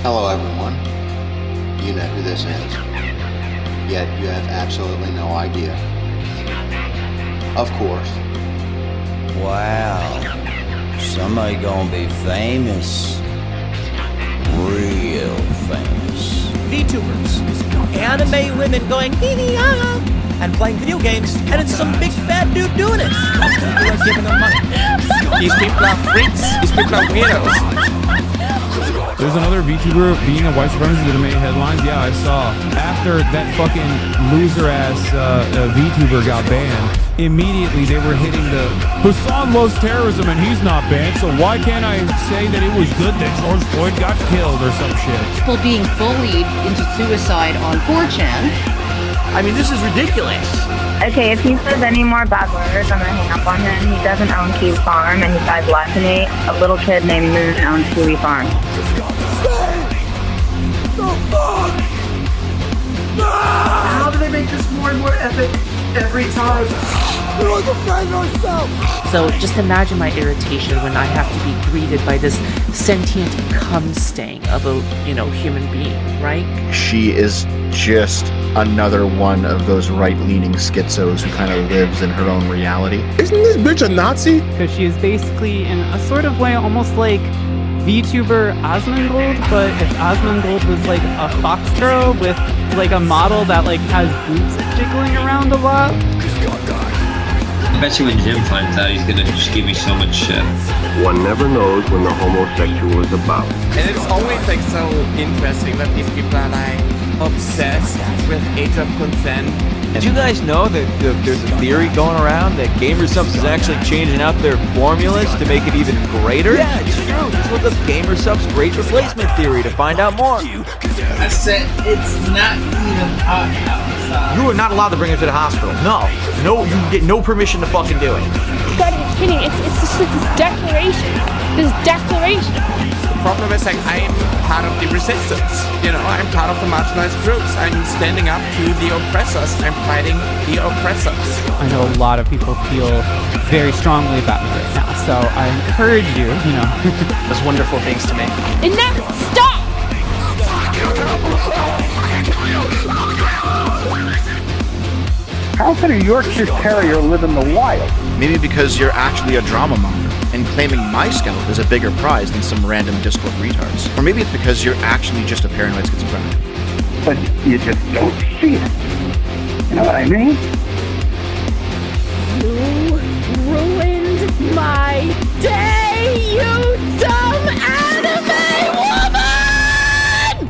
Hello everyone. You know who this is. Yet you have absolutely no idea. Of course. Wow. Somebody gonna be famous. Real famous. VTubers. Anime women going hee-hee-ah and playing video games, and it's some big fat dude doing it. People are giving them money. These people are freaks. These people are weirdos. There's another VTuber being a white supremacist that made headlines. Yeah, I saw. After that fucking loser-ass VTuber got banned, immediately they were hitting the Hassan loves terrorism and he's not banned, so why can't I say that it was good that George Floyd got killed or some shit? People being bullied into suicide on 4chan. I mean, this is ridiculous. Okay, if he says any more bad words, I'm gonna hang up on him. He doesn't own Kiwi Farm, and he died last night. A little kid named Moon owns Kiwi Farm. How do they make this more and more epic every time? We'll defend ourselves! So just imagine my irritation when I have to be greeted by this sentient cum stain of a, human being, right? She is just another one of those right-leaning schizos who kind of lives in her own reality. Isn't this bitch a Nazi? Because she is basically, in a sort of way, almost like VTuber Asmongold, but if Asmongold was like a fox girl with like a model that like has boobs jiggling around a lot. I bet you when Jim finds out, he's gonna just give me so much shit. One never knows when the homosexual is about. And it's always like so interesting that these people are like obsessed with age of consent. Did you guys know that there's a theory going around that GamerSupps is actually changing out their formulas to make it even greater? Yeah, it's true. Just look up GamerSupps Great Replacement Theory to find out more. I said it's not even outside. You are not allowed to bring him to the hospital. No, you get no permission to fucking do it. You gotta be kidding. It's just like this declaration. The problem is like I'm part of the resistance. I'm part of the marginalized groups. I'm standing up to the oppressors. I'm fighting the oppressors. I know a lot of people feel very strongly about me right now, so I encourage you, Those wonderful things to me. Enough! Stop! How can a Yorkshire Terrier live in the wild? Maybe because you're actually a drama monger, and claiming my scalp is a bigger prize than some random Discord retards. Or maybe it's because you're actually just a paranoid schizophrenic. But you just don't see it. You know what I mean? You ruined my day, you dumb anime woman!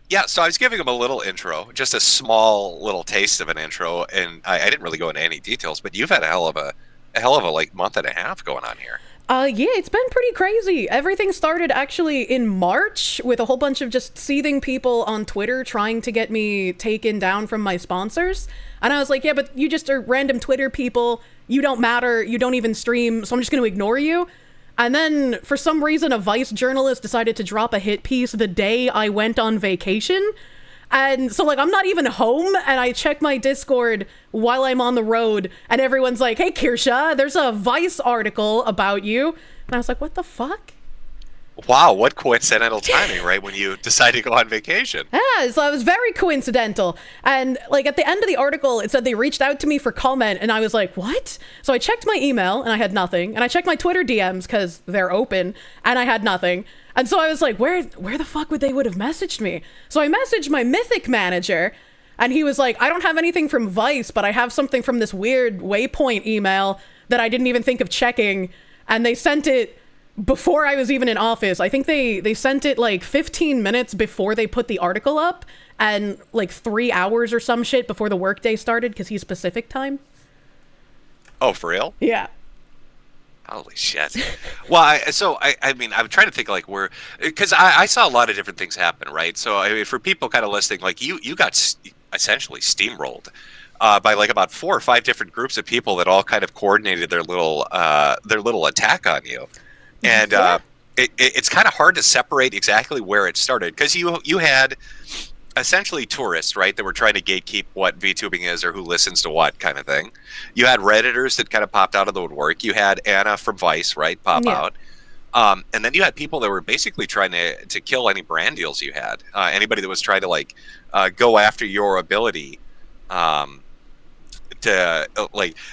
Yeah, so I was giving him a little intro, just a small little taste of an intro, and I didn't really go into any details, but you've had a hell of a like month and a half going on here. Yeah, it's been pretty crazy. Everything started actually in March with a whole bunch of just seething people on Twitter trying to get me taken down from my sponsors. And I was like, yeah, but you just are random Twitter people. You don't matter. You don't even stream. So I'm just going to ignore you. And then for some reason, a Vice journalist decided to drop a hit piece the day I went on vacation. And so like, I'm not even home, and I check my Discord while I'm on the road, and everyone's like, hey, Kirsche, there's a Vice article about you. And I was like, what the fuck? Wow, what coincidental timing, right? When you decide to go on vacation. Yeah, so it was very coincidental. And like at the end of the article, it said they reached out to me for comment, and I was like, what? So I checked my email and I had nothing. And I checked my Twitter DMs because they're open, and I had nothing. And so I was like, where the fuck would they would have messaged me? So I messaged my Mythic manager, and he was like, I don't have anything from Vice, but I have something from this weird Waypoint email that I didn't even think of checking. And they sent it before I was even in office. I think they sent it like 15 minutes before they put the article up, and like 3 hours or some shit before the workday started, because he's Pacific time. Oh, for real? Yeah. Holy shit. Well, I mean, I'm trying to think like because I saw a lot of different things happen, right? So I mean, for people kind of listening, like you got essentially steamrolled by like about 4 or 5 different groups of people that all kind of coordinated their little attack on you. And it's kind of hard to separate exactly where it started, because you had essentially tourists, right, that were trying to gatekeep what VTubing is or who listens to what kind of thing. You had Redditors that kind of popped out of the woodwork. You had Anna from Vice, right, pop out. And then you had people that were basically trying to kill any brand deals you had. Anybody that was trying to like go after your ability. To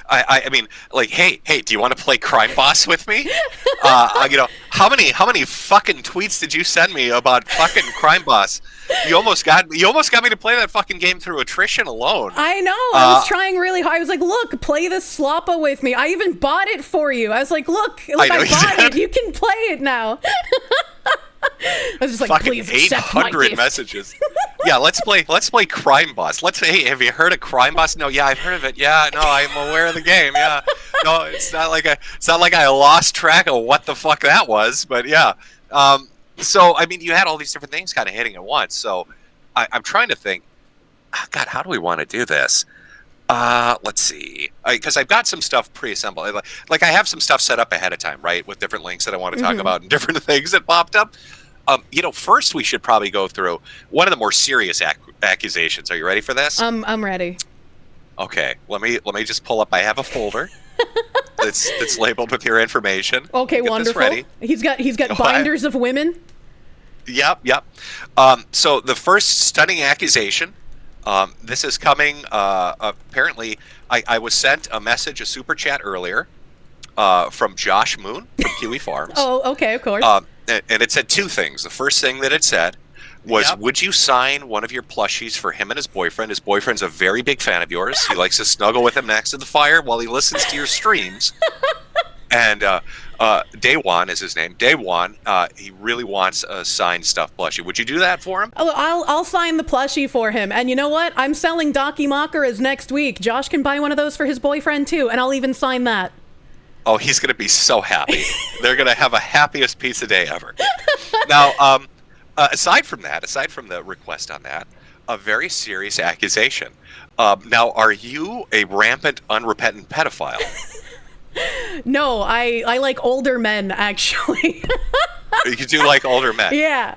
I mean, like, hey, do you want to play Crime Boss with me? You know, how many fucking tweets did you send me about fucking Crime Boss? You almost got me to play that fucking game through attrition alone. I know. I was trying really hard. I was like, look, play this Sloppa with me. I even bought it for you. I was like, look, I bought it. You can play it now. I was just like, fucking please accept my 800 gift. messages. Yeah, let's play Crime Boss. Hey, have you heard of Crime Boss? No, yeah, I've heard of it. Yeah, no, I'm aware of the game. Yeah, no, it's not like I lost track of what the fuck that was. But yeah, so I mean, you had all these different things kind of hitting at once. So I'm trying to think. Oh, God, how do we want to do this? Let's see, because I've got some stuff pre-assembled. Like I have some stuff set up ahead of time, right, with different links that I want to talk about and different things that popped up. You know, first we should probably go through one of the more serious accusations. Are you ready for this? I'm ready. Okay, let me just pull up. I have a folder that's labeled with your information. Okay, wonderful. Ready. He's got binders of women. Yep. So the first stunning accusation. This is coming. Apparently, I was sent a message, a super chat earlier, from Josh Moon from Kiwi Farms. Oh, okay, of course. And it said two things. The first thing that it said was, would you sign one of your plushies for him and his boyfriend? His boyfriend's a very big fan of yours. He likes to snuggle with him next to the fire while he listens to your streams. And Daywan is his name. Daywan, he really wants a signed stuffed plushie. Would you do that for him? Oh, I'll sign the plushie for him. And you know what? I'm selling Daki Makaras next week. Josh can buy one of those for his boyfriend too, and I'll even sign that. Oh, he's going to be so happy. They're going to have a happiest pizza day ever. Now, aside from the request on that, a very serious accusation. Now, are you a rampant, unrepentant pedophile? No, I like older men, actually. You do like older men? Yeah.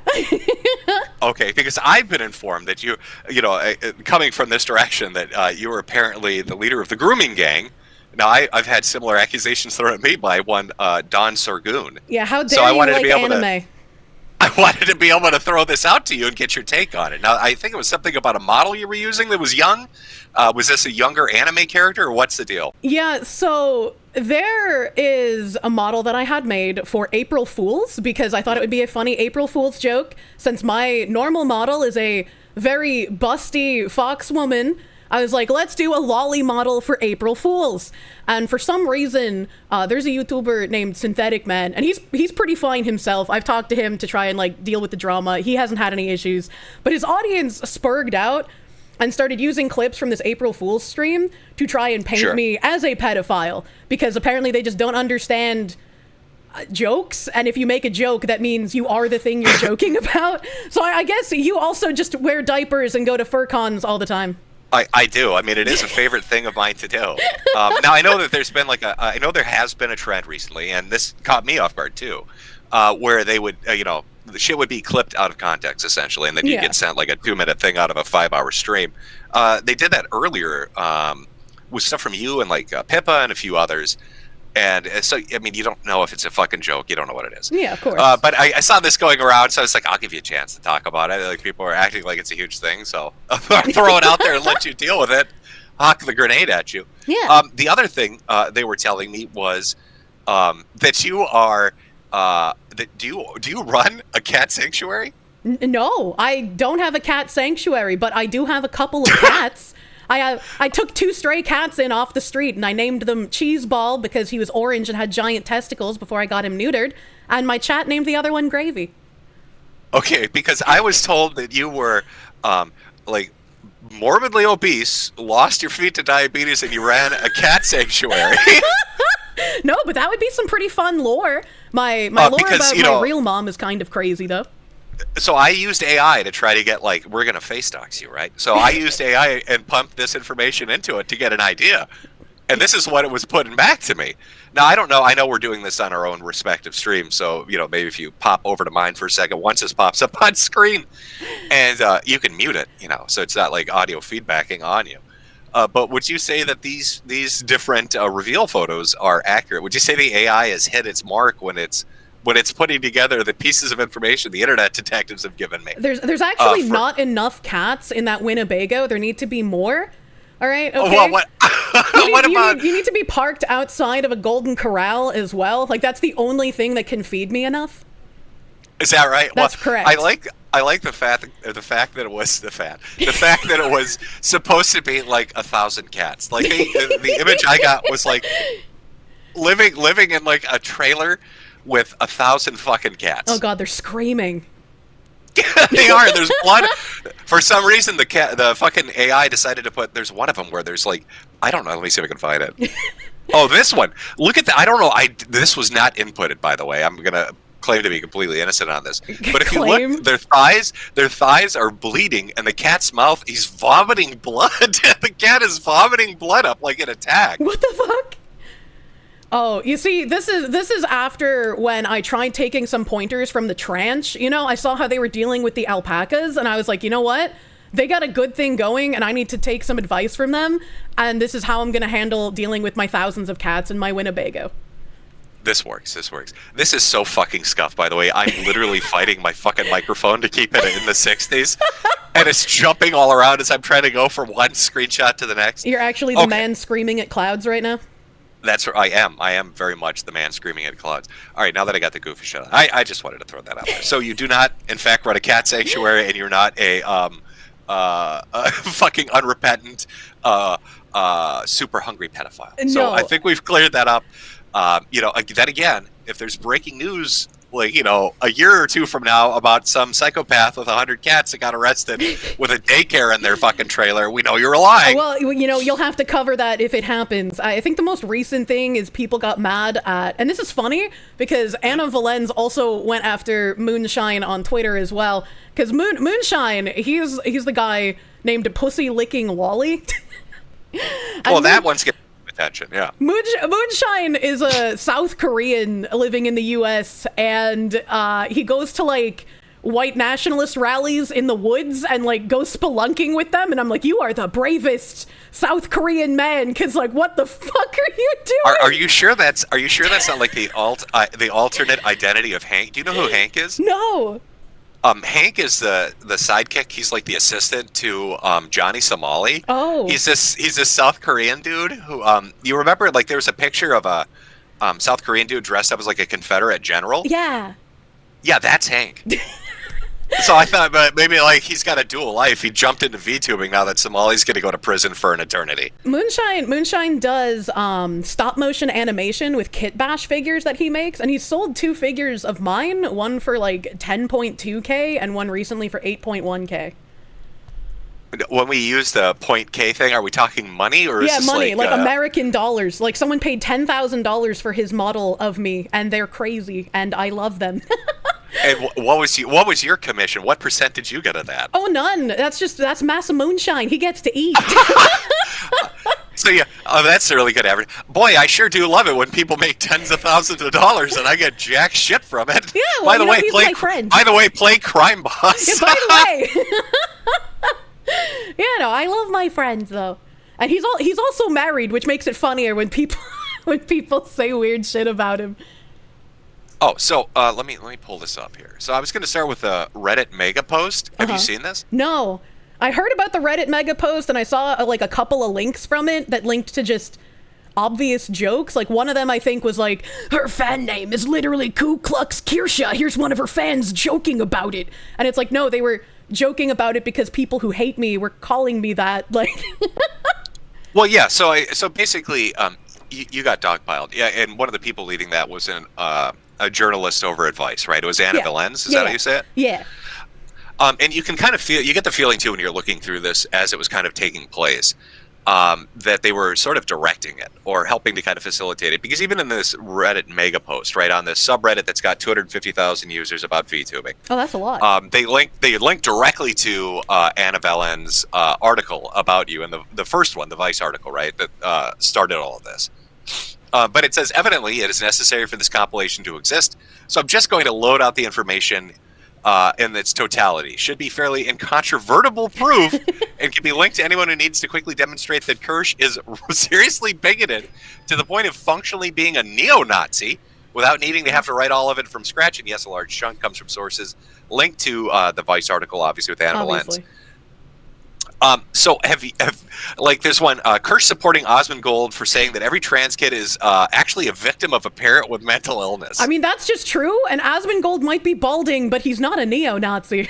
Okay, because I've been informed that you know, coming from this direction, that you were apparently the leader of the grooming gang. Now, I've had similar accusations thrown at me by one Don Sorgoon. Yeah, how dare you like anime? I wanted to be able to throw this out to you and get your take on it. Now, I think it was something about a model you were using that was young. Was this a younger anime character, or what's the deal? Yeah, so there is a model that I had made for April Fools, because I thought it would be a funny April Fool's joke. Since my normal model is a very busty fox woman, I was like, let's do a lolly model for April Fools. And for some reason, there's a YouTuber named Synthetic Man, and he's pretty fine himself. I've talked to him to try and like deal with the drama. He hasn't had any issues. But his audience spurged out and started using clips from this April Fool's stream to try and paint me as a pedophile, because apparently they just don't understand jokes, and if you make a joke, that means you are the thing you're joking about. So I guess you also just wear diapers and go to fur cons all the time. I do. I mean, it is a favorite thing of mine to do. Now, I know that there's been I know there has been a trend recently, and this caught me off guard too, where they would, you know, the shit would be clipped out of context essentially, and then you get sent like a 2-minute thing out of a 5-hour stream. They did that earlier with stuff from you and like Pippa and a few others. And so, I mean, you don't know if it's a fucking joke. You don't know what it is. Yeah, of course. But I saw this going around, so I was like, I'll give you a chance to talk about it. Like, people are acting like it's a huge thing, so I'll throw it out there and let you deal with it. Hock the grenade at you. Yeah. The other thing they were telling me was that you are, do you run a cat sanctuary? No, I don't have a cat sanctuary, but I do have a couple of cats. I took 2 stray cats in off the street, and I named them Cheeseball because he was orange and had giant testicles before I got him neutered, and my chat named the other one Gravy. Okay, because I was told that you were like morbidly obese, lost your feet to diabetes, and you ran a cat sanctuary. No, but that would be some pretty fun lore. My lore about my real mom is kind of crazy, though. So I used AI to try to get, like, we're going to face dox you, right? So I used AI and pumped this information into it to get an idea. And this is what it was putting back to me. Now, I don't know. I know we're doing this on our own respective streams. So, you know, maybe if you pop over to mine for a second, once this pops up on screen, and you can mute it, you know, so it's not like audio feedbacking on you. But would you say that these different reveal photos are accurate? Would you say the AI has hit its mark when it's when it's putting together the pieces of information the internet detectives have given me. There's actually not enough cats in that Winnebago. There need to be more. All right. Okay. Well, what? You need to be parked outside of a Golden Corral as well. Like that's the only thing that can feed me enough. Is that right? That's correct. I like the fact that it was supposed to be like 1,000 cats. Like the image I got was like living in like a trailer with 1,000 fucking cats. Oh god, they're screaming. They are. There's blood. For some reason, the fucking AI decided to put. There's one of them where there's like, I don't know. Let me see if I can find it. Oh, this one. Look at that. I don't know. This was not inputted, by the way. I'm gonna claim to be completely innocent on this. But if you look, their thighs are bleeding, and the cat's mouth, he's vomiting blood. The cat is vomiting blood up like an attack. What the fuck? Oh, you see, this is after when I tried taking some pointers from the tranche. You know, I saw how they were dealing with the alpacas, and I was like, you know what? They got a good thing going, and I need to take some advice from them. And this is how I'm gonna handle dealing with my thousands of cats in my Winnebago. This works. This is so fucking scuffed, by the way. I'm literally fighting my fucking microphone to keep it in the 60s. And it's jumping all around as I'm trying to go from one screenshot to the next. You're actually the man screaming at clouds right now? That's where I am. I am very much the man screaming at clouds. All right, now that I got the goofy shot, I just wanted to throw that out there. So you do not, in fact, run a cat sanctuary, and you're not a fucking unrepentant, super hungry pedophile. No. So I think we've cleared that up. You know, then again, if there's breaking news, like, you know, a year or two from now about some psychopath with 100 cats that got arrested with a daycare in their fucking trailer, we know you're lying. Well, you know, you'll have to cover that if it happens. I think the most recent thing is people got mad at, and this is funny because Anna Valenz also went after Moonshine on Twitter as well. Because Moonshine, he's the guy named Pussy Licking Wally. Well, that one's getting attention, yeah. Moonshine is a South Korean living in the U.S. and he goes to like white nationalist rallies in the woods and like goes spelunking with them, and I'm like, you are the bravest South Korean man, because like, what the fuck are you doing? Are you sure that's not like the alternate identity of Hank? Do you know who Hank is? No. Hank is the sidekick. He's like the assistant to Johnny Somali. Oh. He's this South Korean dude who you remember, like, there was a picture of a South Korean dude dressed up as like a Confederate general. Yeah. Yeah, that's Hank. So I thought, but maybe like he's got a dual life. He jumped into VTubing now that Somali's going to go to prison for an eternity. Moonshine does stop motion animation with Kit Bash figures that he makes, and he's sold 2 figures of mine, one for like 10.2K and one recently for 8.1K. When we use the .K thing, are we talking money or is this money, like American dollars. Like someone paid $10,000 for his model of me, and they're crazy, and I love them. And what was your commission? What percent did you get of that? Oh, none. That's Massa Moonshine. He gets to eat. So yeah, that's a really good average. Boy, I sure do love it when people make tens of thousands of dollars and I get jack shit from it. Yeah, well, by the way, he's my friend. By the way, play Crime Boss. Yeah, by the way. Yeah, no, I love my friends though, and he's also married, which makes it funnier when people say weird shit about him. Oh, so let me pull this up here. So I was going to start with a Reddit mega post. Have you seen this? No, I heard about the Reddit mega post, and I saw like a couple of links from it that linked to just obvious jokes. Like one of them, I think, was like, her fan name is literally Ku Klux Kirsche. Here's one of her fans joking about it, and it's like, no, they were joking about it because people who hate me were calling me that. Like, well, yeah. So basically, you got dogpiled. Yeah, and one of the people leading that was a journalist over at Vice, right? It was Anna Valenz. Is that how you say it? Yeah. And you can kind of you get the feeling too when you're looking through this as it was kind of taking place, that they were sort of directing it or helping to kind of facilitate it. Because even in this Reddit mega post, right, on this subreddit that's got 250,000 users about VTubing. Oh, that's a lot. They link directly to Anna Valenz's article about you, and the first one, the Vice article, right, that started all of this. But it says, evidently, it is necessary for this compilation to exist. So I'm just going to load out the information in its totality. Should be fairly incontrovertible proof and can be linked to anyone who needs to quickly demonstrate that Kirsch is seriously bigoted to the point of functionally being a neo-Nazi, without needing to have to write all of it from scratch. And yes, a large chunk comes from sources linked to the Vice article, obviously, with Animal Lens. So have there's one, Kirsche supporting Osmond Gold for saying that every trans kid is actually a victim of a parent with mental illness. I mean, that's just true, and Osmond Gold might be balding, but he's not a neo-Nazi.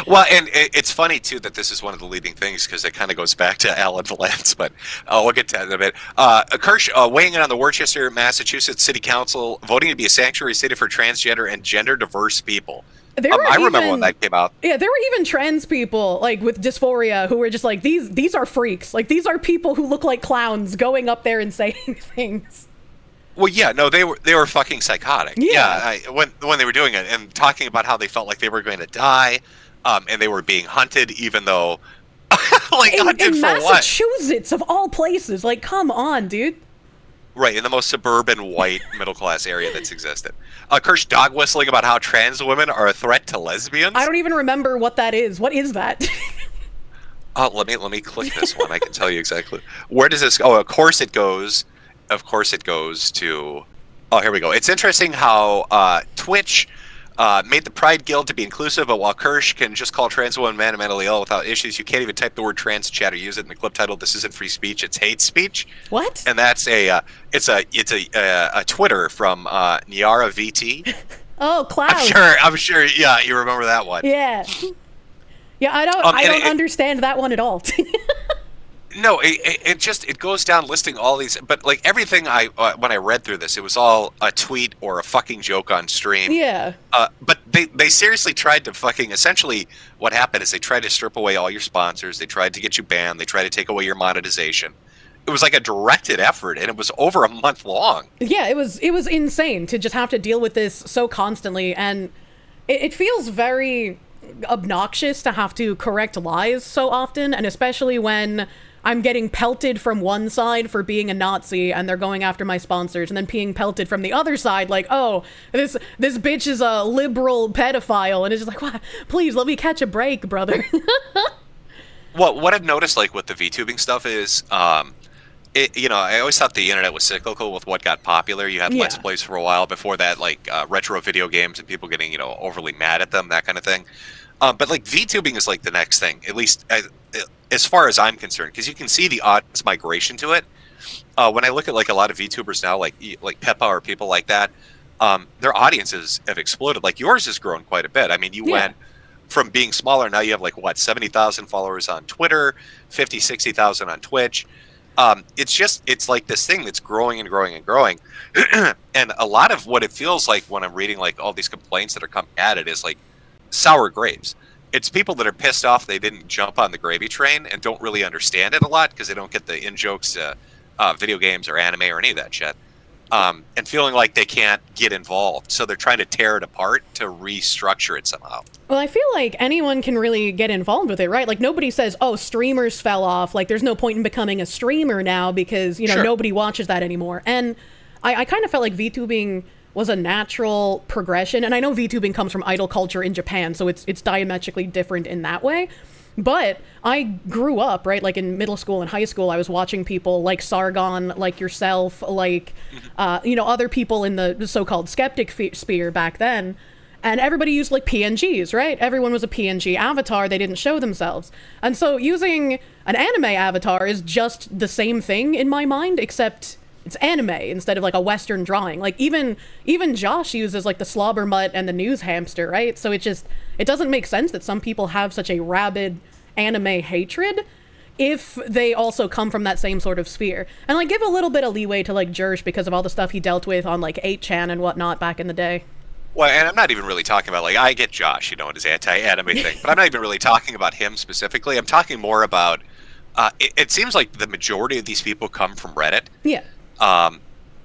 Well, and it's funny, too, that this is one of the leading things, because it kind of goes back to Alan Valance, but we'll get to that in a bit. Kirsche weighing in on the Worcester, Massachusetts City Council, voting to be a sanctuary city for transgender and gender-diverse people. I remember when that came out. Yeah, there were even trans people, like, with dysphoria who were just like, these are freaks. Like, these are people who look like clowns going up there and saying things. Well, yeah, no, they were fucking psychotic. Yeah, when they were doing it and talking about how they felt like they were going to die, and they were being hunted, even though, like, hunted in for what? Massachusetts, of all places. Like, come on, dude. Right, in the most suburban white middle class area that's existed. Kirsche dog whistling about how trans women are a threat to lesbians. I don't even remember what that is. What is that? Let me click this one. I can tell you exactly. Where does this go? Oh, of course it goes to. Oh, here we go. It's interesting how Twitch made the Pride Guild to be inclusive, but while Kirsche can just call trans women man and mentally ill without issues, you can't even type the word trans in chat or use it in the clip title. This isn't free speech; it's hate speech. What? And that's a Twitter from Niara VT. Oh, Cloud. I'm sure. Yeah, you remember that one. Yeah. Yeah, I don't understand that one at all. No, it goes down listing all these, but like everything when I read through this, it was all a tweet or a fucking joke on stream. Yeah. But they seriously tried to fucking, essentially what happened is they tried to strip away all your sponsors, they tried to get you banned, they tried to take away your monetization. It was like a directed effort, and it was over a month long. Yeah, it was insane to just have to deal with this so constantly, and it feels very obnoxious to have to correct lies so often, and especially when I'm getting pelted from one side for being a Nazi and they're going after my sponsors, and then being pelted from the other side like, oh, this bitch is a liberal pedophile, and it's just like, what? Please let me catch a break, brother. Well, what I've noticed, like with the VTubing stuff, is I always thought the internet was cyclical with what got popular. You had Let's Plays for a while before that, like retro video games and people getting overly mad at them, that kind of thing. But like VTubing is like the next thing, at least as far as I'm concerned, because you can see the audience migration to it. When I look at like a lot of VTubers now, like Peppa or people like that, their audiences have exploded. Like yours has grown quite a bit. I mean, you went from being smaller, now you have like 70,000 followers on Twitter, 50, 60,000 on Twitch. It's like this thing that's growing and growing and growing. And a lot of what it feels like when I'm reading like all these complaints that are coming at it is like sour grapes. It's people that are pissed off they didn't jump on the gravy train and don't really understand it a lot because they don't get the in-jokes to video games or anime or any of that shit. And feeling like they can't get involved. So they're trying to tear it apart to restructure it somehow. Well, I feel like anyone can really get involved with it, right? Like nobody says, oh, streamers fell off. Like there's no point in becoming a streamer now because, nobody watches that anymore. And I kind of felt like VTubing was a natural progression. And I know VTubing comes from idol culture in Japan, so it's diametrically different in that way. But I grew up, right, like in middle school and high school, I was watching people like Sargon, like yourself, like, other people in the so-called skeptic sphere back then. And everybody used like PNGs, right? Everyone was a PNG avatar. They didn't show themselves. And so using an anime avatar is just the same thing in my mind, except it's anime instead of like a Western drawing. Like even Josh uses like the slobber mutt and the news hamster, right? So it doesn't make sense that some people have such a rabid anime hatred if they also come from that same sort of sphere. And like give a little bit of leeway to like Jersh because of all the stuff he dealt with on like 8chan and whatnot back in the day. Well, and I'm not even really talking about, like, I get Josh, and his anti-anime thing, but I'm not even really talking about him specifically. I'm talking more about, it seems like the majority of these people come from Reddit. Yeah.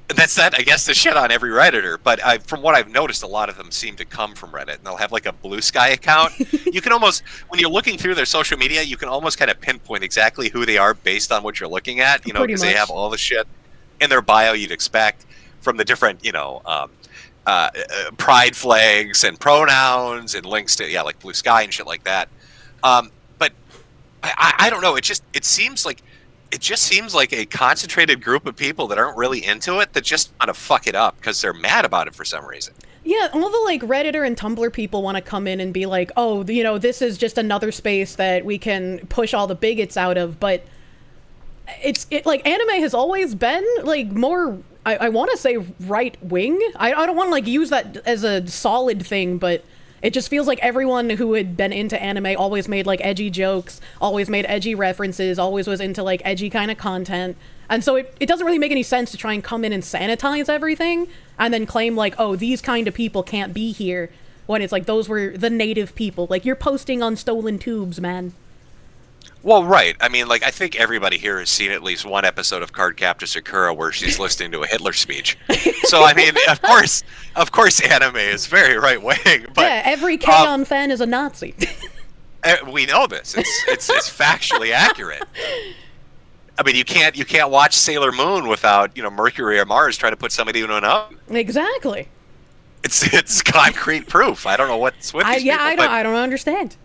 That's I guess, the shit on every Redditor, but from what I've noticed, a lot of them seem to come from Reddit, and they'll have, like, a Blue Sky account. You can almost, when you're looking through their social media, you can almost kind of pinpoint exactly who they are based on what you're looking at, because they have all the shit in their bio you'd expect from the different, pride flags and pronouns and links to like Blue Sky and shit like that. But I don't know. It seems like it just seems like a concentrated group of people that aren't really into it that just want to fuck it up because they're mad about it for some reason. Yeah, all the like Redditor and Tumblr people want to come in and be like, oh, you know, this is just another space that we can push all the bigots out of, but like anime has always been like more, I want to say right wing. I don't want to like use that as a solid thing, but it just feels like everyone who had been into anime always made like edgy jokes, always made edgy references, always was into like edgy kind of content. And so it doesn't really make any sense to try and come in and sanitize everything and then claim like, oh, these kind of people can't be here, when it's like those were the native people. Like, you're posting on stolen tubes, man. Well, right. I mean, like, I think everybody here has seen at least one episode of Cardcaptor Sakura where she's listening to a Hitler speech. So, I mean, of course, anime is very right wing. But yeah, every K-On! Fan is a Nazi. We know this. It's factually accurate. I mean, you can't watch Sailor Moon without, you know, Mercury or Mars trying to put somebody in an oven. Exactly. It's concrete proof. I don't know what's with these people. I don't understand.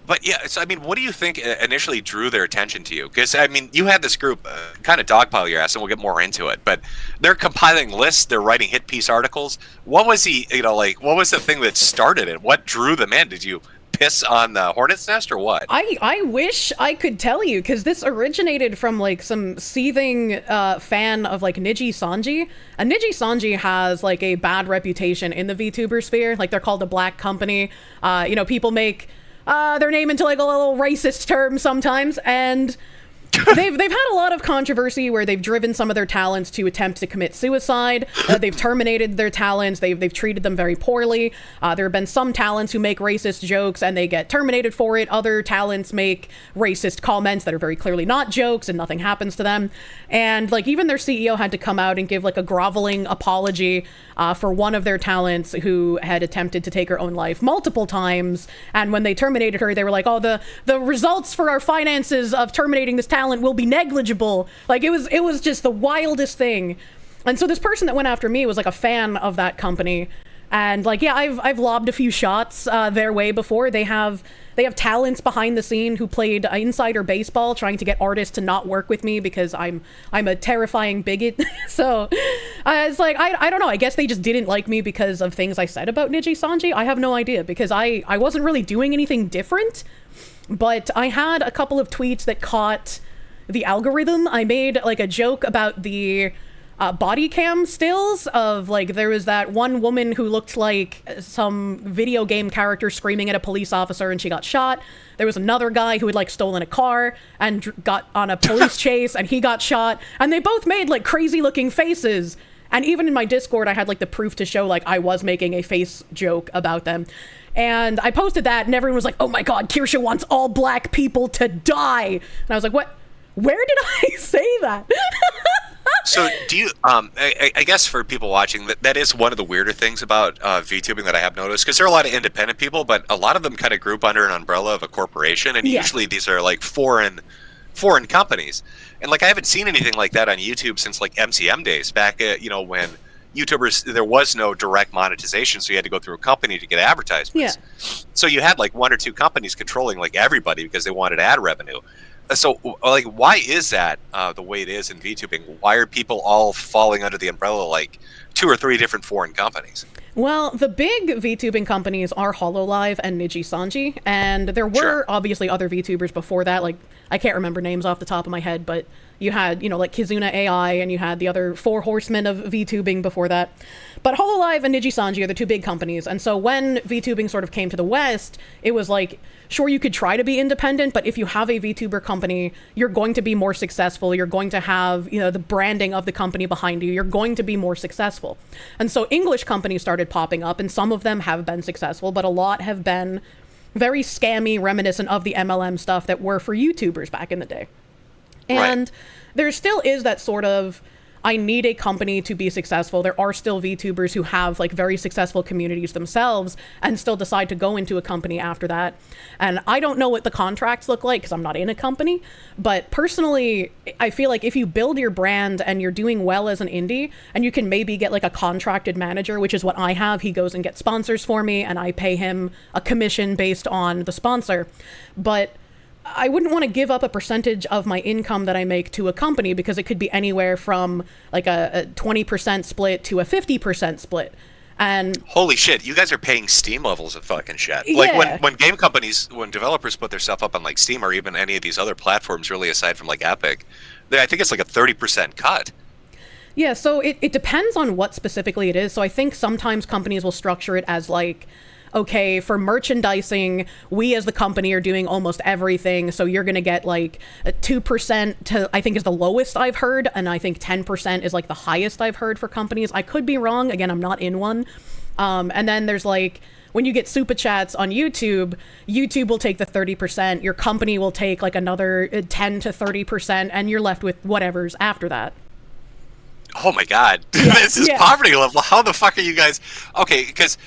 But yeah, so I mean, what do you think initially drew their attention to you? Because I mean, you had this group kind of dogpile your ass, and we'll get more into it. But they're compiling lists, they're writing hit piece articles. What was what was the thing that started it? What drew them in? Did you piss on the hornet's nest or what? I wish I could tell you, because this originated from like some seething fan of like Niji Sanji. And Niji Sanji has like a bad reputation in the VTuber sphere. Like, they're called a black company. You know, people make their name into like a little racist term sometimes, and they've had a lot of controversy where they've driven some of their talents to attempt to commit suicide. They've terminated their talents. They've treated them very poorly. There have been some talents who make racist jokes and they get terminated for it. Other talents make racist comments that are very clearly not jokes and nothing happens to them. And like, even their CEO had to come out and give like a groveling apology for one of their talents who had attempted to take her own life multiple times. And when they terminated her, they were like, oh, the results for our finances of terminating this talent will be negligible. Like, it was just the wildest thing. And so this person that went after me was like a fan of that company, and like, yeah, I've lobbed a few shots their way before. They have talents behind the scene who played insider baseball, trying to get artists to not work with me because I'm a terrifying bigot. So it's like, I don't know, I guess they just didn't like me because of things I said about Niji Sanji. I have no idea, because I wasn't really doing anything different, but I had a couple of tweets that caught the algorithm. I made like a joke about the body cam stills of like, there was that one woman who looked like some video game character screaming at a police officer and she got shot. There was another guy who had like stolen a car and got on a police chase and he got shot, and they both made like crazy looking faces. And even in my Discord, I had like the proof to show like I was making a face joke about them. And I posted that and everyone was like, oh my god, Kirsche wants all black people to die. And I was like, what? Where did I say that? So do you, I guess for people watching, that is one of the weirder things about VTubing that I have noticed, because there are a lot of independent people, but a lot of them kind of group under an umbrella of a corporation, and usually these are like foreign companies. And like, I haven't seen anything like that on YouTube since like MCM days, back at, you know, when YouTubers, there was no direct monetization, so you had to go through a company to get advertisements. Yeah. So you had like one or two companies controlling like everybody because they wanted ad revenue. So, like, why is that the way it is in VTubing? Why are people all falling under the umbrella like 2 or 3 different foreign companies? Well, the big VTubing companies are HoloLive and Niji Sanji, and there were obviously other VTubers before that. Like, I can't remember names off the top of my head, but you had, you know, like Kizuna AI, and you had the other 4 horsemen of VTubing before that. But HoloLive and Niji Sanji are the 2 big companies, and so when VTubing sort of came to the West, it was like, sure, you could try to be independent, but if you have a VTuber company, you're going to be more successful. You're going to have, you know, the branding of the company behind you. You're going to be more successful. And so English companies started popping up, and some of them have been successful, but a lot have been very scammy, reminiscent of the MLM stuff that were for YouTubers back in the day. And there still is that sort of, I need a company to be successful. There are still VTubers who have like very successful communities themselves and still decide to go into a company after that. And I don't know what the contracts look like because I'm not in a company, but personally, I feel like if you build your brand and you're doing well as an indie, and you can maybe get like a contracted manager, which is what I have. He goes and gets sponsors for me and I pay him a commission based on the sponsor. But I wouldn't want to give up a percentage of my income that I make to a company because it could be anywhere from like a 20% split to a 50% split. And holy shit, you guys are paying Steam levels of fucking shit. Yeah. Like when game companies, when developers put their stuff up on like Steam or even any of these other platforms, really aside from like Epic, I think it's like a 30% cut. Yeah, so it depends on what specifically it is. So I think sometimes companies will structure it as like, okay, for merchandising, we as the company are doing almost everything. So you're going to get like 2% to, I think is the lowest I've heard. And I think 10% is like the highest I've heard for companies. I could be wrong. Again, I'm not in one. And then there's like, when you get super chats on YouTube, YouTube will take the 30%. Your company will take like another 10 to 30%. And you're left with whatever's after that. Oh my God, this is poverty level. How the fuck are you guys? Okay, because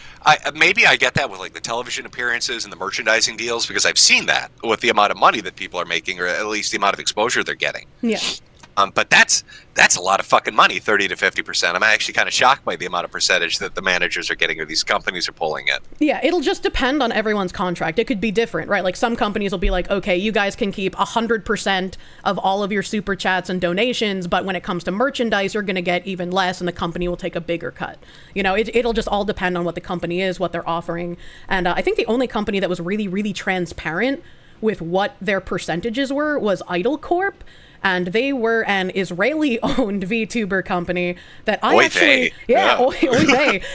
maybe I get that with like the television appearances and the merchandising deals because I've seen that with the amount of money that people are making, or at least the amount of exposure they're getting. Yeah. But that's a lot of fucking money, 30 to 50%. I'm actually kind of shocked by the amount of percentage that the managers are getting or these companies are pulling in. Yeah, it'll just depend on everyone's contract. It could be different, right? Like some companies will be like, okay, you guys can keep 100% of all of your super chats and donations, but when it comes to merchandise, you're going to get even less and the company will take a bigger cut. You know, it'll just all depend on what the company is, what they're offering. And I think the only company that was really, really transparent with what their percentages were was Idle Corp. And they were an Israeli-owned VTuber company that I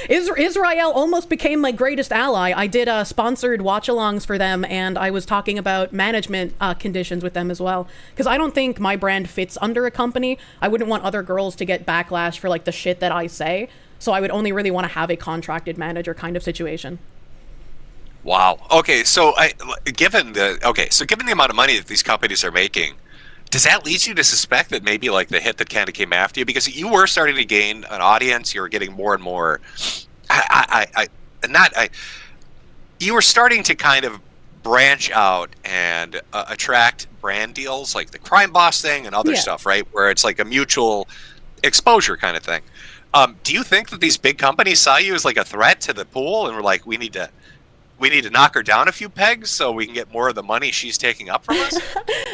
Israel almost became my greatest ally. I did sponsored watch-alongs for them, and I was talking about management conditions with them as well. Because I don't think my brand fits under a company. I wouldn't want other girls to get backlash for like the shit that I say. So I would only really want to have a contracted manager kind of situation. Wow. Okay, so given the amount of money that these companies are making, does that lead you to suspect that maybe like the hit that kind of came after you, because you were starting to gain an audience, you were getting more and more, you were starting to kind of branch out and attract brand deals like the Crime Boss thing and other stuff, right? Where it's like a mutual exposure kind of thing. Do you think that these big companies saw you as like a threat to the pool and were like, we need to knock her down a few pegs so we can get more of the money she's taking up from us?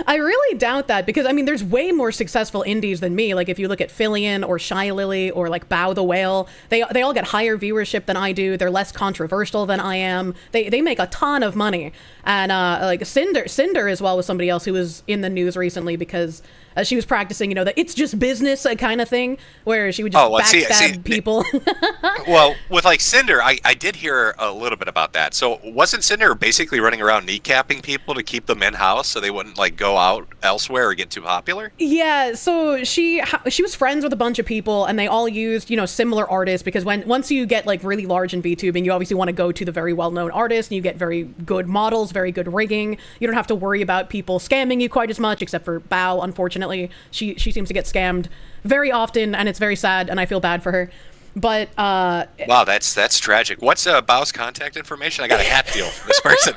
I really doubt that, because I mean, there's way more successful indies than me. Like if you look at Fillion or Shy Lily or like Bow the Whale, they all get higher viewership than I do. They're less controversial than I am. They make a ton of money. And like Cinder as well was somebody else who was in the news recently because she was practicing, you know, the it's just business kind of thing, where she would just backstab people. Well, with like Cinder, I did hear a little bit about that. So wasn't Cinder basically running around kneecapping people to keep them in-house so they wouldn't like go out elsewhere or get too popular? Yeah, so she was friends with a bunch of people and they all used, you know, similar artists, because once you get like really large in VTubing, you obviously want to go to the very well-known artists and you get very good models, very good rigging. You don't have to worry about people scamming you quite as much, except for Bao, unfortunately. She seems to get scammed very often, and it's very sad, and I feel bad for her. But wow, that's tragic. What's Bao's contact information? I got a hat deal for this person.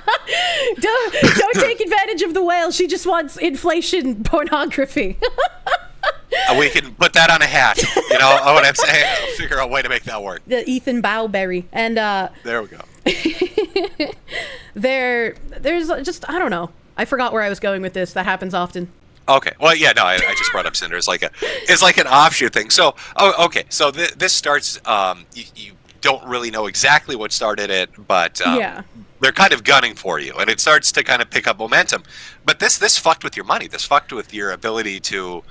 Don't take advantage of the whale. She just wants inflation pornography. We can put that on a hat. You know what I'm saying? I'll figure out a way to make that work. The Ethan Bowberry. And there we go. There's just, I don't know. I forgot where I was going with this. That happens often. Okay. Well, yeah, no, I just brought up Cinder. It's like an offshoot thing. So, okay. So this starts. You don't really know exactly what started it, but they're kind of gunning for you, and it starts to kind of pick up momentum. But this fucked with your money. This fucked with your ability to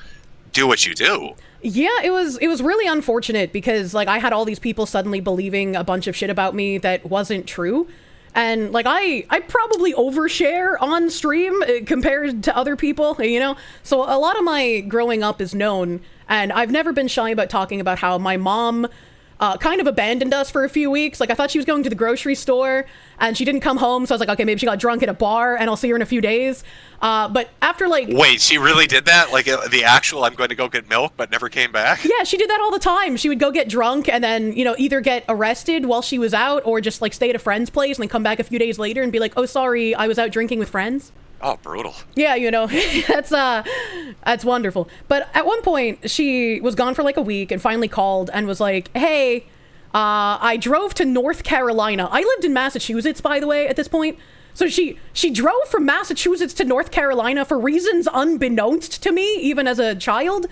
do what you do. Yeah, it was really unfortunate because like I had all these people suddenly believing a bunch of shit about me that wasn't true. And like I probably overshare on stream compared to other people, you know? So a lot of my growing up is known, and I've never been shy about talking about how my mom kind of abandoned us for a few weeks. Like I thought she was going to the grocery store and she didn't come home, so I was like, okay, maybe she got drunk at a bar and I'll see her in a few days. But after like... Wait, she really did that? Like the actual I'm going to go get milk but never came back? Yeah, she did that all the time. She would go get drunk and then, you know, either get arrested while she was out or just like stay at a friend's place and then come back a few days later and be like, oh, sorry, I was out drinking with friends. Oh, brutal. Yeah, you know, that's wonderful. But at one point, she was gone for like a week and finally called and was like, hey, I drove to North Carolina. I lived in Massachusetts, by the way, at this point. So she drove from Massachusetts to North Carolina for reasons unbeknownst to me, even as a child.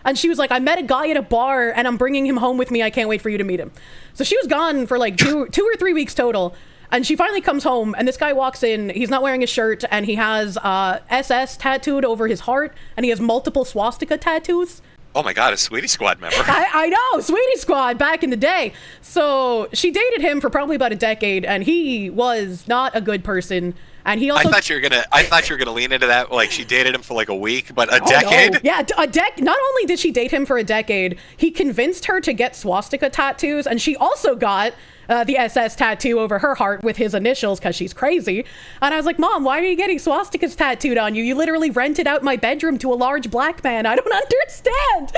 And she was like, I met a guy at a bar and I'm bringing him home with me. I can't wait for you to meet him. So she was gone for like two or 3 weeks total. And she finally comes home and this guy walks in. He's not wearing a shirt and he has SS tattooed over his heart and he has multiple swastika tattoos. Oh my God, a Sweety Squad member. I know, Sweety Squad back in the day. So she dated him for probably about a decade and he was not a good person. And he also... I thought you were gonna lean into that, like she dated him for like a week, but a decade? No. Yeah, not only did she date him for a decade, he convinced her to get swastika tattoos, and she also got the SS tattoo over her heart with his initials because she's crazy. And I was like, Mom, why are you getting swastikas tattooed on you? You literally rented out my bedroom to a large black man. I don't understand.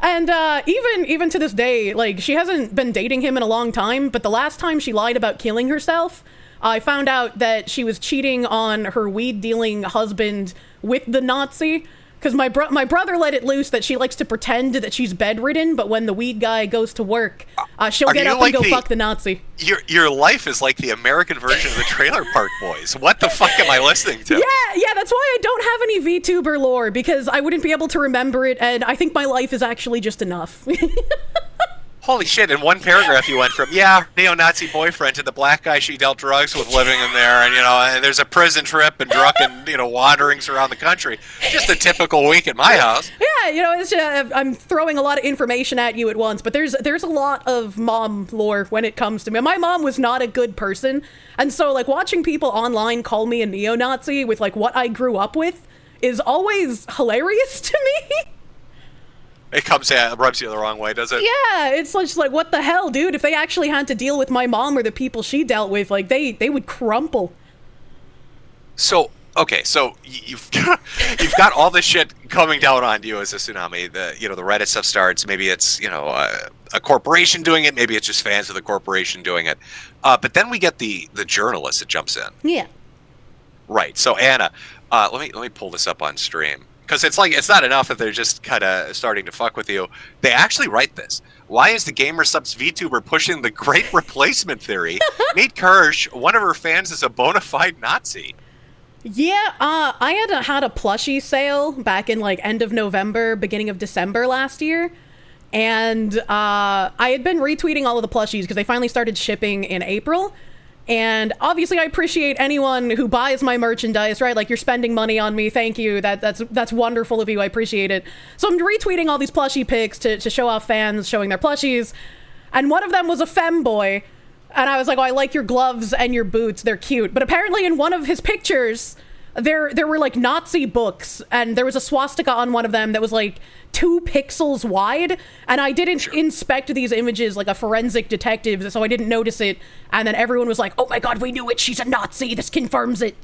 And even to this day, like, she hasn't been dating him in a long time, but the last time she lied about killing herself, I found out that she was cheating on her weed-dealing husband with the Nazi, because my brother let it loose that she likes to pretend that she's bedridden, but when the weed guy goes to work, she'll get up and go fuck the Nazi. Your life is like the American version of the Trailer Park Boys. What the fuck am I listening to? Yeah, that's why I don't have any VTuber lore, because I wouldn't be able to remember it, and I think my life is actually just enough. Holy shit, in one paragraph you went from, neo-Nazi boyfriend to the black guy she dealt drugs with living in there, and, and there's a prison trip and drunken, wanderings around the country. Just a typical week at my house. Yeah, it's I'm throwing a lot of information at you at once, but there's a lot of mom lore when it comes to me. My mom was not a good person, and so, like, watching people online call me a neo-Nazi with, like, what I grew up with is always hilarious to me. It rubs you the wrong way, does it? Yeah, it's just like, what the hell, dude? If they actually had to deal with my mom or the people she dealt with, like, they would crumple. So, okay, so you've got all this shit coming down on you as a tsunami. The Reddit stuff starts. Maybe it's a corporation doing it. Maybe it's just fans of the corporation doing it. But then we get the journalist that jumps in. Yeah. Right. So Anna, let me pull this up on stream. Because it's not enough that they're just kind of starting to fuck with you. They actually write this. Why is the Gamer Subs VTuber pushing the great replacement theory? Made Kirsch, one of her fans, is a bona fide Nazi. Yeah, I had a plushie sale back in like end of November, beginning of December last year. And I had been retweeting all of the plushies because they finally started shipping in April. And obviously I appreciate anyone who buys my merchandise, right? Like, you're spending money on me. Thank you. That's wonderful of you. I appreciate it. So I'm retweeting all these plushie pics to show off fans showing their plushies. And one of them was a femboy. And I was like, oh, I like your gloves and your boots. They're cute. But apparently in one of his pictures, there were like Nazi books, and there was a swastika on one of them that was like 2 pixels wide, and I didn't inspect these images like a forensic detective, so I didn't notice it, and then everyone was like, oh my god, we knew it, she's a Nazi, this confirms it.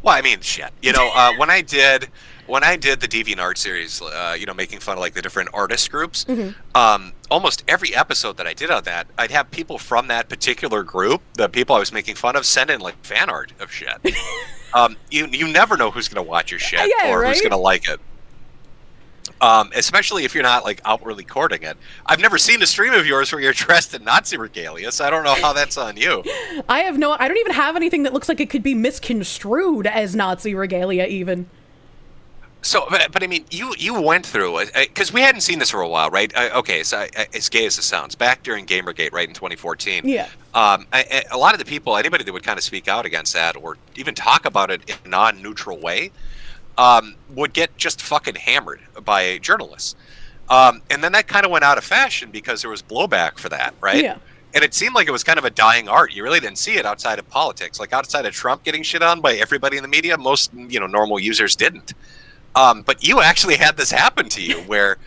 Well, I mean, shit. When I did the DeviantArt series, making fun of like the different artist groups, almost every episode that I did on that, I'd have people from that particular group, the people I was making fun of, send in like fan art of shit. You never know who's going to watch your shit or who's going to like it. Especially if you're not like outwardly courting it. I've never seen a stream of yours where you're dressed in Nazi regalia, so I don't know how that's on you. I don't even have anything that looks like it could be misconstrued as Nazi regalia even. So, but I mean, you went through it, because we hadn't seen this for a while, right? Okay, so as gay as it sounds, back during Gamergate, right, in 2014, yeah. A lot of the people, anybody that would kind of speak out against that or even talk about it in a non-neutral way, would get just fucking hammered by journalists. And then that kind of went out of fashion because there was blowback for that, right? Yeah. And it seemed like it was kind of a dying art. You really didn't see it outside of politics. Like, outside of Trump getting shit on by everybody in the media, most, normal users didn't. But you actually had this happen to you where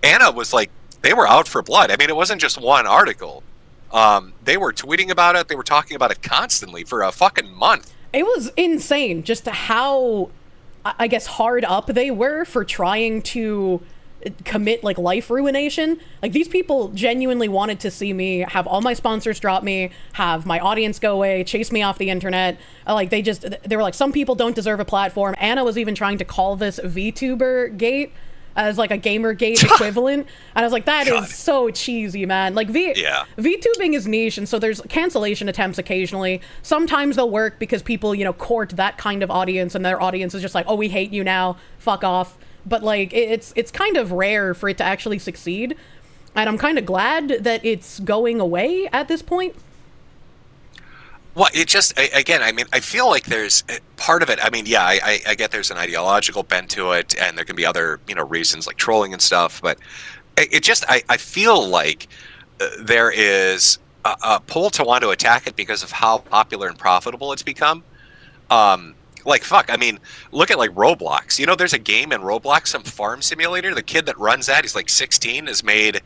Anna was like, they were out for blood. I mean, it wasn't just one article. They were tweeting about it. They were talking about it constantly for a fucking month. It was insane just how, I guess, hard up they were for trying to commit like life ruination. Like, these people genuinely wanted to see me have all my sponsors drop me, have my audience go away, chase me off the internet. Like, they were like, some people don't deserve a platform. Anna was even trying to call this VTuber gate as like a Gamergate equivalent. And I was like, that is so cheesy, man. Like VTubing is niche, and so there's cancellation attempts occasionally. Sometimes they'll work because people, court that kind of audience, and their audience is just like, oh, we hate you now, fuck off. But like it's kind of rare for it to actually succeed. And I'm kind of glad that it's going away at this point. Well, it just, again, I mean, I feel like there's part of it. I mean, yeah, I get there's an ideological bent to it, and there can be other, reasons like trolling and stuff. But it just, I feel like there is a pull to want to attack it because of how popular and profitable it's become. Like, fuck, I mean, look at like Roblox. There's a game in Roblox, some farm simulator. The kid that runs that, he's like 16, has made,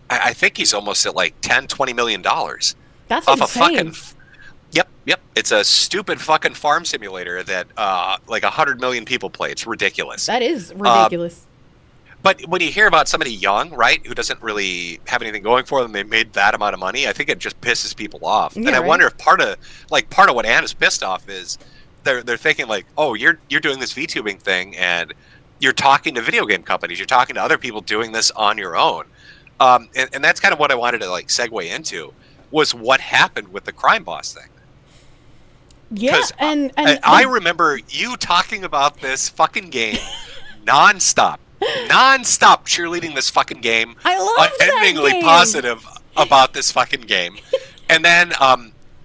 I think he's almost at like $10-20 million. That's off insane. A fucking. Yep. It's a stupid fucking farm simulator that like 100 million people play. It's ridiculous. That is ridiculous. But when you hear about somebody young, right, who doesn't really have anything going for them, they made that amount of money, I think it just pisses people off. Yeah, and I right? wonder if part of what Anna's pissed off is they're thinking like, oh, you're doing this VTubing thing and you're talking to video game companies, you're talking to other people doing this on your own. And that's kind of what I wanted to like segue into, was what happened with the Crime Boss thing. Yeah, and I remember you talking about this fucking game nonstop cheerleading this fucking game. I love unendingly that game. Positive about this fucking game, and then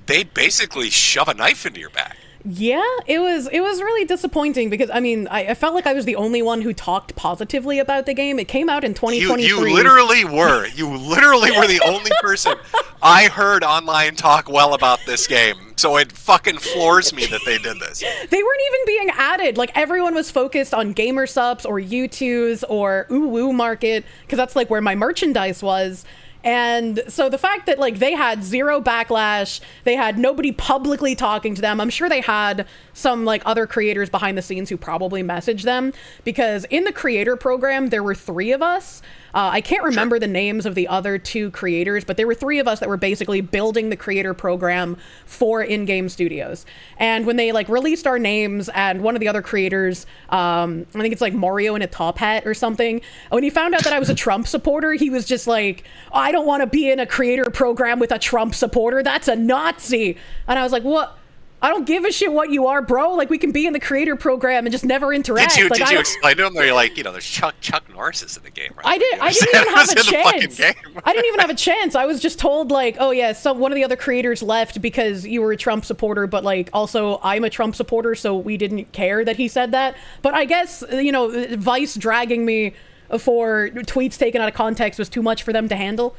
they basically shove a knife into your back. Yeah, it was really disappointing because I felt like I was the only one who talked positively about the game. It came out in 2023. You literally were the only person I heard online talk well about this game. So it fucking floors me that they did this. They weren't even being added. Like, everyone was focused on gamer subs or Tues or Uwu Market, because that's like where my merchandise was. And so the fact that like they had zero backlash, they had nobody publicly talking to them. I'm sure they had some like other creators behind the scenes who probably messaged them, because in the creator program, there were 3 of us. I can't remember the names of the other 2 creators, but there were 3 of us that were basically building the creator program for in-game studios. And when they like released our names, and one of the other creators, I think it's like Mario in a top hat or something, when he found out that I was a Trump supporter, he was just like, oh, I don't want to be in a creator program with a Trump supporter. That's a Nazi. And I was like, what? I don't give a shit what you are, bro. Like, we can be in the creator program and just never interact. Did like, you explain to him? They're like, there's Chuck Norris is in the game, right? I didn't even have a chance. I didn't even have a chance. I was just told like, oh yeah, one of the other creators left because you were a Trump supporter, but like also I'm a Trump supporter, so we didn't care that he said that. But I guess Vice dragging me for tweets taken out of context was too much for them to handle.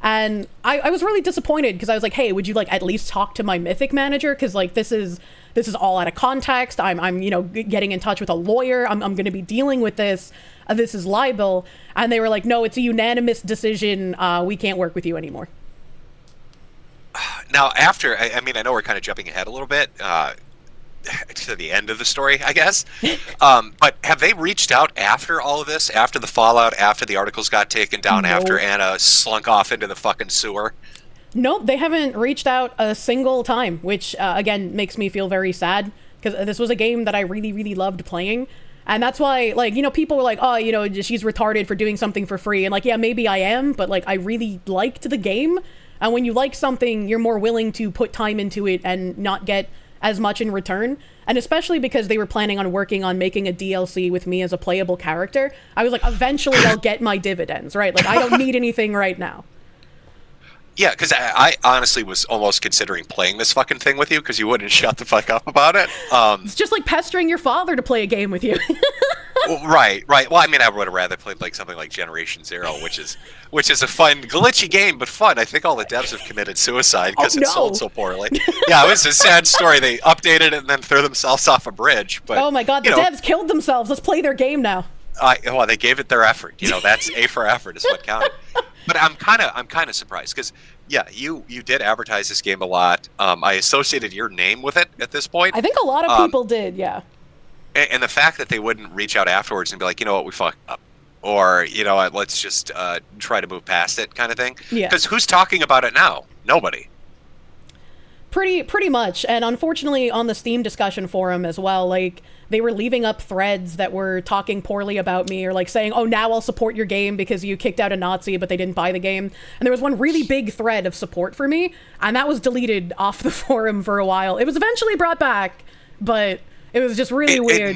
And I was really disappointed, because I was like, hey, would you like at least talk to my Mythic manager? Because like this is all out of context. I'm getting in touch with a lawyer. I'm going to be dealing with this. This is libel. And they were like, no, it's a unanimous decision. We can't work with you anymore. Now, after, I know we're kind of jumping ahead a little bit to the end of the story, I guess. But have they reached out after all of this, after the fallout, after the articles got taken down, after Anna slunk off into the fucking sewer? Nope, they haven't reached out a single time, which, again, makes me feel very sad, because this was a game that I really, really loved playing. And that's why, like, people were like, oh, she's retarded for doing something for free. And like, yeah, maybe I am, but like, I really liked the game. And when you like something, you're more willing to put time into it and not get as much in return. And especially because they were planning on working on making a DLC with me as a playable character, I was like, eventually I'll get my dividends, right? Like, I don't need anything right now. Yeah, because I honestly was almost considering playing this fucking thing with you, because you wouldn't shut the fuck up about it. It's just like pestering your father to play a game with you. Well, right. Well, I would have rather played like something like Generation Zero, which is a fun, glitchy game, but fun. I think all the devs have committed suicide because it sold so poorly. Yeah, it was a sad story. They updated it and then threw themselves off a bridge. But oh my god, the devs killed themselves. Let's play their game now. Well, they gave it their effort. That's A for effort is what counted. But I'm kind of surprised, because yeah, you did advertise this game a lot. I associated your name with it at this point. I think a lot of people did, yeah. And the fact that they wouldn't reach out afterwards and be like, what, we fucked up, or let's just try to move past it, kind of thing. Yeah. Because who's talking about it now? Nobody. Pretty much. And unfortunately on the Steam discussion forum as well, like they were leaving up threads that were talking poorly about me or like saying, oh, now I'll support your game because you kicked out a Nazi, but they didn't buy the game. And there was one really big thread of support for me, and that was deleted off the forum for a while. It was eventually brought back, but it was just really weird.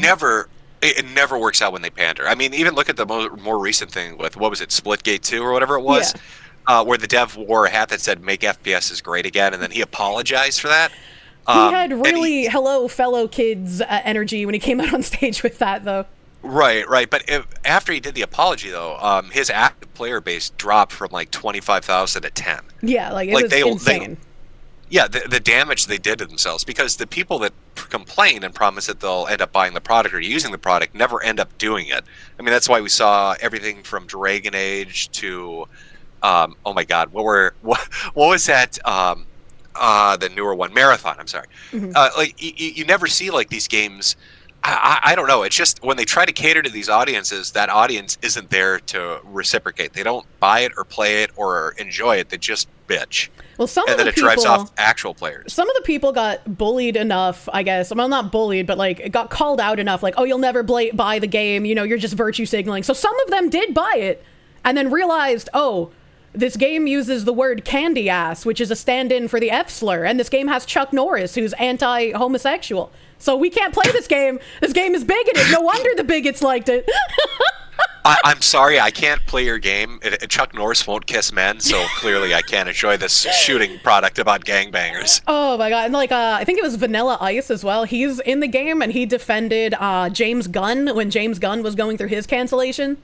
It never works out when they pander. I mean, even look at the more recent thing with, what was it, Splitgate 2 or whatever it was? Yeah. Where the dev wore a hat that said "Make FPS is great again," and then he apologized for that. He had really hello fellow kids energy when he came out on stage with that, though. Right. But after he did the apology, though, his active player base dropped from like 25,000 to 10. Yeah, like it was insane. The damage they did to themselves, because the people that complain and promise that they'll end up buying the product or using the product never end up doing it. I mean, that's why we saw everything from Dragon Age to oh my God, what was that? The newer one, Marathon. I'm sorry. Mm-hmm. Like you never see like these games. I don't know. It's just when they try to cater to these audiences, that audience isn't there to reciprocate. They don't buy it or play it or enjoy it. They just bitch. Well, and then it drives off actual players. Some of the people got bullied enough, I guess. Well, not bullied, but like it got called out enough. Like, oh, you'll never buy the game. You know, you're just virtue signaling. So some of them did buy it, and then realized, oh, this game uses the word candy ass, which is a stand-in for the F slur, and this game has Chuck Norris, who's anti-homosexual. So we can't play this game. This game is bigoted. No wonder the bigots liked it. I'm sorry, I can't play your game. Chuck Norris won't kiss men, so clearly I can't enjoy this shooting product about gangbangers. Oh my God. And like, I think it was Vanilla Ice as well. He's in the game, and he defended James Gunn when James Gunn was going through his cancellation.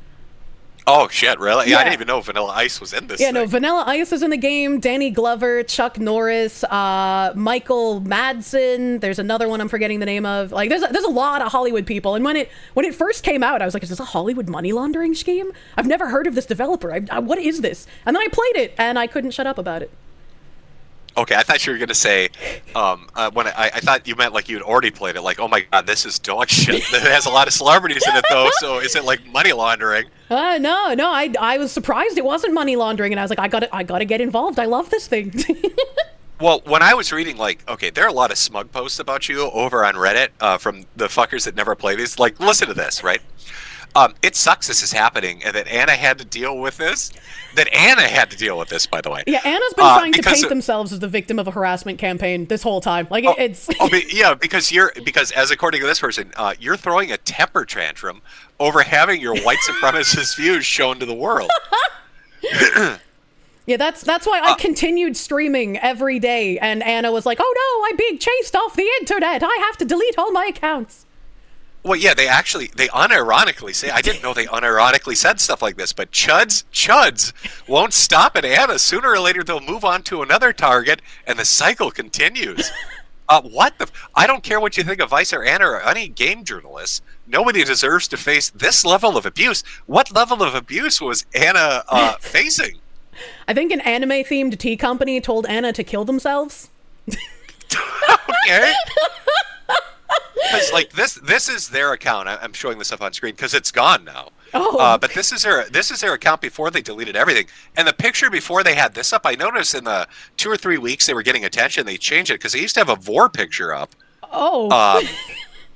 Oh shit, really? Yeah, I didn't even know Vanilla Ice was in this thing. No, Vanilla Ice is in the game. Danny Glover, Chuck Norris, Michael Madsen. There's another one I'm forgetting the name of. Like, there's a lot of Hollywood people. And when it first came out, I was like, is this a Hollywood money laundering scheme? I've never heard of this developer. What is this? And then I played it, and I couldn't shut up about it. Okay, I thought you were going to say, when I thought you meant like you'd already played it, like, oh my God, this is dog shit. It has a lot of celebrities in it, though, so is it like money laundering? No, I was surprised it wasn't money laundering, and I was like, I gotta get involved. I love this thing. Well, when I was reading, like, okay, there are a lot of smug posts about you over on Reddit from the fuckers that never play these. Like, listen to this, right? It sucks this is happening, and that Anna had to deal with this. By the way. Yeah, Anna's been trying to paint themselves as the victim of a harassment campaign this whole time. Like, it's... because as according to this person, you're throwing a temper tantrum over having your white supremacist views shown to the world. Yeah, that's why I continued streaming every day, and Anna was like, oh no, I'm being chased off the internet. I have to delete all my accounts. Well, yeah, they unironically say, I didn't know they unironically said stuff like this, but chuds won't stop at Anna. Sooner or later, they'll move on to another target, and the cycle continues. I don't care what you think of Vice or Anna or any game journalists. Nobody deserves to face this level of abuse. What level of abuse was Anna facing? I think an anime-themed tea company told Anna to kill themselves. Okay. Because like this is their account. I'm showing this up on screen because it's gone now. Oh. But this is their account before they deleted everything. And the picture before they had this up, I noticed in the 2 or 3 weeks they were getting attention. They changed it because they used to have a VoD picture up. Oh.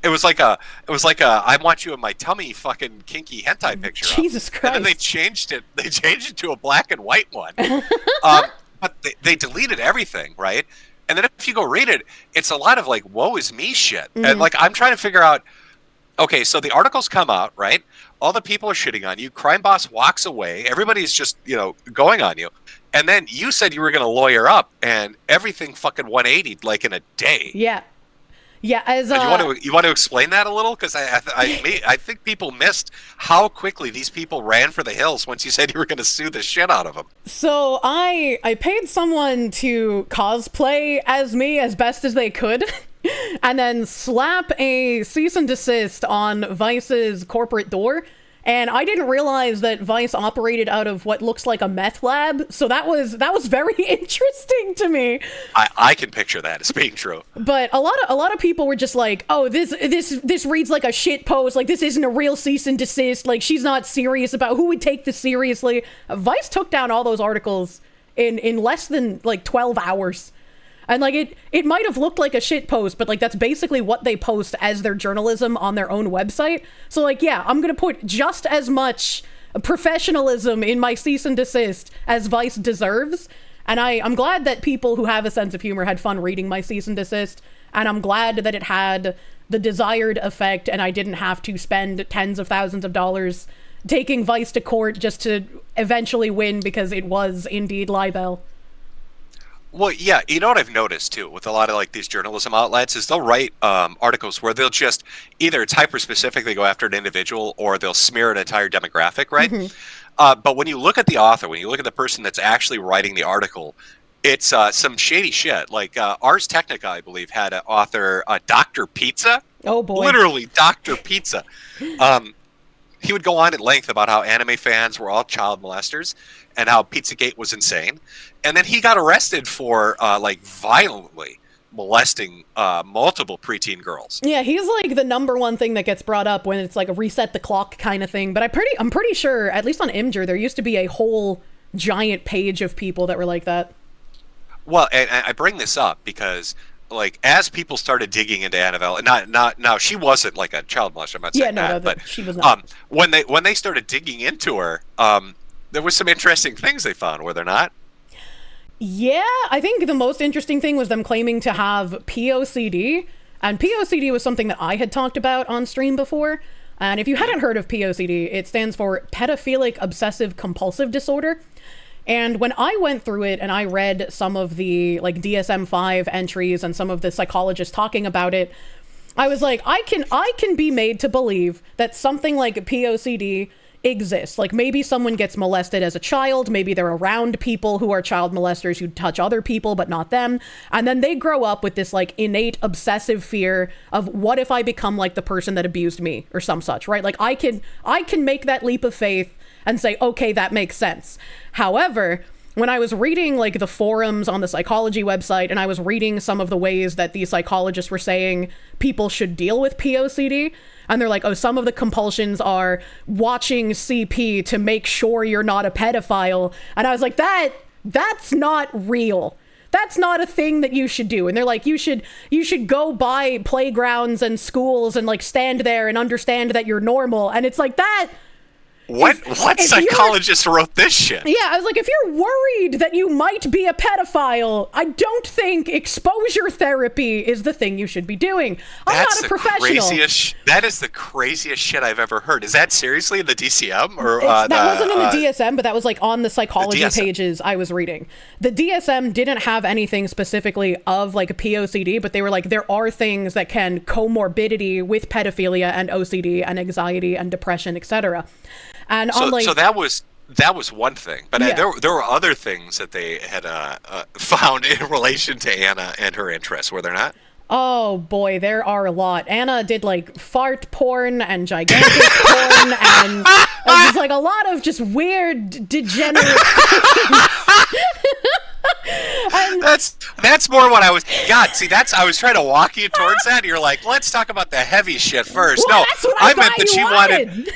It was like a I want you in my tummy fucking kinky hentai picture. Jesus Christ. And then they changed it. They changed it to a black and white one. But they deleted everything, right? And then if you go read it, it's a lot of like, woe is me shit. Mm-hmm. And like, I'm trying to figure out, okay, so the articles come out, right? All the people are shitting on you. Crime Boss walks away. Everybody's just, going on you. And then you said you were going to lawyer up, and everything fucking 180'd like in a day. Yeah. Yeah, as you want to explain that a little, because I think people missed how quickly these people ran for the hills once you said you were going to sue the shit out of them. So I paid someone to cosplay as me as best as they could, and then slap a cease and desist on Vice's corporate door. And I didn't realize that Vice operated out of what looks like a meth lab, so that was very interesting to me. I can picture that as being true. But a lot of people were just like, "Oh, this reads like a shit post. Like, this isn't a real cease and desist. Like, she's not serious about who would take this seriously." Vice took down all those articles in less than like 12 hours. And like it might have looked like a shit post, but like that's basically what they post as their journalism on their own website. So like, yeah, I'm gonna put just as much professionalism in my cease and desist as Vice deserves. And I'm glad that people who have a sense of humor had fun reading my cease and desist. And I'm glad that it had the desired effect and I didn't have to spend tens of thousands of dollars taking Vice to court just to eventually win because it was indeed libel. Well, yeah, you know what I've noticed too with a lot of like these journalism outlets is they'll write articles where they'll just either it's hyper specifically go after an individual or they'll smear an entire demographic, right? But when you look at the author, when you look at the person that's actually writing the article, it's some shady shit. Like Ars Technica, I believe, had an author, Dr. Pizza. Oh boy! Literally, Dr. Pizza. He would go on at length about how anime fans were all child molesters and how Pizzagate was insane. And then he got arrested for like violently molesting multiple preteen girls. Yeah, he's like the number one thing that gets brought up when it's like a reset the clock kind of thing. But I'm pretty sure, at least on Imgur, there used to be a whole giant page of people that were like that. Well, and I bring this up because like as people started digging into Annabelle, and now she wasn't like a child molester. I'm not saying that, but she was not. When they started digging into her, there was some interesting things they found, were there not? Yeah, I think the most interesting thing was them claiming to have POCD, and POCD was something that I had talked about on stream before. And if you hadn't heard of POCD, it stands for Pedophilic Obsessive Compulsive Disorder. And when I went through it and I read some of the like DSM-5 entries and some of the psychologists talking about it, I was like, I can be made to believe that something like POCD exists. Like maybe someone gets molested as a child, maybe they're around people who are child molesters who touch other people but not them, and then they grow up with this like innate obsessive fear of what if I become like the person that abused me or some such, right? Like I can make that leap of faith and say, okay, that makes sense. However, when I was reading like the forums on the psychology website and I was reading some of the ways that these psychologists were saying people should deal with POCD, and they're like, oh, some of the compulsions are watching CP to make sure you're not a pedophile. And I was like, that's not real. That's not a thing that you should do. And they're like, you should go by playgrounds and schools and like stand there and understand that you're normal. And it's like that. What psychologist wrote this shit? Yeah, I was like, if you're worried that you might be a pedophile, I don't think exposure therapy is the thing you should be doing. I'm not a professional. That is the craziest shit I've ever heard. Is that seriously in the DCM? Or that wasn't in the DSM, but that was like on the psychology pages I was reading. The DSM didn't have anything specifically of like a POCD, but they were like, there are things that can comorbidity with pedophilia and OCD and anxiety and depression, etc. And so that was one thing, but Yeah. there were other things that they had found in relation to Anna and her interests, were there not? Oh boy, there are a lot. Anna did like fart porn and gigantic porn and just like a lot of just weird degenerate things. That's more what I was. God, see, I was trying to walk you towards that. And you're like, let's talk about the heavy shit first. Well, no, that's what I meant that she wanted.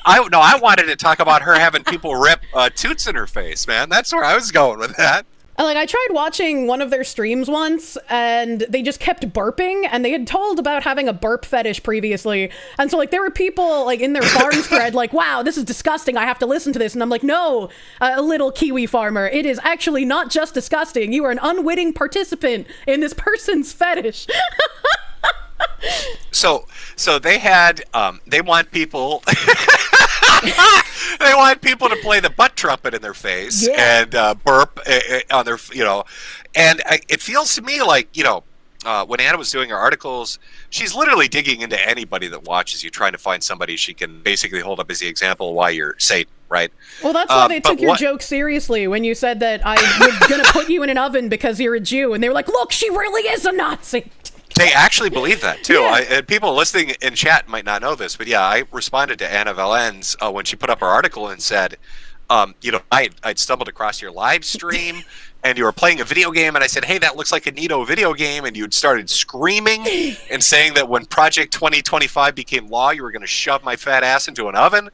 I wanted to talk about her having people rip toots in her face, man. That's where I was going with that. Like, I tried watching one of their streams once, and they just kept burping, and they had told about having a burp fetish previously. And so, like, there were people, like, in their farms thread, like, wow, this is disgusting, I have to listen to this. And I'm like, no, little Kiwi farmer, it is actually not just disgusting. You are an unwitting participant in this person's fetish. So they had, they want people... They want people to play the butt trumpet in their face and burp on their, and it feels to me like, when Anna was doing her articles, she's literally digging into anybody that watches you, trying to find somebody she can basically hold up as the example of why you're Satan, right? Well, that's why they took your joke seriously when you said that I was going to put you in an oven because you're a Jew, and they were like, look, she really is a Nazi. They actually believe that too. And people listening in chat might not know this, but yeah, I responded to Anna Valens when she put up her article and said, I'd stumbled across your live stream and you were playing a video game, and I said, hey, that looks like a neato video game, and you'd started screaming and saying that when Project 2025 became law, you were going to shove my fat ass into an oven,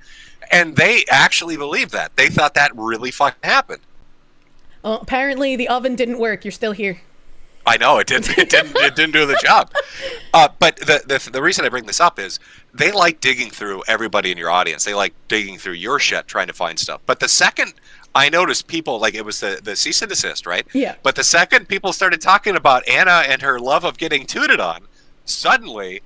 and they actually believed that. They thought that really fucking happened. Well, apparently the oven didn't work. You're still here. I know it didn't do the job. But the reason I bring this up is they like digging through everybody in your audience. They like digging through your shit, trying to find stuff. But the second I noticed people, like, it was the cease and desist, right? Yeah. But the second people started talking about Anna and her love of getting tooted on, suddenly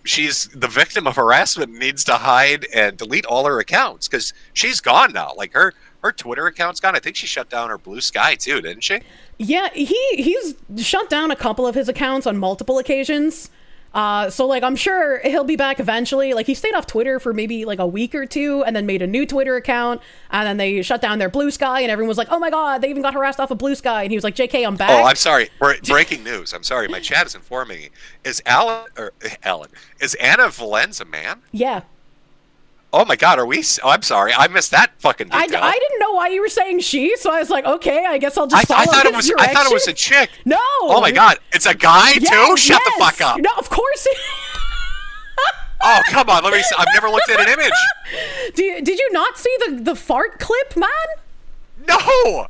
she's the victim of harassment and needs to hide and delete all her accounts because she's gone now. Like her Twitter account's gone. I think she shut down her Blue Sky too, didn't she? Yeah, he's shut down a couple of his accounts on multiple occasions. So like I'm sure he'll be back eventually. Like he stayed off Twitter for maybe like a week or two and then made a new Twitter account, and then they shut down their Blue Sky and everyone was like, oh my god, they even got harassed off of Blue Sky, and he was like, JK, I'm back. Oh, I'm sorry. Breaking news. I'm sorry. My chat is informing me. Is Anna Valenz a man? Yeah. Oh my god, are we? Oh, I'm sorry. I missed that fucking detail. I didn't know why you were saying she, so I was like, okay, I guess I'll just follow I thought it was. direction. I thought it was a chick. No. Oh my god, it's a guy too. Shut the fuck up. No, of course. Oh come on, let me. I've never looked at an image. Did you not see the fart clip, man? No.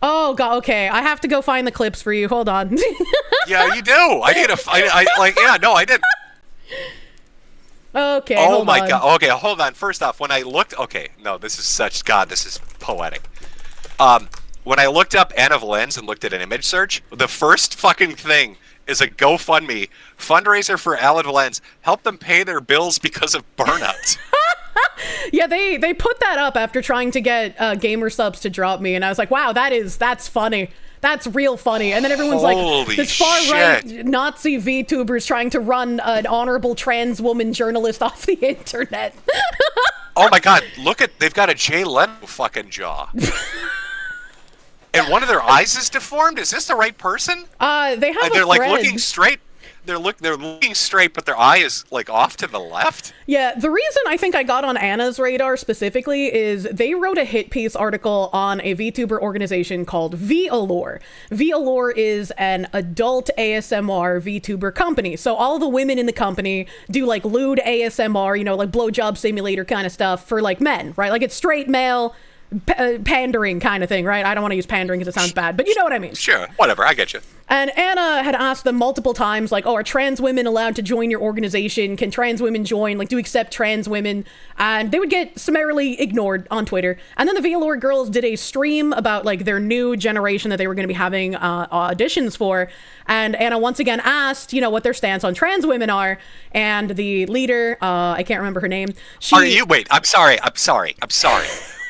Oh god. Okay, I have to go find the clips for you. Hold on. Yeah, you do. I need a. I didn't. Okay. Oh my god. Okay, hold on. First off, when I looked, this is poetic. When I looked up Anna Valenz and looked at an image search, the first fucking thing is a GoFundMe fundraiser for Alan Valenz. Help them pay their bills because of burnout. Yeah, they put that up after trying to get gamer subs to drop me, and I was like, wow, that's funny. That's real funny. And then everyone's Holy like, this far-right Nazi VTubers trying to run an honorable trans woman journalist off the internet. Oh my god, they've got a Jay Leno fucking jaw. And one of their eyes is deformed? Is this the right person? They have They're a like friend. looking straight. They're looking straight, but their eye is like off to the left. Yeah, the reason I think I got on Anna's radar specifically is they wrote a hit piece article on a VTuber organization called VAllure. VAllure is an adult ASMR VTuber company. So all the women in the company do like lewd ASMR, like blowjob simulator kind of stuff for like men, right? Like it's straight male pandering kind of thing, right? I don't want to use pandering because it sounds bad, but you know what I mean. Sure, whatever, I get you. And Anna had asked them multiple times, like, oh, are trans women allowed to join your organization? Can trans women join? Like, do you accept trans women? And they would get summarily ignored on Twitter. And then the VAllure girls did a stream about, like, their new generation that they were going to be having auditions for. And Anna once again asked, what their stance on trans women are. And the leader, I can't remember her name. Wait, I'm sorry.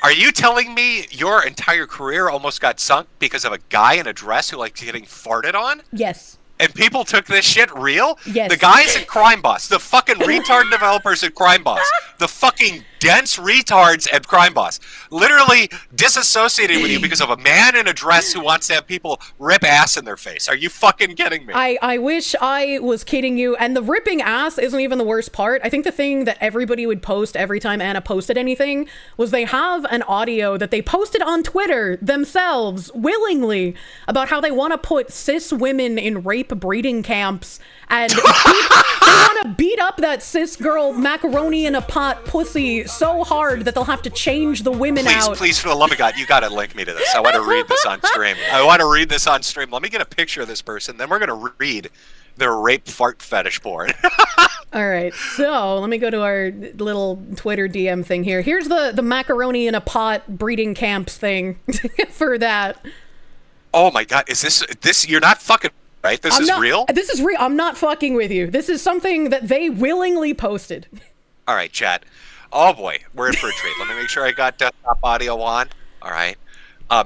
Are you telling me your entire career almost got sunk because of a guy in a dress who likes getting farted on? Yes. And people took this shit real? Yes. The guys at Crime Boss, the fucking retard developers at Crime Boss, the fucking dense retards at Crime Boss, literally disassociated with you because of a man in a dress who wants to have people rip ass in their face. Are you fucking kidding me? I wish I was kidding you. And the ripping ass isn't even the worst part. I think the thing that everybody would post every time Anna posted anything was they have an audio that they posted on Twitter themselves willingly about how they want to put cis women in rape breeding camps and they want to beat up that cis girl macaroni in a pot pussy so hard that they'll have to change the women out. Please, for the love of God, you gotta link me to this. I want to read this on stream. Let me get a picture of this person, then we're gonna read their rape fart fetish porn. All right, so let me go to our little Twitter DM thing here. Here's the macaroni in a pot breeding camps thing for that. Oh my God, is this? You're not fucking right? This is real? This is real. I'm not fucking with you. This is something that they willingly posted. All right, chat. Oh boy, we're in for a treat. Let me make sure I got desktop audio on. All right.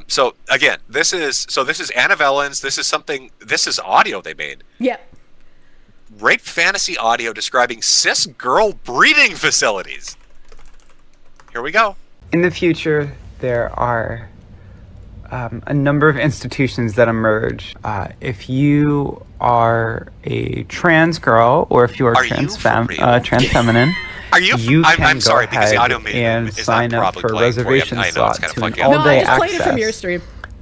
So again, this is Anna Valenz. This is audio they made. Yeah. Rape fantasy audio describing cis girl breeding facilities. Here we go. In the future, there are a number of institutions that emerge. If you are a trans girl, or if you are trans feminine, I'm sorry, because the audio and sign up for reservation slots to an all-day access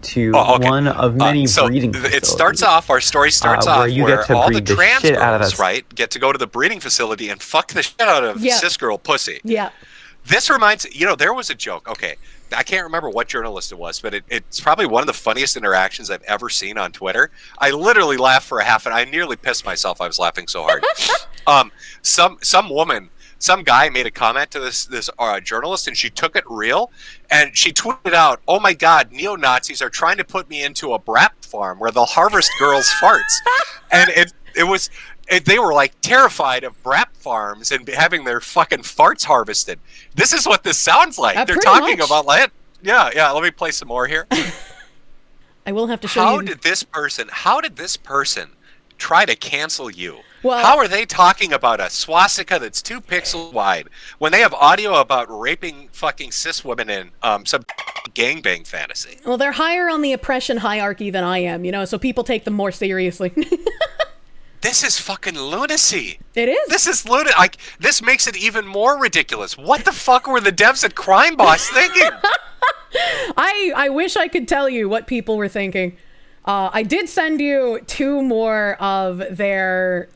to one of many breeding facilities. It starts off, our story starts off where all the trans girls, right, get to go to the breeding facility and fuck the shit out of cis girl pussy. Yeah. This reminds, there was a joke. Okay, I can't remember what journalist it was, but it's probably one of the funniest interactions I've ever seen on Twitter. I literally laughed for a half, and I nearly pissed myself. I was laughing so hard. Some guy made a comment to this journalist, and she took it real, and she tweeted out, "Oh my God, neo-Nazis are trying to put me into a brat farm where they'll harvest girls' farts," and they were like terrified of brat farms and having their fucking farts harvested. This is what this sounds like. They're talking about like, yeah. Let me play some more here. I will have to show How you. did this person try to cancel you? Well, how are they talking about a swastika that's 2 pixels wide when they have audio about raping fucking cis women in some gangbang fantasy? Well, they're higher on the oppression hierarchy than I am, you know, so people take them more seriously. This is fucking lunacy. It is. This is lunacy. Like, this makes it even more ridiculous. What the fuck were the devs at Crime Boss thinking? I wish I could tell you what people were thinking. I did send you 2 more of their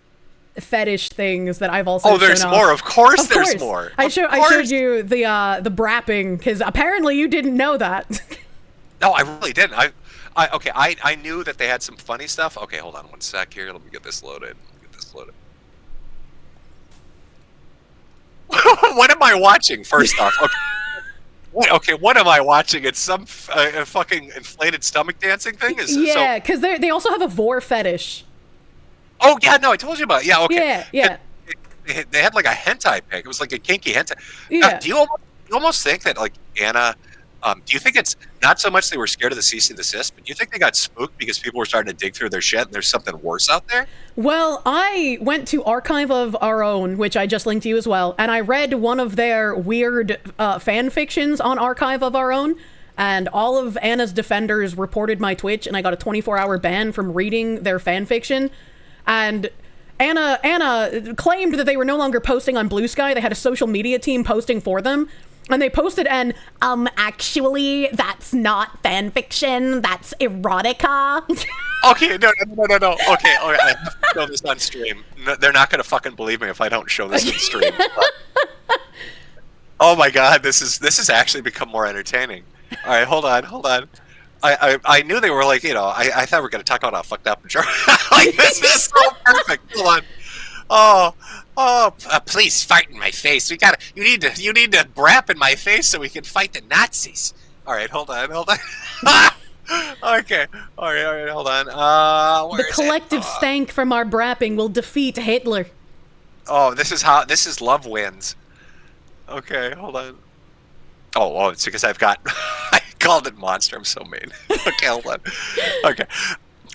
fetish things that I've also shown there's off. more. Of course there's more. I showed you the brapping, because apparently you didn't know that. No, I really didn't. I knew that they had some funny stuff. Okay, hold on one sec here. Let me get this loaded. What am I watching, first off? Okay. What am I watching? It's some fucking inflated stomach dancing thing? Yeah, because they also have a vor fetish. Oh, yeah, no, I told you about it. Yeah, okay. Yeah. They had like a hentai pic. It was like a kinky hentai. Yeah. Do you almost think that, like, Anna... do you think it's not so much they were scared of the cease and desist, but do you think they got spooked because people were starting to dig through their shit and there's something worse out there? Well, I went to Archive of Our Own, which I just linked to you as well, and I read one of their weird fan fictions on Archive of Our Own, and all of Anna's defenders reported my Twitch, and I got a 24-hour ban from reading their fan fiction. And Anna claimed that they were no longer posting on Blue Sky. They had a social media team posting for them. And they posted an, actually, that's not fan fiction, that's erotica. Okay, no. Okay, I have to show this on stream. No, they're not going to fucking believe me if I don't show this on stream. Oh my God, this has actually become more entertaining. All right, hold on. I knew they were like, you know, I thought we were going to talk about how fucked up and like, this is so perfect. Hold on. Oh, please fart in my face. You need to brap in my face so we can fight the Nazis. All right, hold on. Okay. All right, hold on. The collective stank from our brapping will defeat Hitler. Oh, this is love wins. Okay, hold on. Oh, it's because I've got I called it monster. I'm so mean. Okay, hold on. Okay.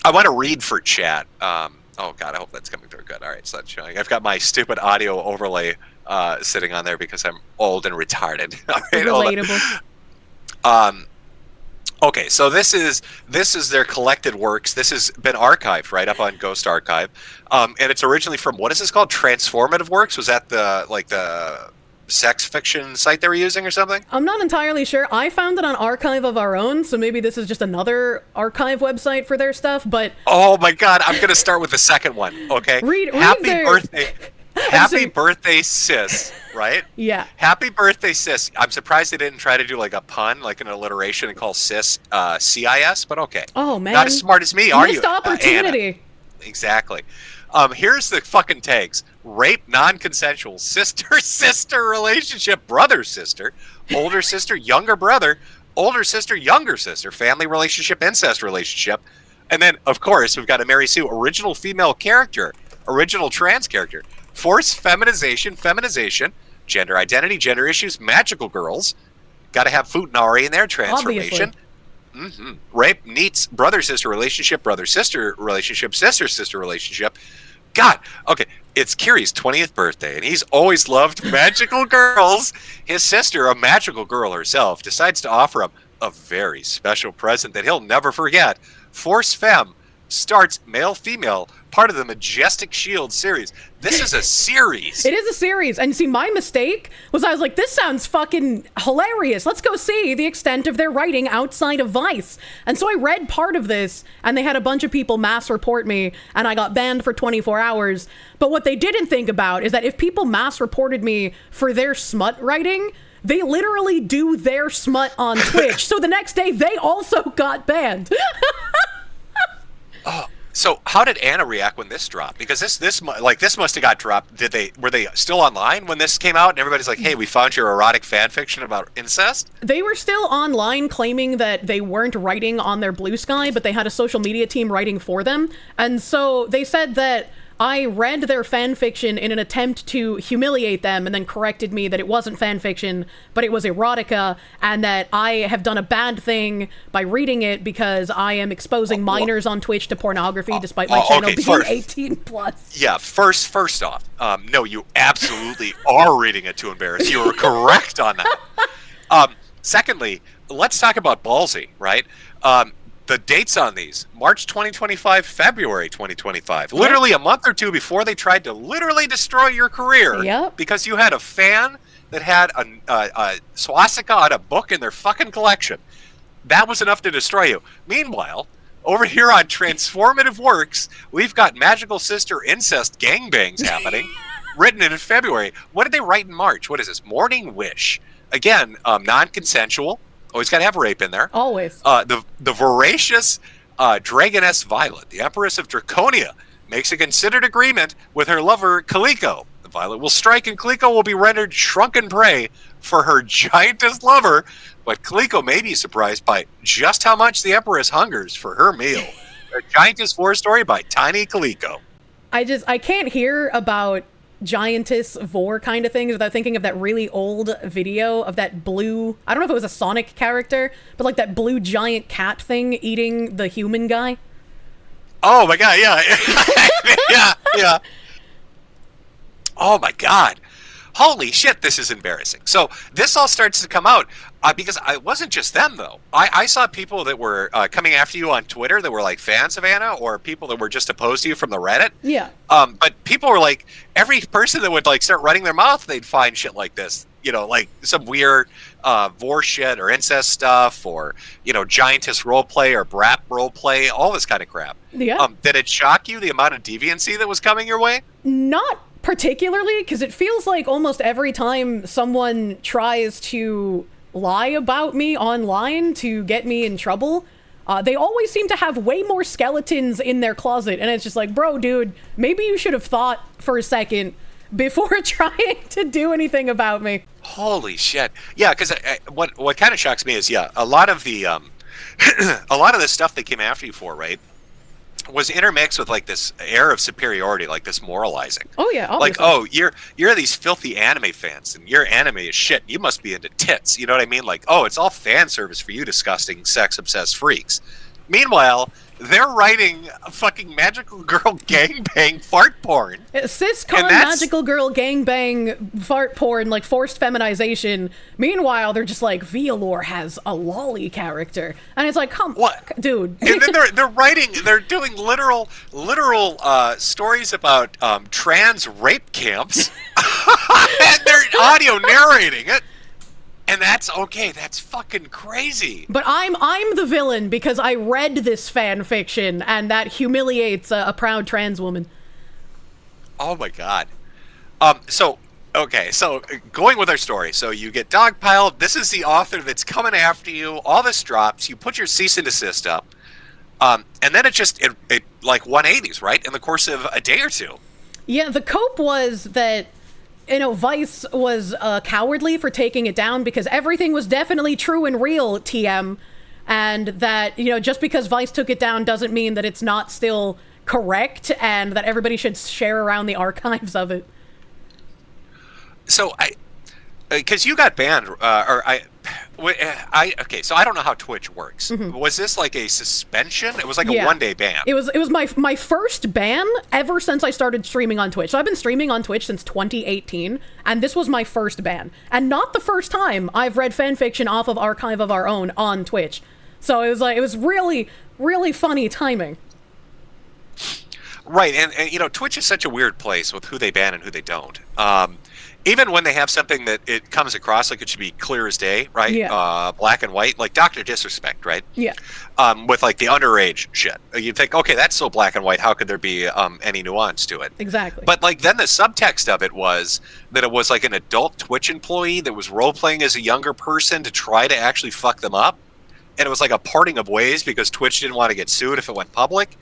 I want to read for chat. Oh God, I hope that's coming through good. All right, so that's showing. I've got my stupid audio overlay sitting on there because I'm old and retarded. All right, relatable. Okay, so this is their collected works. This has been archived right up on Ghost Archive, and it's originally from, what is this called? Transformative Works? Was that the sex fiction site they were using or something? I'm not entirely sure. I found it on Archive of Our Own, so maybe this is just another archive website for their stuff, but... Oh my God, I'm going to start with the second one, okay? Happy birthday, sis, right? Yeah. Happy birthday, sis. I'm surprised they didn't try to do like a pun, like an alliteration, and call sis CIS, but okay. Oh, man. Not as smart as me, are you? Missed opportunity. Anna? Exactly. Here's the fucking tags. Rape, non-consensual, sister relationship, brother-sister, older sister, younger brother, older sister, younger sister, family relationship, incest relationship. And then, of course, we've got a Mary Sue, original female character, original trans character, forced feminization, gender identity, gender issues, magical girls. Got to have Futanari in there, transformation. Rape, neats, brother-sister relationship, brother-sister relationship, sister-sister relationship. God, okay, it's Kiri's 20th birthday, and he's always loved magical girls. His sister, a magical girl herself, decides to offer him a very special present that he'll never forget. Force Femme starts male-female, part of the Majestic Shield series. This is a series. It is a series. And see, my mistake was I was like, this sounds fucking hilarious. Let's go see the extent of their writing outside of Vice. And so I read part of this, and they had a bunch of people mass report me, and I got banned for 24 hours. But what they didn't think about is that if people mass reported me for their smut writing, they literally do their smut on Twitch. So the next day, they also got banned. Oh, so how did Anna react when this dropped? Because this must have got dropped. Were they still online when this came out? And everybody's like, "Hey, we found your erotic fan fiction about incest." They were still online claiming that they weren't writing on their Blue Sky, but they had a social media team writing for them. And so they said that I read their fan fiction in an attempt to humiliate them and then corrected me that it wasn't fan fiction, but it was erotica, and that I have done a bad thing by reading it because I am exposing minors on Twitch to pornography despite my channel being 18 plus. Yeah, first off, no, you absolutely are reading it to embarrass. You were correct on that. Secondly, let's talk about ballsy, right? The dates on these, March 2025, February 2025. Literally a month or two before they tried to literally destroy your career because you had a fan that had a swastika on a book in their fucking collection. That was enough to destroy you. Meanwhile, over here on Transformative Works, we've got Magical Sister incest gangbangs happening, written in February. What did they write in March? What is this? Morning Wish. Again, non-consensual. Always got to have rape in there. Always. The voracious Dragoness Violet, the Empress of Draconia, makes a considered agreement with her lover Kaliko. The Violet will strike and Kaliko will be rendered shrunken prey for her giantess lover, but Kaliko may be surprised by just how much the Empress hungers for her meal. A Giantess War Story by Tiny Kaliko. I can't hear about giantess vor kind of things without thinking of that really old video of that blue, I don't know if it was a Sonic character, but like that blue giant cat thing eating the human guy. Oh my god, yeah. yeah. Oh my god. Holy shit, this is embarrassing. So this all starts to come out because it wasn't just them, though. I saw people that were coming after you on Twitter that were like fans of Anna, or people that were just opposed to you from the Reddit. Yeah. But people were like, every person that would like start running their mouth, they'd find shit like this. You know, like some weird vor shit or incest stuff, or, you know, giantess roleplay or brat roleplay, all this kind of crap. Yeah. Did it shock you, the amount of deviancy that was coming your way? Not particularly, because it feels like almost every time someone tries to lie about me online to get me in trouble, they always seem to have way more skeletons in their closet, and it's just like, bro, dude, maybe you should have thought for a second before trying to do anything about me. Holy shit. Yeah, because what kind of shocks me is, a lot of the a lot of the stuff they came after you for, right, was intermixed with like this air of superiority, like this moralizing. Oh yeah, obviously. Like, oh, you're these filthy anime fans, and your anime is shit. You must be into tits. You know what I mean? Like, oh, it's all fan service for you disgusting, sex-obsessed freaks. Meanwhile, they're writing a fucking magical girl gangbang fart porn. Ciscon magical girl gangbang fart porn, like forced feminization. Meanwhile, they're just like, Violor has a lolly character. And it's like, come on, dude. And then they're doing literal stories about trans rape camps. And they're audio narrating it. And that's okay. That's fucking crazy. But I'm the villain because I read this fan fiction, and that humiliates a proud trans woman. Oh my god. So going with our story. So you get dogpiled. This is the author that's coming after you. All this drops. You put your cease and desist up. And then it like 180s, right? In the course of a day or two. Yeah, the cope was that, you know, Vice was cowardly for taking it down because everything was definitely true and real, TM, and that, you know, just because Vice took it down doesn't mean that it's not still correct, and that everybody should share around the archives of it. So because you got banned, so I don't know how Twitch works. Mm-hmm. Was this like a suspension? It was like a 1-day ban. It was my first ban ever since I started streaming on Twitch. So I've been streaming on Twitch since 2018, and this was my first ban. And not the first time I've read fanfiction off of Archive of Our Own on Twitch. So it was really, really funny timing. Right, and you know, Twitch is such a weird place with who they ban and who they don't. even when they have something that it comes across like it should be clear as day, right? Yeah. Black and white, like Dr. Disrespect, right? Yeah. With like the underage shit. You'd think, okay, that's so black and white, how could there be any nuance to it? Exactly. But like then the subtext of it was that it was like an adult Twitch employee that was role-playing as a younger person to try to actually fuck them up. And it was like a parting of ways because Twitch didn't want to get sued if it went public.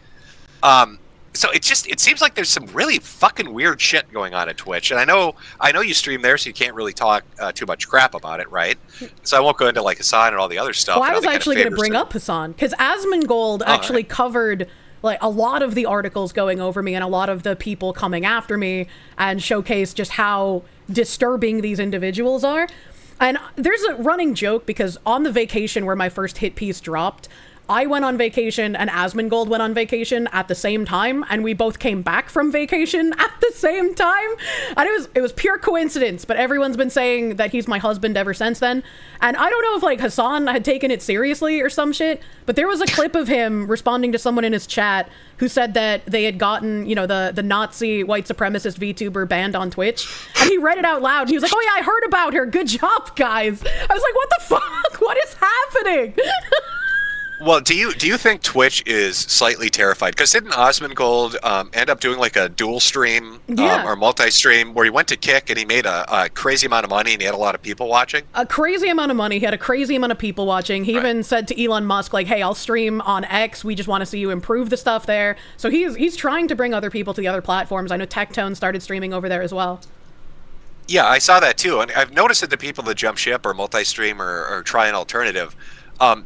So it seems like there's some really fucking weird shit going on at Twitch, and I know you stream there, so you can't really talk too much crap about it, right? So I won't go into like Hassan and all the other stuff. Well, I was actually going to bring up Hassan because Asmongold actually covered like a lot of the articles going over me and a lot of the people coming after me and showcased just how disturbing these individuals are. And there's a running joke because on the vacation where my first hit piece dropped, I went on vacation and Asmongold went on vacation at the same time, and we both came back from vacation at the same time. And it was pure coincidence, but everyone's been saying that he's my husband ever since then. And I don't know if like Hassan had taken it seriously or some shit, but there was a clip of him responding to someone in his chat who said that they had gotten, you know, the Nazi white supremacist VTuber banned on Twitch, and he read it out loud. And he was like, "Oh yeah, I heard about her. Good job, guys." I was like, "What the fuck? What is happening?" Well, do you think Twitch is slightly terrified? Because didn't Asmongold end up doing like a dual stream or multi-stream where he went to Kick and he made a crazy amount of money and he had a lot of people watching? A crazy amount of money. He had a crazy amount of people watching. He even said to Elon Musk, like, "Hey, I'll stream on X. We just want to see you improve the stuff there." So he's trying to bring other people to the other platforms. I know Tectone started streaming over there as well. Yeah, I saw that too. And I've noticed that the people that jump ship or multi-stream or try an alternative,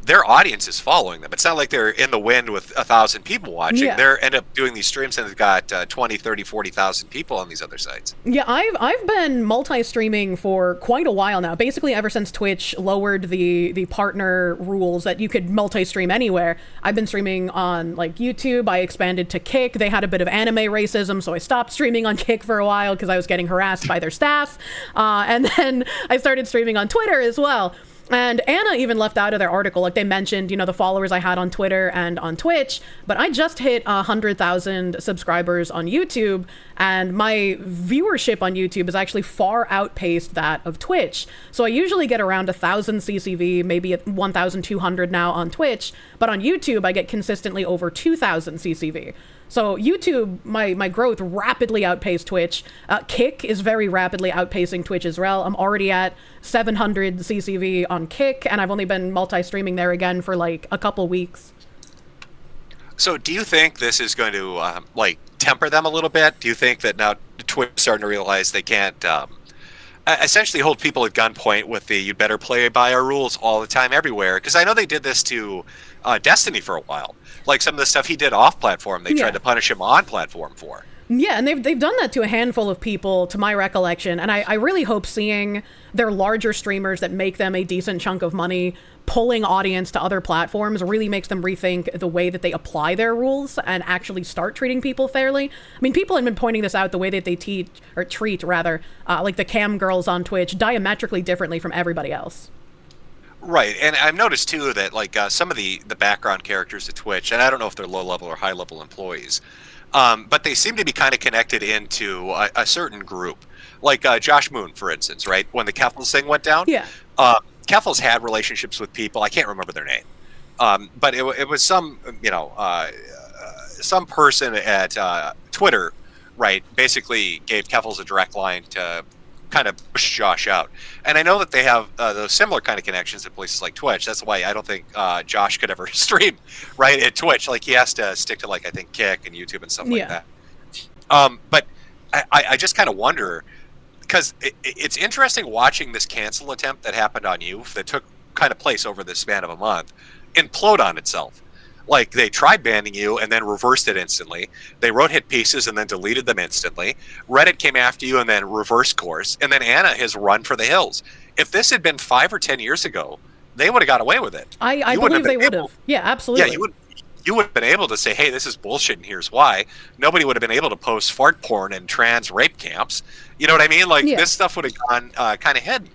their audience is following them. It's not like they're in the wind with 1,000 people watching. Yeah. They end up doing these streams and they've got 20, 30, 40,000 people on these other sites. Yeah, I've been multi-streaming for quite a while now. Basically, ever since Twitch lowered the partner rules that you could multi-stream anywhere, I've been streaming on like YouTube. I expanded to Kick. They had a bit of anime racism, so I stopped streaming on Kick for a while because I was getting harassed by their staff. And then I started streaming on Twitter as well. And Anna even left out of their article, like they mentioned, you know, the followers I had on Twitter and on Twitch, but I just hit 100,000 subscribers on YouTube, and my viewership on YouTube has actually far outpaced that of Twitch. So I usually get around 1,000 CCV, maybe 1,200 now on Twitch, but on YouTube I get consistently over 2,000 CCV. So YouTube, my growth rapidly outpaced Twitch. Kick is very rapidly outpacing Twitch as well. I'm already at 700 CCV on Kick, and I've only been multi-streaming there again for like a couple weeks. So do you think this is going to like temper them a little bit? Do you think that now Twitch is starting to realize they can't essentially hold people at gunpoint with the "you better play by our rules" all the time everywhere? Because I know they did this to Destiny for a while. Like some of the stuff he did off platform, they tried to punish him on platform for. Yeah, and they've done that to a handful of people, to my recollection, and I really hope seeing their larger streamers that make them a decent chunk of money pulling audience to other platforms really makes them rethink the way that they apply their rules and actually start treating people fairly. I mean, people have been pointing this out, the way that they treat like the cam girls on Twitch diametrically differently from everybody else. Right, and I've noticed too that like some of the background characters at Twitch, and I don't know if they're low-level or high-level employees, but they seem to be kind of connected into a certain group. Like Josh Moon, for instance, right? When the Keffels thing went down, Keffels had relationships with people. I can't remember their name, but it was some, you know, some person at Twitter, right? Basically gave Keffels a direct line to kind of push Josh out. And I know that they have those similar kind of connections at places like Twitch. That's why I don't think Josh could ever stream right at Twitch. Like he has to stick to like I think Kick and YouTube and stuff like that. But I just kind of wonder, because it's interesting watching this cancel attempt that happened on you that took kind of place over the span of a month implode on itself. Like they tried banning you and then reversed it instantly. They wrote hit pieces and then deleted them instantly. Reddit came after you and then reversed course. And then Anna has run for the hills. If this had been 5 or 10 years ago, they would have got away with it. I believe they would have. Yeah, absolutely. Yeah, you would have been able to say, hey, this is bullshit and here's why. Nobody would have been able to post fart porn and trans rape camps. You know what I mean? Like this stuff would have gone kind of hidden.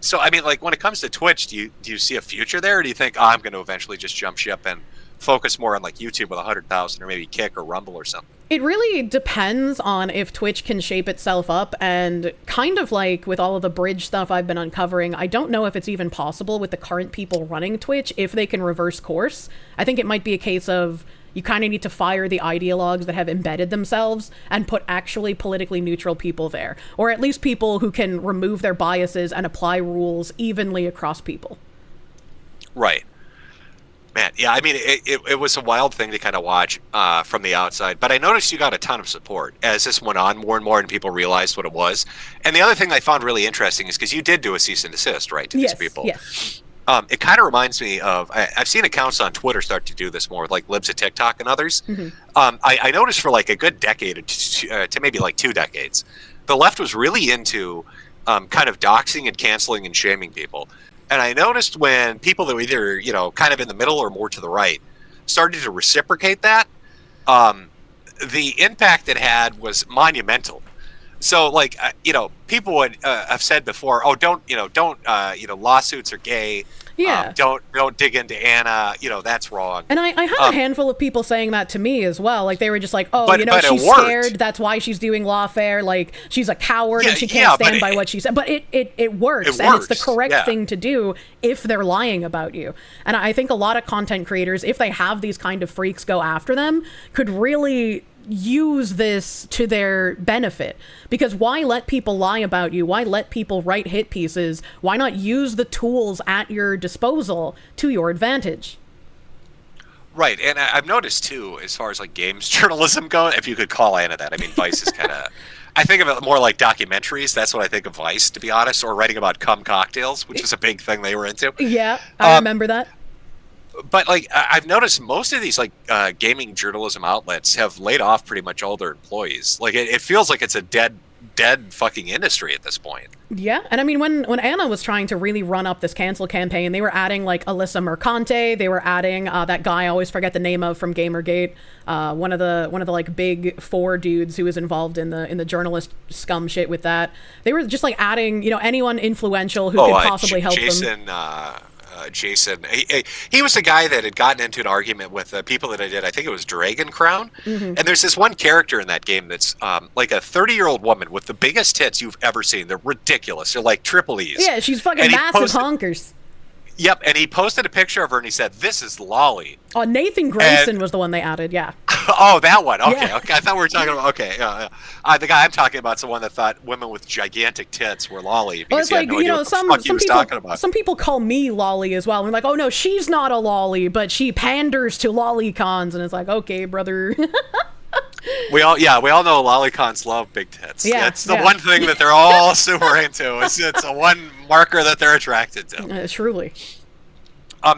So I mean, like when it comes to Twitch, do you see a future there, or do you think I'm going to eventually just jump ship and focus more on like YouTube with 100,000 or maybe Kick or Rumble or something? It really depends on if Twitch can shape itself up, and kind of like with all of the bridge stuff I've been uncovering, I don't know if it's even possible with the current people running Twitch if they can reverse course. I think it might be a case of you kind of need to fire the ideologues that have embedded themselves and put actually politically neutral people there, or at least people who can remove their biases and apply rules evenly across people. Right. Man, yeah, I mean, it was a wild thing to kind of watch from the outside, but I noticed you got a ton of support as this went on more and more and people realized what it was. And the other thing I found really interesting is because you did do a cease and desist, right, to these people. Yes. It kind of reminds me of, I've seen accounts on Twitter start to do this more, like Libs of TikTok and others. I noticed for like a good decade to maybe like 2 decades, the left was really into kind of doxing and canceling and shaming people. And I noticed when people that were either, kind of in the middle or more to the right started to reciprocate that, the impact it had was monumental. So, like, people would have said before, oh, don't, lawsuits are gay. Yeah. Don't dig into Anna. That's wrong. And I had a handful of people saying that to me as well. Like, they were just like, oh, but she's scared. That's why she's doing lawfare. Like, she's a coward and she can't stand by what she said. But it works. And it's the correct thing to do if they're lying about you. And I think a lot of content creators, if they have these kind of freaks go after them, could really use this to their benefit. Because why let people lie about you? Why let people write hit pieces? Why not use the tools at your disposal to your advantage? Right, and I've noticed too, as far as like games journalism go, if you could call Anna that, I mean, Vice is kind of, I think of it more like documentaries. That's what I think of Vice, to be honest, or writing about cum cocktails, which is a big thing they were into. Yeah, I remember that. But like I've noticed most of these like gaming journalism outlets have laid off pretty much all their employees. Like it feels like it's a dead fucking industry at this point. Yeah, and I mean when Anna was trying to really run up this cancel campaign, they were adding like Alyssa Mercante, they were adding that guy I always forget the name of from Gamergate, one of the like big 4 dudes who was involved in the journalist scum shit with that. They were just like adding anyone influential who could possibly help them. Jason, he was the guy that had gotten into an argument with people that I did. I think it was Dragon Crown. And there's this one character in that game that's like a 30-year-old woman with the biggest tits you've ever seen. They're ridiculous. They're like triple E's. Yeah, she's fucking massive honkers. Yep, and he posted a picture of her and he said, "This is Lolly." Oh, Nathan Grayson was the one they added. Yeah. Oh, that one. Okay, okay. I thought we were talking about. Okay, the guy I'm talking about is the one that thought women with gigantic tits were Lolly. Well, it's like some people call me Lolly as well. And we're like, oh no, she's not a Lolly, but she panders to lolicons, and it's like, okay, brother. We all know lolicons love big tits. Yeah, it's the one thing that they're all super into. It's a one marker that they're attracted to. Truly.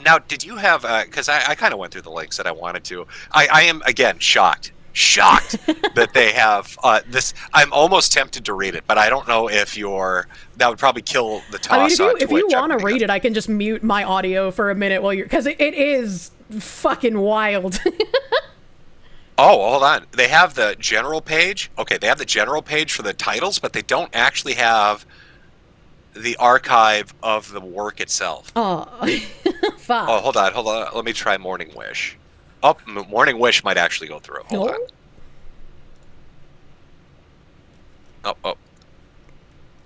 Now, did you have? Because I kind of went through the links that I wanted to. I am again shocked that they have this. I'm almost tempted to read it, but I don't know if that would probably kill the toss. If you want to read it, I can just mute my audio for a minute while because it is fucking wild. Oh, hold on. They have the general page. Okay, they have the general page for the titles, but they don't actually have the archive of the work itself. Oh, fuck. Oh, hold on. Let me try Morning Wish. Oh, Morning Wish might actually go through. Hold on.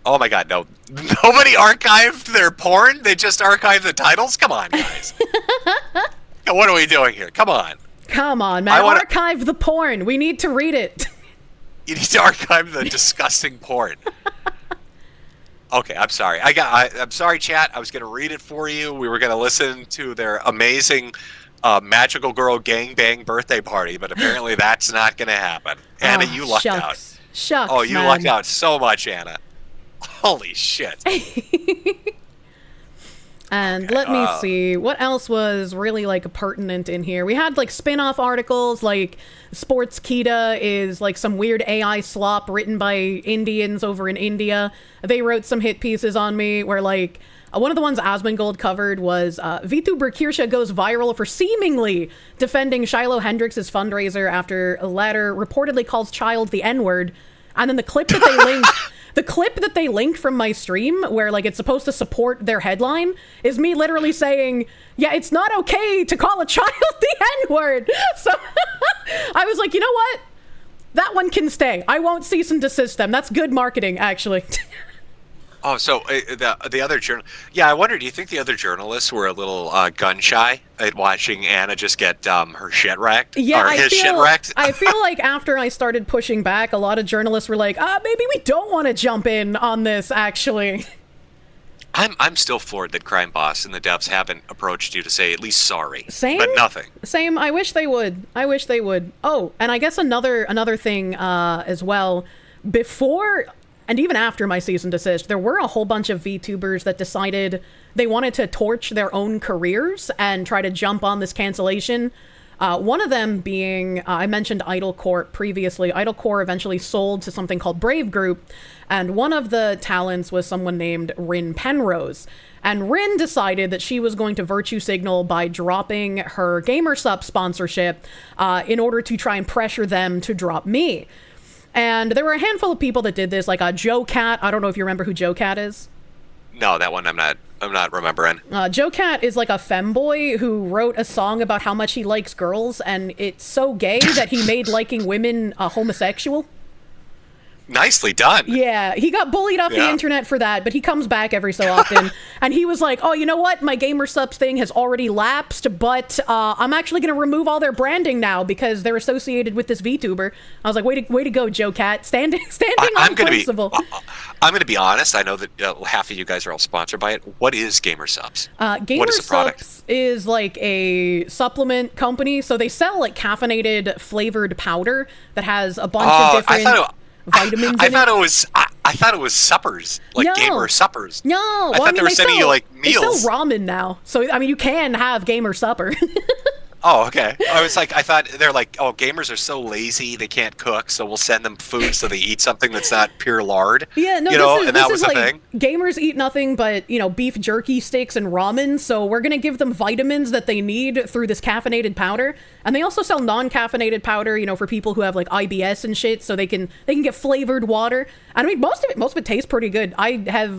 Oh my God, no. Nobody archived their porn? They just archived the titles? Come on, guys. What are we doing here? Come on. Come on, man. Archive the porn. We need to read it. You need to archive the disgusting porn. Okay, I'm sorry. I'm sorry, chat. I was going to read it for you. We were going to listen to their amazing Magical Girl Gangbang birthday party, but apparently that's not going to happen. Anna, you lucked out. Shucks, oh, you lucked out so much, Anna. Holy shit. And let me see, what else was really like pertinent in here? We had like spin-off articles like Sports Kita is like some weird AI slop written by Indians over in India. They wrote some hit pieces on me where like one of the ones Asmongold covered was Vtuber Kirsche goes viral for seemingly defending Shiloh Hendricks' fundraiser after a letter reportedly calls child the N-word. And then the clip that they linked The clip that they linked from my stream, where like it's supposed to support their headline, is me literally saying, yeah, it's not okay to call a child the N-word. So I was like, you know what? That one can stay. I won't cease and desist them. That's good marketing, actually. Oh, so the other yeah, I wonder, do you think the other journalists were a little gun shy at watching Anna just get her shit wrecked? Yeah, or shit wrecked? I feel like after I started pushing back, a lot of journalists were like, maybe we don't want to jump in on this, actually. I'm still floored that Crime Boss and the devs haven't approached you to say at least sorry. Same. But nothing. Same. I wish they would. Oh, and I guess another thing as well, before and even after my cease and desist, there were a whole bunch of VTubers that decided they wanted to torch their own careers and try to jump on this cancellation. One of them being, I mentioned Idle Corp previously. Idle Corp eventually sold to something called Brave Group, and one of the talents was someone named Rin Penrose. And Rin decided that she was going to virtue signal by dropping her GamerSup sponsorship in order to try and pressure them to drop me. And there were a handful of people that did this, like Joe Cat. I don't know if you remember who Joe Cat is. No, that one I'm not remembering. Joe Cat is like a femboy who wrote a song about how much he likes girls, and it's so gay that he made liking women homosexual. Nicely done. Yeah, he got bullied off the internet for that, but he comes back every so often. And he was like, oh, you know what? My GamerSups thing has already lapsed, but I'm actually going to remove all their branding now because they're associated with this VTuber. I was like, way to go, Joe Cat. Standing on principle. I'm going to be honest. I know that half of you guys are all sponsored by it. What is GamerSups? What is the product? Is like a supplement company. So they sell like caffeinated flavored powder that has a bunch of different vitamins. I thought it was suppers, like gamer suppers. No, I thought they were sending you like meals. They sell ramen now, so I mean you can have gamer supper. Oh, okay. I thought they're like, oh, gamers are so lazy they can't cook, so we'll send them food so they eat something that's not pure lard. Yeah, no, that was the like, thing. Gamers eat nothing but beef jerky sticks and ramen, so we're gonna give them vitamins that they need through this caffeinated powder. And they also sell non-caffeinated powder, for people who have like IBS and shit, so they can get flavored water. And I mean, most of it tastes pretty good. I have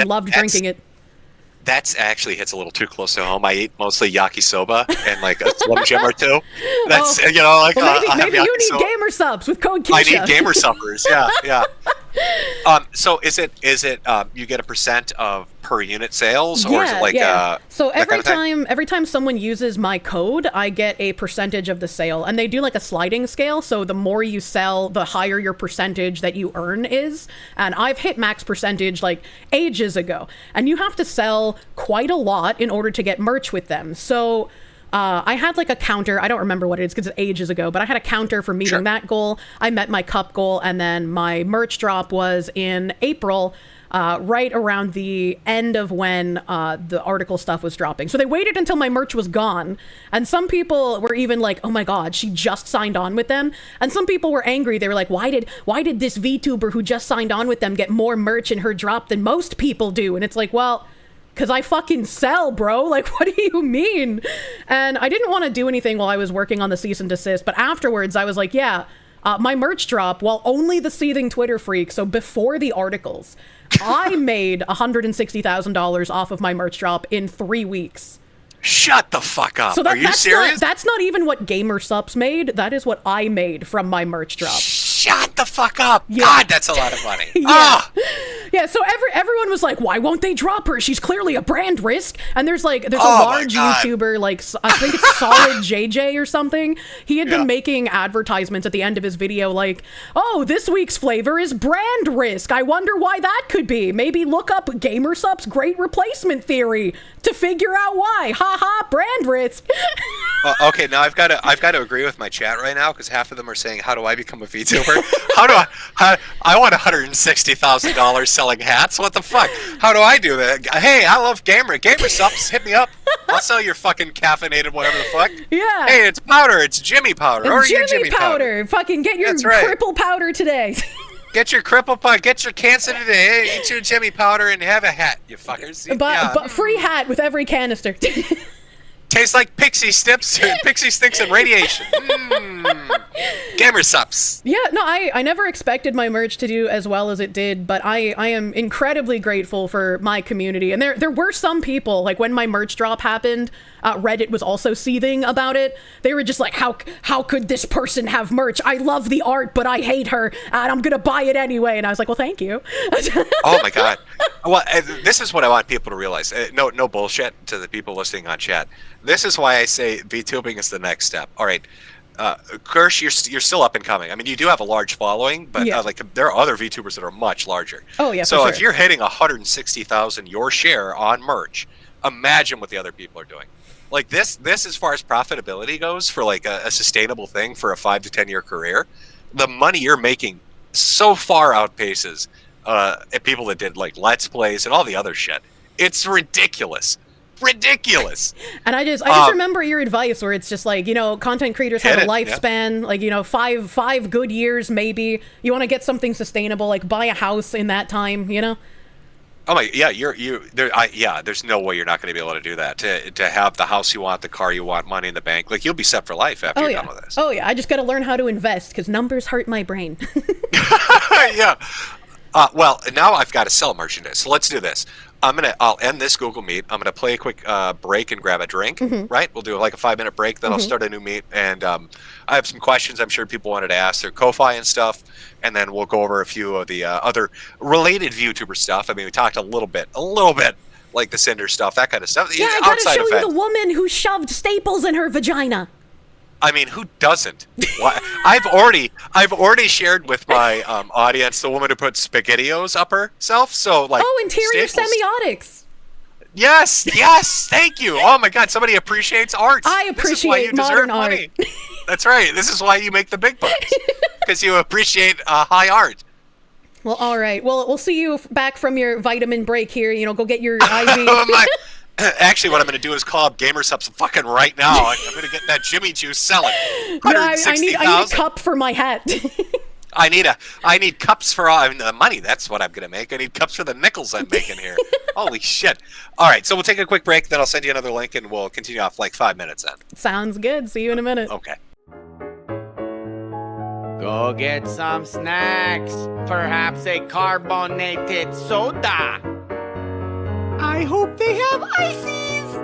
loved drinking it. That's actually hits a little too close to home. I eat mostly yakisoba and like a Slim Jim or two. That's maybe you need gamer subs with code Keisha. I need gamer suppers. Yeah. So is it you get a percent of per unit sales, or is it like so every time someone uses my code, I get a percentage of the sale, and they do like a sliding scale. So the more you sell, the higher your percentage that you earn is. And I've hit max percentage like ages ago, and you have to sell quite a lot in order to get merch with them. So I had like a counter. I don't remember what it is because it's ages ago, but I had a counter for meeting that goal. I met my cup goal, and then my merch drop was in April, right around the end of when the article stuff was dropping. So they waited until my merch was gone. And some people were even like, oh my God, she just signed on with them. And some people were angry. They were like, why did this VTuber who just signed on with them get more merch in her drop than most people do? And it's like, well, because I fucking sell, bro. Like, what do you mean? And I didn't want to do anything while I was working on the cease and desist. But afterwards, I was like, yeah, my merch drop, while only the seething Twitter freak, so before the articles, I made $160,000 off of my merch drop in 3 weeks. Shut the fuck up. So Are you serious? That's not even what GamerSups made. That is what I made from my merch drop. Shut the fuck up. Yeah. God, that's a lot of money. Yeah, so everyone was like, why won't they drop her? She's clearly a brand risk. And there's a large YouTuber, like, I think it's Solid JJ or something. He had been making advertisements at the end of his video like, oh, this week's flavor is brand risk. I wonder why that could be. Maybe look up GamerSup's great replacement theory to figure out why. Ha ha, brand risk. Okay, now I've got to agree with my chat right now because half of them are saying, how do I become a VTuber? I want $160,000 selling hats. What the fuck? How do I do that? Hey, I love GamerSups. Hit me up. I'll sell your fucking caffeinated whatever the fuck. Yeah. Hey, it's powder. It's Jimmy powder. Or your Jimmy powder. Fucking get your cripple powder today. Get your cripple powder. Get your cancer today. Eat your Jimmy powder and have a hat, you fuckers. But free hat with every canister. Tastes like pixie sticks and radiation. Gamer subs. Yeah, no, I never expected my merch to do as well as it did, but I am incredibly grateful for my community. And there were some people, like when my merch drop happened, Reddit was also seething about it. They were just like, how could this person have merch? I love the art, but I hate her, and I'm gonna buy it anyway. And I was like, well, thank you. Oh my god. Well, this is what I want people to realize. No bullshit to the people listening on chat. This is why I say VTubing is the next step. All right. Kirsch, you're still up and coming. I mean, you do have a large following, but like there are other VTubers that are much larger. Oh yeah. So if you're hitting 160,000 your share on merch, imagine what the other people are doing. Like this as far as profitability goes for like a sustainable thing for a 5 to 10 year career, the money you're making so far outpaces people that did like Let's Plays and all the other shit. It's ridiculous. And I just remember your advice where it's just like, you know, content creators have a lifespan, like, you know, five good years maybe. You want to get something sustainable, like buy a house in that time, you know? Oh my, yeah, there's no way you're not going to be able to do that. To have the house you want, the car you want, money in the bank, like you'll be set for life after you're done with this. Oh yeah, I just got to learn how to invest because numbers hurt my brain. Yeah. Well, now I've got to sell merchandise. So let's do this. I'll end this Google Meet. I'm gonna play a quick break and grab a drink. Right? We'll do like a 5-minute break. Then I'll start a new meet, and I have some questions I'm sure people wanted to ask their Ko-Fi and stuff, and then we'll go over a few of the other related VTuber stuff. I mean, we talked a little bit, like the Cinder stuff, that kind of stuff. Yeah, I gotta show you the woman who shoved staples in her vagina. I mean, who doesn't? I've already shared with my audience the woman who put SpaghettiOs up herself. So like, interior semiotics. Yes, thank you. Oh my God, somebody appreciates art. I appreciate modern art. Money. That's right. This is why you make the big bucks, because you appreciate high art. Well, all right. Well, we'll see you back from your vitamin break here. You know, go get your IV. Actually, what I'm going to do is call up GamerSubs fucking right now. I'm going to get that Jimmy Juice selling. I need a cup for my hat. I need cups for the money. That's what I'm going to make. I need cups for the nickels I'm making here. Holy shit. All right, so we'll take a quick break, then I'll send you another link, and we'll continue off like 5 minutes then. Sounds good. See you in a minute. Okay. Go get some snacks. Perhaps a carbonated soda. I hope they have ices.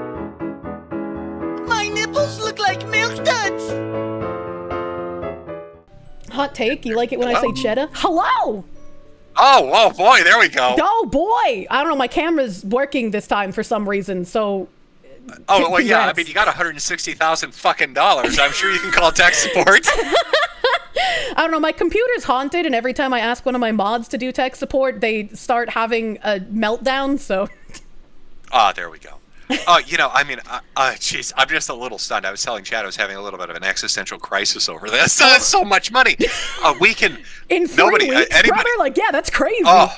My nipples look like milk duds. Hot take, you like it when I say cheddar? Hello! Oh boy, there we go. Oh boy! I don't know, my camera's working this time for some reason, so... Oh, well, yeah, I mean, you got $160,000 fucking dollars. I'm sure you can call tech support. I don't know, my computer's haunted, and every time I ask one of my mods to do tech support, they start having a meltdown, so... There we go. You know, I mean, jeez, I'm just a little stunned. I was telling Chad I was having a little bit of an existential crisis over this. That's so much money. We can... In 3 weeks, brother? Like, yeah, that's crazy. Oh,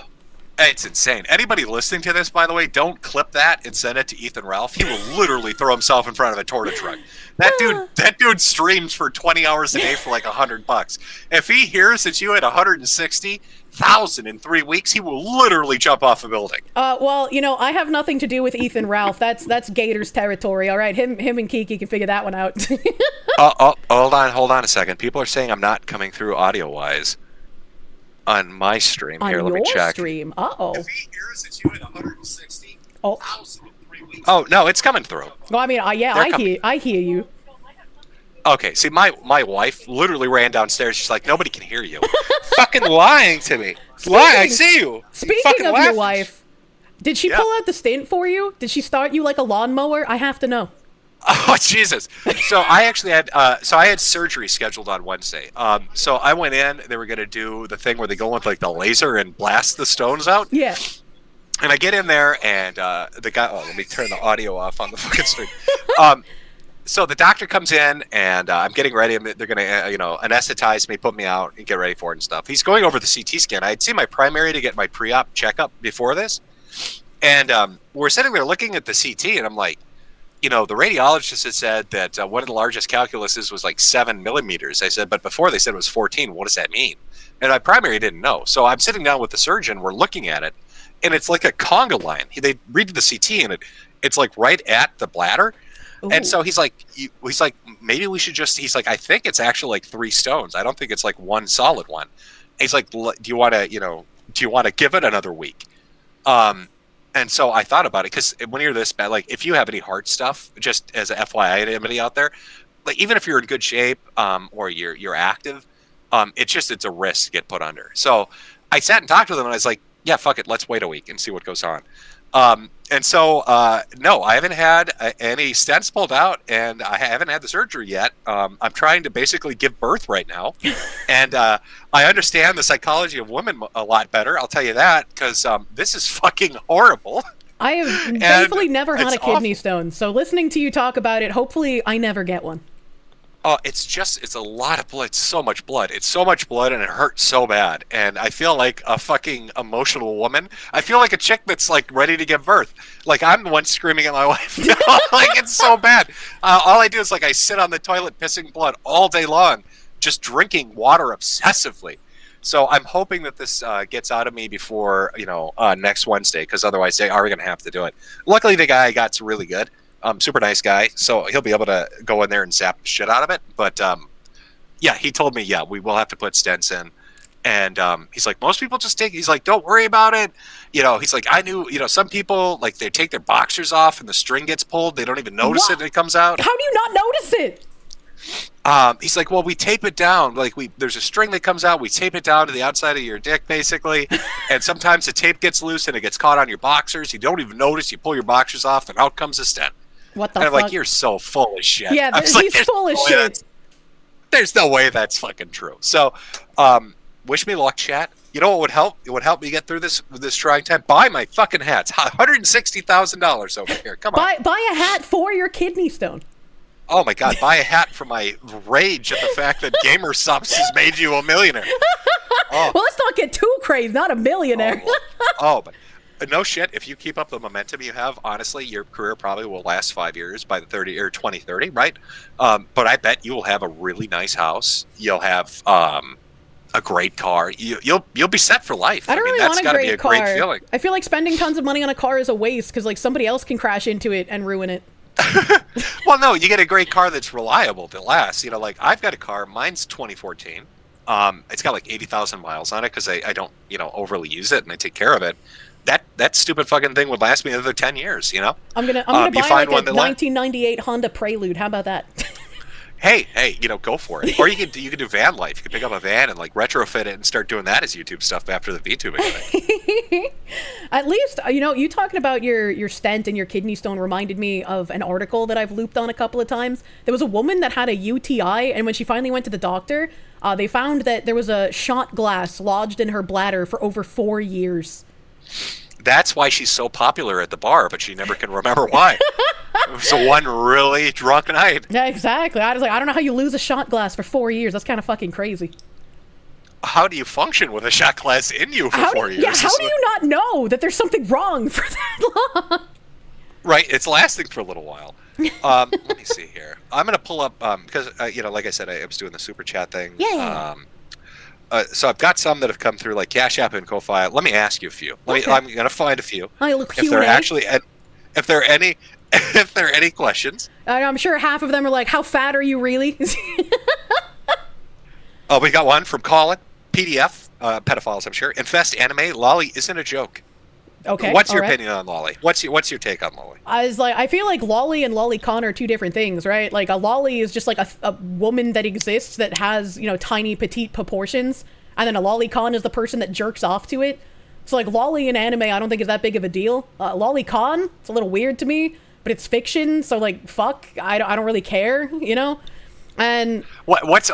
it's insane. Anybody listening to this, by the way, don't clip that and send it to Ethan Ralph. He will literally throw himself in front of a torta truck. That dude streams for 20 hours a day for like $100. If he hears that you had 160,000 in 3 weeks, he will literally jump off a building. Well, you know, I have nothing to do with Ethan Ralph. That's Gator's territory. All right, him and Kiki can figure that one out. Hold on a second. People are saying I'm not coming through audio-wise on my stream. Here, let me check. Stream. Uh-oh. If he hears that you had 160,000 in 3 weeks. Oh no, it's coming through. Well, I mean, I hear you. Okay, see, my wife literally ran downstairs. She's like, nobody can hear you. Fucking lying to me. Why? I see you. Speaking of your wife, did she pull out the stint for you? Did she start you like a lawnmower? I have to know. Oh Jesus! So I actually had I had surgery scheduled on Wednesday. So I went in. They were gonna do the thing where they go with like the laser and blast the stones out. Yeah. And I get in there, and the guy. Oh, let me turn the audio off on the fucking stream. So the doctor comes in, and I'm getting ready. They're gonna anesthetize me, put me out, and get ready for it and stuff. He's going over the CT scan. I had seen my primary to get my pre-op checkup before this, and we're sitting there looking at the CT, and I'm like, you know, the radiologist had said that one of the largest calculuses was like 7 millimeters. I said, but before they said it was 14. What does that mean? And my primary didn't know. So I'm sitting down with the surgeon. We're looking at it, and it's like a conga line. They read the CT, and it's like right at the bladder. And so he's like, maybe we should just. He's like, I think it's actually like 3 stones. I don't think it's like one solid one. And he's like, do you want to give it another week? And so I thought about it, because when you're this bad, like if you have any heart stuff, just as a FYI to anybody out there, like even if you're in good shape or you're active, it's a risk to get put under. So I sat and talked with him, and I was like, yeah, fuck it, let's wait a week and see what goes on. And so no, I haven't had any stents pulled out, and I haven't had the surgery yet. I'm trying to basically give birth right now, and I understand the psychology of women a lot better. I'll tell you that, because this is fucking horrible. I have thankfully never had a kidney stone, so listening to you talk about it, hopefully I never get one. Oh, it's a lot of blood. It's so much blood. It's so much blood, and it hurts so bad. And I feel like a fucking emotional woman. I feel like a chick that's like ready to give birth. Like I'm the one screaming at my wife. Like it's so bad. All I do is like I sit on the toilet pissing blood all day long, just drinking water obsessively. So I'm hoping that this gets out of me before next Wednesday, because otherwise they are going to have to do it. Luckily, the guy I got's really good. Super nice guy, so he'll be able to go in there and zap the shit out of it. But yeah, he told me, yeah, we will have to put stents in. And he's like, most people just take. He's like, don't worry about it. He's like, I knew. Some people like they take their boxers off and the string gets pulled. They don't even notice it when it comes out. How do you not notice it? He's like, well, we tape it down. Like there's a string that comes out. We tape it down to the outside of your dick, basically. And sometimes the tape gets loose and it gets caught on your boxers. You don't even notice. You pull your boxers off, and out comes a stent. What the and fuck? I'm like, you're so full of shit. Yeah, he's full of shit. There's no way that's fucking true. So, wish me luck, chat. You know what would help? It would help me get through this trying time. Buy my fucking hats. $160,000 over here. Come on. Buy a hat for your kidney stone. Oh my God! Buy a hat for my rage at the fact that Gamer Subs has made you a millionaire. Oh. Well, let's not get too crazy. Not a millionaire. But no shit. If you keep up the momentum you have, honestly, your career probably will last 5 years by the 2030, right? But I bet you will have a really nice house. You'll have a great car. You'll be set for life. I don't really that's want a great car. Great feeling. I feel like spending tons of money on a car is a waste, because like somebody else can crash into it and ruin it. Well, no, you get a great car that's reliable, that lasts. Like I've got a car. Mine's 2014. It's got like 80,000 miles on it because I don't overly use it, and I take care of it. That stupid fucking thing would last me another 10 years. I'm gonna buy like a 1998 Honda Prelude. How about that? Hey, go for it. Or you could do van life. You could pick up a van and like retrofit it and start doing that as YouTube stuff after the VTubing thing. At least, you talking about your stent and your kidney stone reminded me of an article that I've looped on a couple of times. There was a woman that had a UTI, and when she finally went to the doctor, they found that there was a shot glass lodged in her bladder for over 4 years. That's why she's so popular at the bar, but she never can remember why. It was one really drunk night. Yeah, exactly. I was like, I don't know how you lose a shot glass for 4 years. That's kind of fucking crazy. How do you function with a shot glass in you for 4 years? Yeah, how do you not know that there's something wrong for that long? Right, it's lasting for a little while. Let me see here. I'm going to pull up, because, like I said, I was doing the super chat thing. Yeah. So I've got some that have come through, like Cash App and Ko-Fi. Let me ask you a few. I'm going to find a few. If there are any questions. I'm sure half of them are like, how fat are you really? Oh, we got one from Colin. PDF, pedophiles, I'm sure. Infest anime, Lolly isn't a joke. Okay. What's your opinion on Lolly? What's your take on Lolly? I feel like Lolly and lolicon are two different things, right? Like a lolly is just like a woman that exists that has, tiny petite proportions, and then a lolicon is the person that jerks off to it. So like lolly in anime, I don't think is that big of a deal. Lolicon, it's a little weird to me, but it's fiction, so like fuck, I don't really care, And what's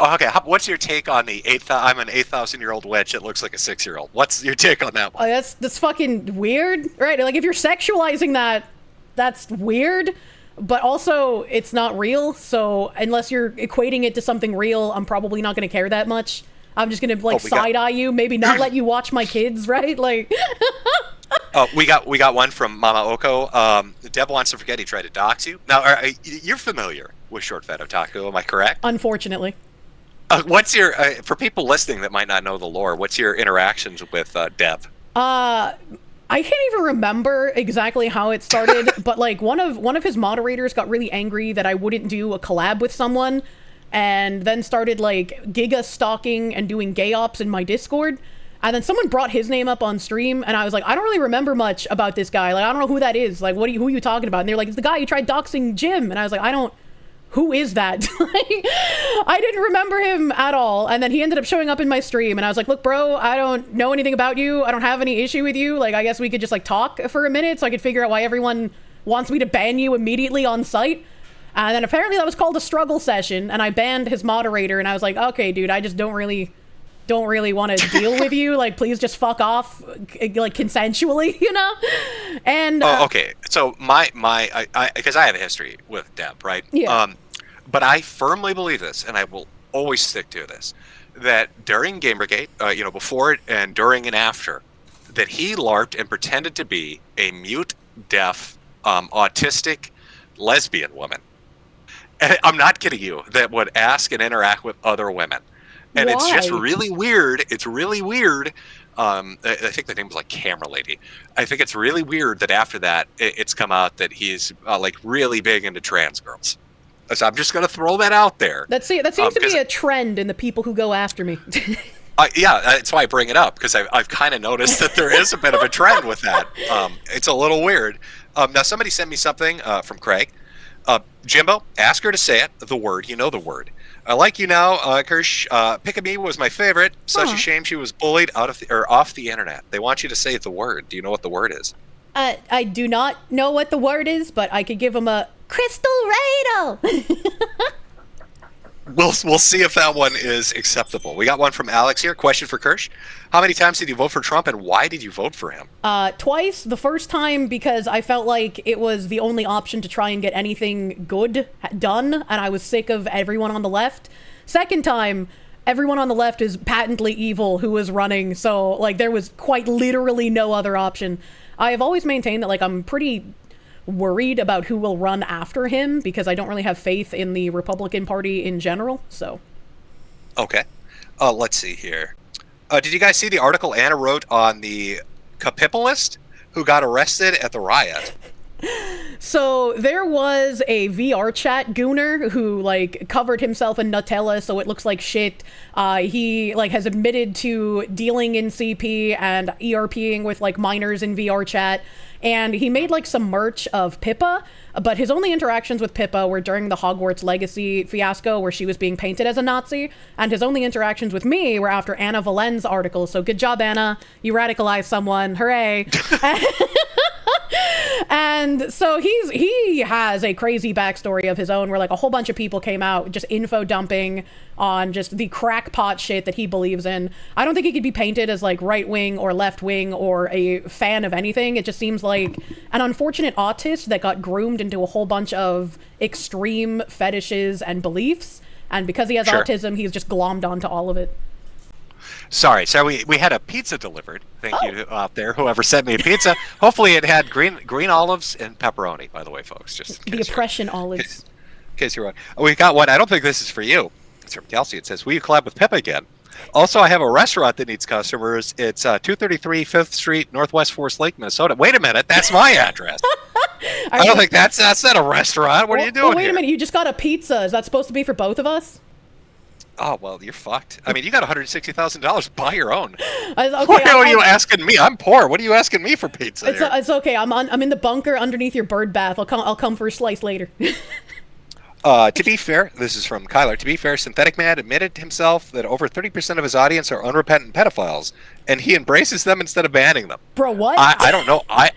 your take on the I'm an 8,000-year-old witch that looks like a 6-year-old? What's your take on that one? That's fucking weird, right? Like if you're sexualizing that, that's weird, but also it's not real. So unless you're equating it to something real, I'm probably not going to care that much. I'm just going to side eye you, maybe not let you watch my kids, right? Like. We got one from Mama Oko. Deb wants to forget he tried to dox you. Now, you're familiar with Short Fat Otaku, am I correct? Unfortunately. What's your for people listening that might not know the lore? What's your interactions with Deb? I can't even remember exactly how it started, but like one of his moderators got really angry that I wouldn't do a collab with someone, and then started like giga stalking and doing gay ops in my Discord. And then someone brought his name up on stream, and I was like, I don't really remember much about this guy. Like, I don't know who that is. Like, who are you talking about? And they're like, it's the guy who tried doxing Jim. And I was like, who is that? I didn't remember him at all. And then he ended up showing up in my stream, and I was like, look, bro, I don't know anything about you. I don't have any issue with you. Like, I guess we could just like talk for a minute so I could figure out why everyone wants me to ban you immediately on site. And then apparently that was called a struggle session, and I banned his moderator, and I was like, okay, dude, I just don't really want to deal with you. Like, please just fuck off, like, consensually, you know? And okay. So because I have a history with Deb, right? Yeah. But I firmly believe this, and I will always stick to this, that during Gamergate, before and during and after, that he LARPed and pretended to be a mute, deaf, autistic, lesbian woman. And I'm not kidding you, that would ask and interact with other women. And it's just really weird. It's really weird. I think the name was like Camera Lady. I think it's really weird that after that, it's come out that he's like really big into trans girls. So I'm just going to throw that out there. That seems to be a trend in the people who go after me. Yeah, that's why I bring it up, because I've kind of noticed that there is a bit of a trend with that. It's a little weird. Now, somebody sent me something from Craig. Jimbo, ask her to say it, the word. You know the word. I like you now, Kirsch. Pick-a-me was my favorite. Such a shame she was bullied off the internet. They want you to say the word. Do you know what the word is? I do not know what the word is, but I could give him a crystal radle. We'll see if that one is acceptable. We got one from Alex here. Question for Kirsch. How many times did you vote for Trump, and why did you vote for him? Twice. The first time because I felt like it was the only option to try and get anything good done, and I was sick of everyone on the left. Second time, everyone on the left is patently evil who was running, so like there was quite literally no other option. I have always maintained that like I'm pretty worried about who will run after him because I don't really have faith in the Republican Party in general, so. Okay. Let's see here. Did you guys see the article Anna wrote on the Capitolist who got arrested at the riot? So there was a VR chat gooner who like covered himself in Nutella so it looks like shit. He like has admitted to dealing in CP and ERPing with like minors in VR chat. And he made like some merch of Pippa, but his only interactions with Pippa were during the Hogwarts Legacy fiasco where she was being painted as a Nazi. And his only interactions with me were after Anna Valen's article. So good job, Anna. You radicalized someone. Hooray. And so he has a crazy backstory of his own where like a whole bunch of people came out just info dumping on just the crackpot shit that he believes in. I don't think he could be painted as like right wing or left wing or a fan of anything. It just seems like an unfortunate autist that got groomed into a whole bunch of extreme fetishes and beliefs. And because he has autism, he's just glommed onto all of it. Sorry, we had a pizza delivered. Thank you out there, whoever sent me a pizza. Hopefully it had green olives and pepperoni, by the way, folks. Just the oppression olives. In case you're wondering. We got one. I don't think this is for you. It's from Kelsey. It says, will you collab with Pippa again? Also, I have a restaurant that needs customers. It's 233 5th Street, Northwest Forest Lake, Minnesota. Wait a minute. That's my address. I don't think that's not a restaurant. What are you doing wait here? A minute. You just got a pizza. Is that supposed to be for both of us? Oh, well, you're fucked. I mean, you got $160,000. Buy your own. Okay, what are you asking me? I'm poor. What are you asking me for pizza? It's okay. I'm in the bunker underneath your bird bath. I'll come for a slice later. To be fair, this is from Kyler. To be fair, Synthetic Man admitted himself that over 30% of his audience are unrepentant pedophiles, and he embraces them instead of banning them. Bro, what? I don't know. I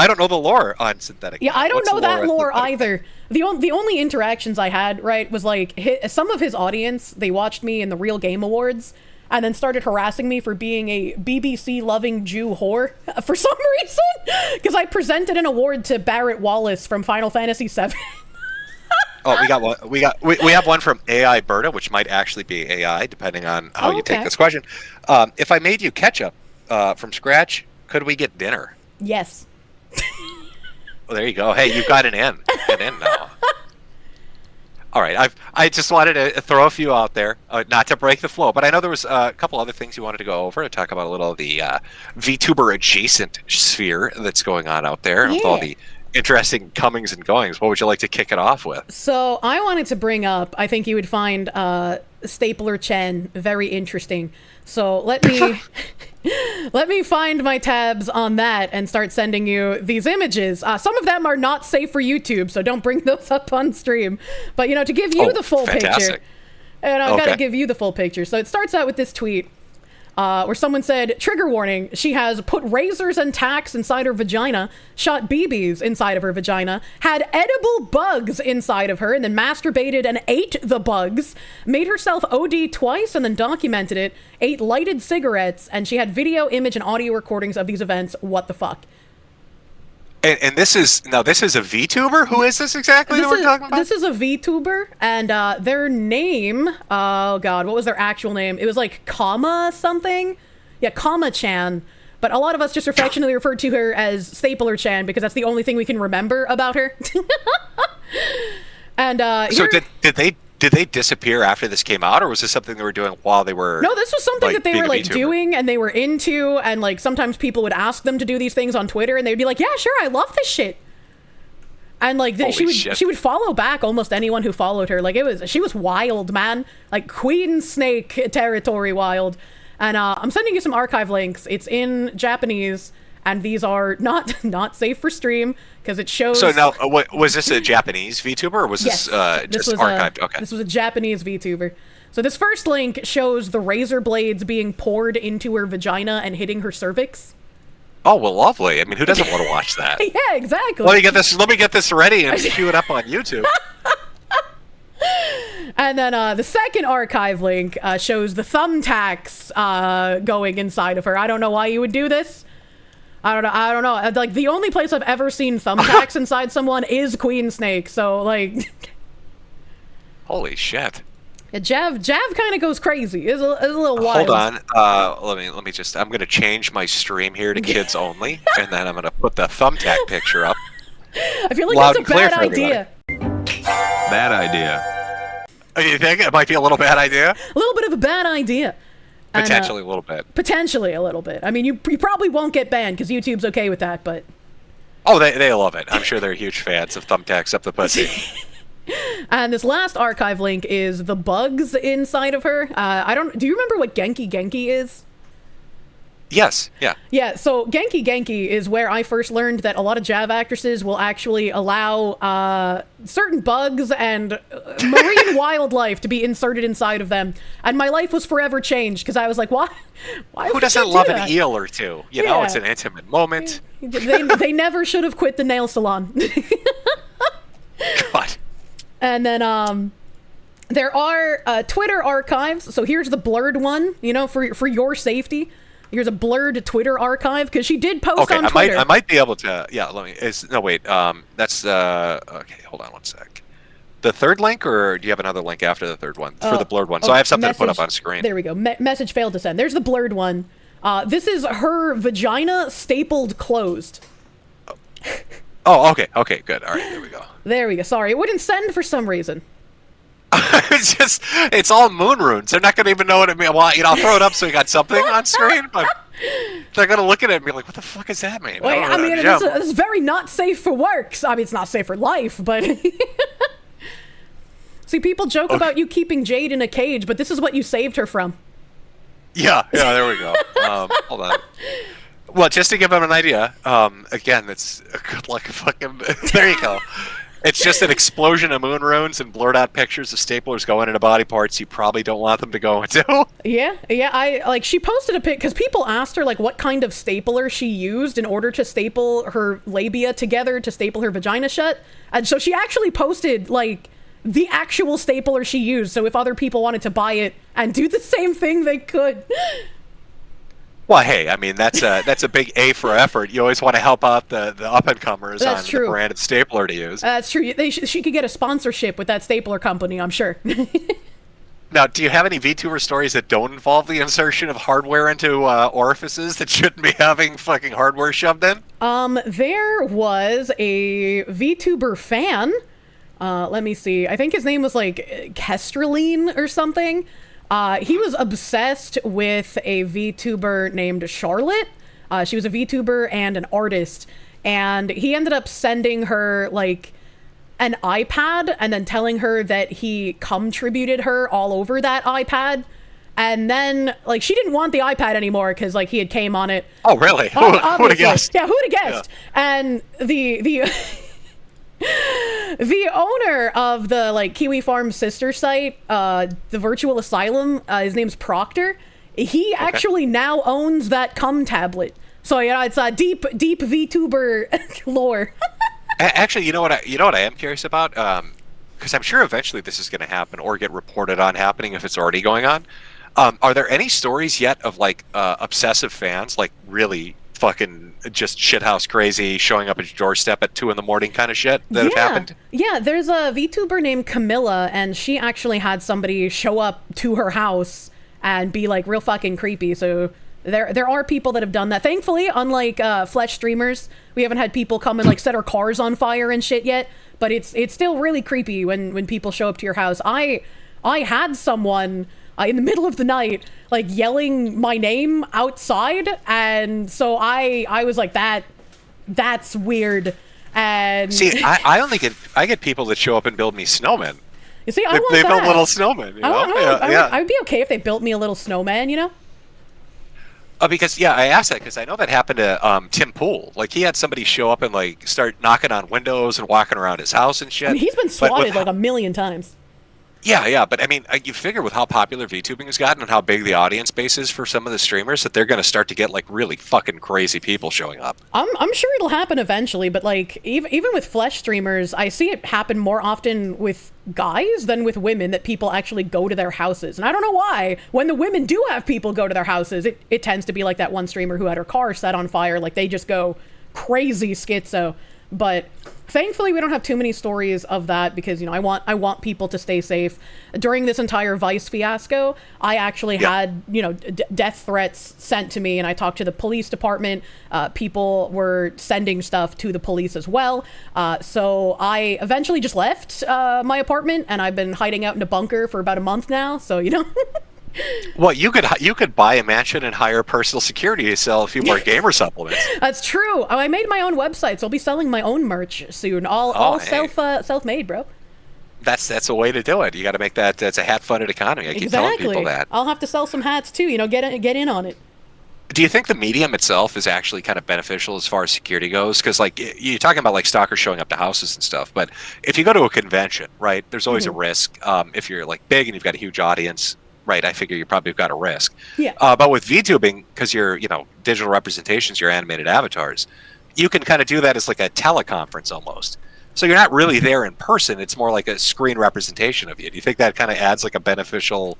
don't know the lore on Synthetic Man. Yeah, I don't know that lore either. The only interactions I had, right, was like some of his audience, they watched me in the Real Game Awards and then started harassing me for being a BBC-loving Jew whore for some reason, because I presented an award to Barrett Wallace from Final Fantasy VII. Oh, we got one. We have one from AI Berta, which might actually be AI, depending on how you take this question. If I made you ketchup from scratch, could we get dinner? Yes. Well, there you go. Hey, you got an in now. All right, I just wanted to throw a few out there, not to break the flow, but I know there was a couple other things you wanted to go over to talk about a little of the VTuber adjacent sphere that's going on out there, with all the interesting comings and goings. What would you like to kick it off with? So I wanted to bring up, I think you would find Stapler Chen very interesting. So let me let me find my tabs on that and start sending you these images. Some of them are not safe for YouTube, so don't bring those up on stream. But to give you the full picture, and I've got to give you the full picture. So it starts out with this tweet. Where someone said, trigger warning, she has put razors and tacks inside her vagina, shot BBs inside of her vagina, had edible bugs inside of her, and then masturbated and ate the bugs, made herself OD twice and then documented it, ate lighted cigarettes, and she had video, image, and audio recordings of these events. What the fuck? And this is a VTuber? Who is this exactly that we're talking about? This is a VTuber, and their name, oh god, what was their actual name? It was like Comma something? Yeah, Comma Chan. But a lot of us just affectionately referred to her as Stapler Chan because that's the only thing we can remember about her. And so did they disappear after this came out, or was this something they were doing while they were? No, this was something that they were doing and they were into, and sometimes people would ask them to do these things on Twitter, and they'd be like, "Yeah, sure, I love this shit." And she would follow back almost anyone who followed her. She was wild, man, like Queen Snake territory wild. And I'm sending you some archive links. It's in Japanese. And these are not safe for stream because it shows. So now, was this a Japanese VTuber or was this just archived? Okay. This was a Japanese VTuber. So this first link shows the razor blades being poured into her vagina and hitting her cervix. Oh well, lovely. I mean, who doesn't want to watch that? Yeah, exactly. Let me get this ready and queue it up on YouTube. And then the second archive link shows the thumbtacks going inside of her. I don't know why you would do this. I don't know. Like, the only place I've ever seen thumbtacks inside someone is Queen Snake. So, like... Holy shit. Yeah, Jav kind of goes crazy. It's a little wild. Hold on. Let me just... I'm going to change my stream here to kids only. And then I'm going to put the thumbtack picture up. I feel like that's a bad idea. Bad idea. Oh, you think it might be a little bad idea? A little bit of a bad idea. Potentially a little bit. Potentially a little bit. I mean, you probably won't get banned because YouTube's okay with that, but... Oh, they love it. I'm sure they're huge fans of thumbtacks up the pussy. And this last archive link is the bugs inside of her. Do you remember what Genki Genki is? Yes, yeah. Yeah, so Genki Genki is where I first learned that a lot of Jav actresses will actually allow certain bugs and marine wildlife to be inserted inside of them. And my life was forever changed because I was like, why Who doesn't love an eel or two? You know, it's an intimate moment. They never should have quit the nail salon. God. And then there are Twitter archives. So here's the blurred one, for your safety. Here's a blurred Twitter archive because she did post on Twitter. I might be able to. Yeah, let me. That's okay. Hold on one sec. The third link, or do you have another link after the third one for the blurred one? So I have something to put up on screen. There we go. Message failed to send. There's the blurred one. This is her vagina stapled closed. Oh, okay. Okay, good. All right, there we go. There we go. Sorry, it wouldn't send for some reason. It's all moon runes. They're not going to even know what it means. Well, I'll throw it up so you got something on screen, but they're going to look at it and be like, what the fuck does that mean? Wait, I mean, this is very not safe for work. I mean, it's not safe for life, but... See, people joke about you keeping Jade in a cage, but this is what you saved her from. Yeah, there we go. Hold on. Well, just to give them an idea, again, it's good luck fucking... There you go. It's just an explosion of moon runes and blurred out pictures of staplers going into body parts you probably don't want them to go into. Yeah. She posted a pic because people asked her what kind of stapler she used in order to staple her labia together to staple her vagina shut. And so she actually posted the actual stapler she used. So if other people wanted to buy it and do the same thing, they could. Well, hey, I mean, that's a big A for effort. You always want to help out the up-and-comers on the branded stapler to use. That's true. She could get a sponsorship with that stapler company, I'm sure. Now, do you have any VTuber stories that don't involve the insertion of hardware into orifices that shouldn't be having fucking hardware shoved in? There was a VTuber fan Let me see. I think his name was like Kestraline or something. He was obsessed with a VTuber named Charlotte. She was a VTuber and an artist, and he ended up sending her like an iPad and then telling her that he contributed her all over that iPad. And then, like, she didn't want the iPad anymore because, like, he had came on it. Oh, really? Who would have guessed? Yeah, who would have guessed? Yeah. And the the owner of the, like, Kiwi Farm's sister site, the Virtual Asylum, his name's Proctor. He actually now owns that cum tablet. So, yeah, it's deep VTuber lore. Actually, you know what I am curious about? Because I'm sure eventually this is going to happen or get reported on happening if it's already going on. Are there any stories yet of like obsessive fans, like really fucking just shithouse crazy, showing up at your doorstep at 2 a.m. kind of shit that have happened? Yeah, there's a VTuber named Camilla, and she actually had somebody show up to her house and be like real fucking creepy. So there are people that have done that. Thankfully, unlike Flesh streamers, we haven't had people come and like set our cars on fire and shit yet. But it's still really creepy when people show up to your house. I had someone in the middle of the night like yelling my name outside, and so I was like, that's weird. And see, I get people that show up and build me snowmen. You see, they build little snowmen. You know? I would be okay if they built me a little snowman, you know. Because I asked that because I know that happened to Tim Pool. Like, he had somebody show up and like start knocking on windows and walking around his house and shit. I mean, he's been swatted like a million times. Yeah, but I mean, you figure with how popular VTubing has gotten and how big the audience base is for some of the streamers that they're going to start to get like really fucking crazy people showing up. I'm sure it'll happen eventually, but like even with Flesh streamers, I see it happen more often with guys than with women, that people actually go to their houses. And I don't know why. When the women do have people go to their houses, it tends to be like that one streamer who had her car set on fire. Like, they just go crazy schizo. But thankfully, we don't have too many stories of that because, you know, I want people to stay safe. During this entire Vice fiasco, I actually had, you know, death threats sent to me, and I talked to the police department. People were sending stuff to the police as well. So I eventually just left my apartment, and I've been hiding out in a bunker for about a month now. So, you know. Well, you could buy a mansion and hire personal security to sell a few more gamer supplements. That's true. Oh, I made my own website, so I'll be selling my own merch soon. All self-made, bro. That's a way to do it. You got to make that's a hat-funded economy. I keep telling people that. I'll have to sell some hats too. You know, get in on it. Do you think the medium itself is actually kind of beneficial as far as security goes? Because like you're talking about like stalkers showing up to houses and stuff, but if you go to a convention, right, there's always a risk. If you're like big and you've got a huge audience. Right, I figure you probably got a risk. Yeah. But with VTubing, because you're, you know, digital representations, your animated avatars, you can kind of do that as like a teleconference almost. So you're not really there in person. It's more like a screen representation of you. Do you think that kind of adds like a beneficial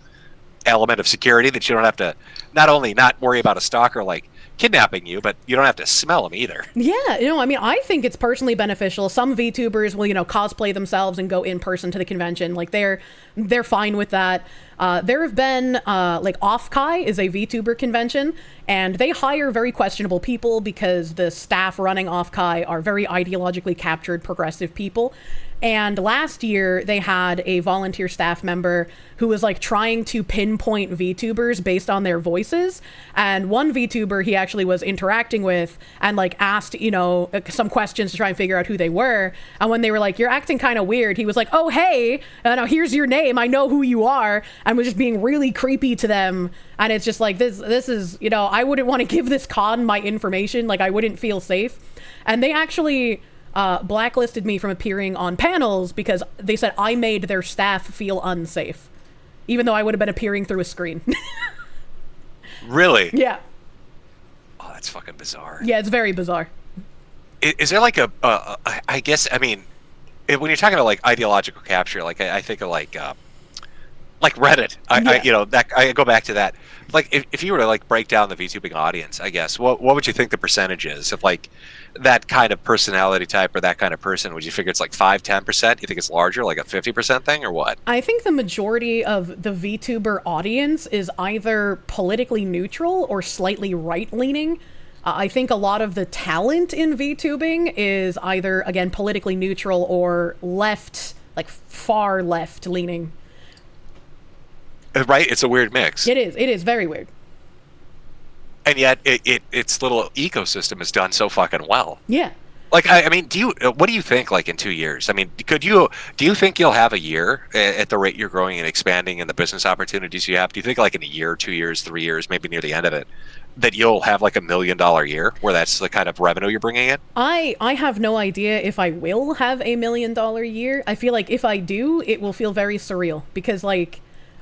element of security that you don't have to not only not worry about a stalker like kidnapping you, but you don't have to smell them either? Yeah, you know, I mean, I think it's personally beneficial. Some VTubers will, you know, cosplay themselves and go in person to the convention. Like, they're fine with that. There have been, like, Offkai is a VTuber convention, and they hire very questionable people because the staff running Offkai are very ideologically captured progressive people. And last year, they had a volunteer staff member who was, like, trying to pinpoint VTubers based on their voices. And one VTuber he actually was interacting with and, like, asked, you know, some questions to try and figure out who they were. And when they were like, "You're acting kind of weird," he was like, "Oh, hey, now here's your name. I know who you are." And was just being really creepy to them. And it's just like, this is, you know, I wouldn't want to give this con my information. Like, I wouldn't feel safe. And they actually blacklisted me from appearing on panels because they said I made their staff feel unsafe, even though I would have been appearing through a screen. Really? Yeah. Oh, that's fucking bizarre. Yeah, it's very bizarre. Is there like I guess, I mean, when you're talking about like ideological capture, like I think of like Reddit. I go back to that. Like, if you were to like break down the VTubing audience, I guess, what would you think the percentage is of like that kind of personality type or that kind of person? Would you figure it's like 5-10%? You think it's larger, like a 50% thing, or what? I think the majority of the VTuber audience is either politically neutral or slightly right-leaning. I think a lot of the talent in VTubing is either, again, politically neutral or left like far left leaning. Right? It's a weird mix. It is very weird. And yet its little ecosystem is done so fucking well. Yeah. Like, I mean, what do you think, like, in 2 years? I mean, do you think you'll have a year at the rate you're growing and expanding and the business opportunities you have? Do you think, like, in a year, 2 years, 3 years, maybe near the end of it, that you'll have, like, $1 million year where that's the kind of revenue you're bringing in? I have no idea if I will have $1 million year. I feel like if I do, it will feel very surreal because, like,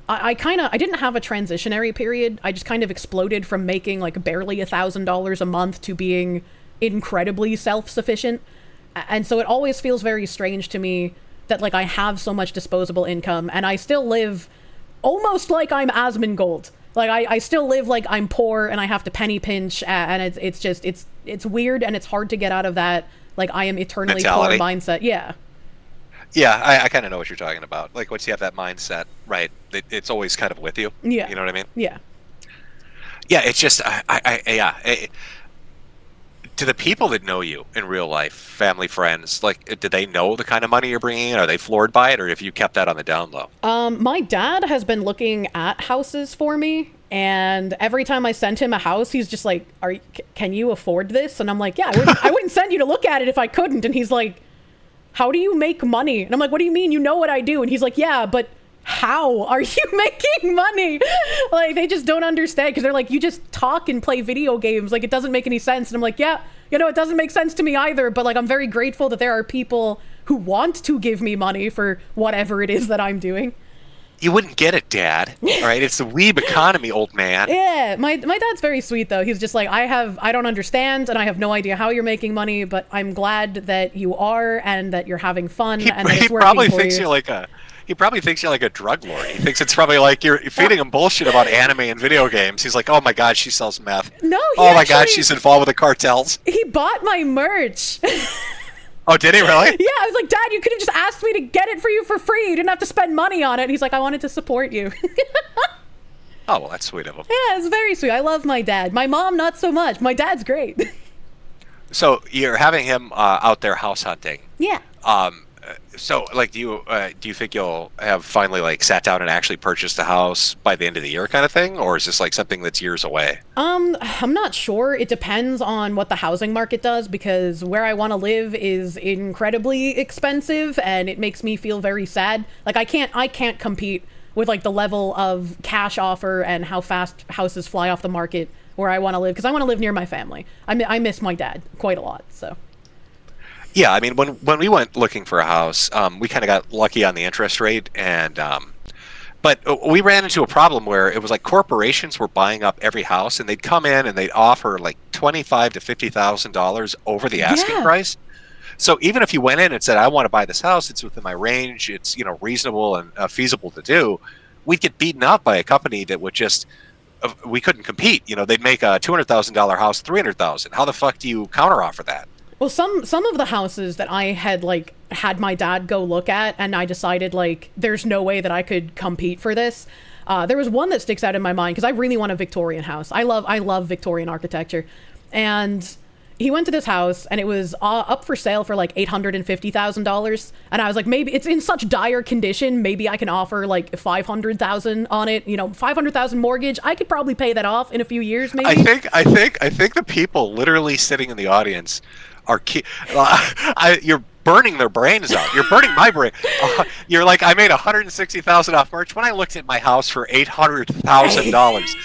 I didn't have a transitionary period. I just kind of exploded from making, like, barely $1,000 a month to being incredibly self-sufficient, and so it always feels very strange to me that, like, I have so much disposable income and I still live almost like I'm Asmongold. Like, I still live like I'm poor and I have to penny pinch, and it's weird, and it's hard to get out of that, like, I am eternally mentality. poor mindset. Yeah, I kind of know what you're talking about. Like, once you have that mindset, right, it's always kind of with you. Yeah. You know what I mean? Yeah. Yeah, it's just, do the people that know you in real life, family, friends, like, do they know the kind of money you're bringing in? Are they floored by it, or have you kept that on the down low? My dad has been looking at houses for me, and every time I send him a house, he's just like, can you afford this? And I'm like, yeah, I wouldn't send you to look at it if I couldn't. And he's like, how do you make money? And I'm like, what do you mean? You know what I do? And he's like, yeah, but how are you making money? Like, they just don't understand, because they're like, you just talk and play video games, like, it doesn't make any sense. And I'm like, yeah, you know, it doesn't make sense to me either, but, like, I'm very grateful that there are people who want to give me money for whatever it is that I'm doing. You wouldn't get it, Dad. All right, it's the weeb economy, old man. Yeah, my dad's very sweet, though. He's just like, I don't understand, and I have no idea how you're making money, but I'm glad that you are, and that you're having fun, and that it's working for you. He probably thinks you're like a drug lord. He thinks it's probably like you're feeding him bullshit about anime and video games. He's like, oh my god, she sells meth. No, oh my god, she's involved with the cartels. He bought my merch. Oh, did he really? Yeah, I was like, Dad, you could have just asked me to get it for you for free. You didn't have to spend money on it. And he's like, I wanted to support you. Oh, well, that's sweet of him. Yeah, it's very sweet. I love my dad. My mom, not so much. My dad's great. So you're having him out there house hunting. Yeah. So, like, do you think you'll have finally, like, sat down and actually purchased a house by the end of the year kind of thing? Or is this, like, something that's years away? I'm not sure. It depends on what the housing market does, because where I want to live is incredibly expensive, and it makes me feel very sad. Like, I can't compete with, like, the level of cash offer and how fast houses fly off the market where I want to live, because I want to live near my family. I miss my dad quite a lot, so... Yeah, I mean, when we went looking for a house, we kind of got lucky on the interest rate, and but we ran into a problem where it was like corporations were buying up every house, and they'd come in and they'd offer like $25,000 to $50,000 over the asking price. So even if you went in and said, I want to buy this house, it's within my range, it's, you know, reasonable and feasible to do, we'd get beaten up by a company that would just, we couldn't compete. You know, they'd make a $200,000 house $300,000. How the fuck do you counteroffer that? Well, some of the houses that I had, like, had my dad go look at, and I decided, like, there's no way that I could compete for this. There was one that sticks out in my mind, because I really want a Victorian house. I love Victorian architecture. And he went to this house, and it was up for sale for, like, $850,000. And I was like, maybe it's in such dire condition, maybe I can offer, like, $500,000 on it. You know, $500,000 mortgage. I could probably pay that off in a few years, maybe. I think the people literally sitting in the audience are you're burning their brains out. You're burning my brain. You're like, I made $160,000 off merch when I looked at my house for $800,000.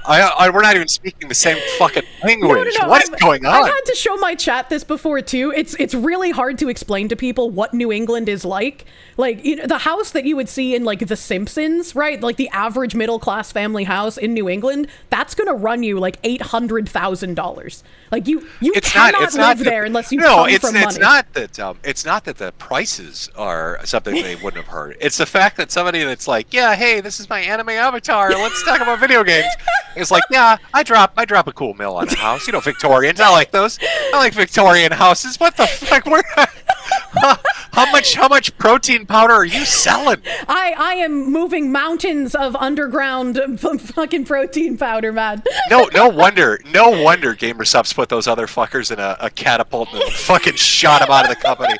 We're not even speaking the same fucking language. No. What is going on? I've had to show my chat this before too. It's really hard to explain to people what New England is like. Like, you know, the house that you would see in, like, The Simpsons, right? Like the average middle class family house in New England, that's gonna run you like $800,000. Like you cannot live there unless you come from money. It's not that the prices are something they wouldn't have heard. It's the fact that somebody that's like, yeah, hey, this is my anime avatar. Let's talk about video games. It's like, yeah, I drop a cool mill on a house. You know, Victorians. I like those. I like Victorian houses. What the fuck? How much protein powder are you selling? I am moving mountains of underground fucking protein powder, man. No wonder GamerSupps put those other fuckers in a catapult and fucking shot them out of the company.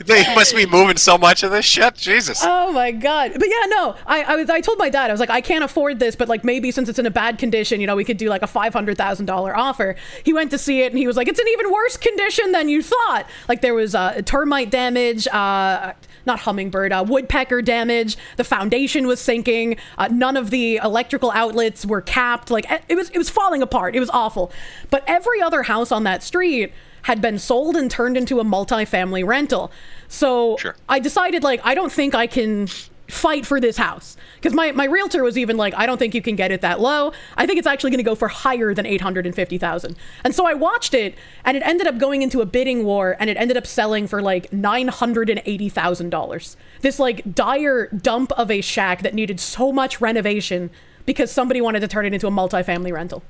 They must be moving so much of this shit. Jesus. Oh my god. But yeah, no. I told my dad, I was like, I can't afford this, but like maybe since it's in a bad condition, you know, we could do like a $500,000 offer. He went to see it and he was like, it's in even worse condition than you thought. Like there was termite damage, not hummingbird, woodpecker damage. The foundation was sinking. None of the electrical outlets were capped. Like it was falling apart. It was awful. But every other house on that street had been sold and turned into a multi-family rental. So I decided, like, I don't think I can fight for this house. Because my realtor was even like, I don't think you can get it that low. I think it's actually going to go for higher than $850,000. And so I watched it, and it ended up going into a bidding war, and it ended up selling for like $980,000. This like dire dump of a shack that needed so much renovation because somebody wanted to turn it into a multi-family rental.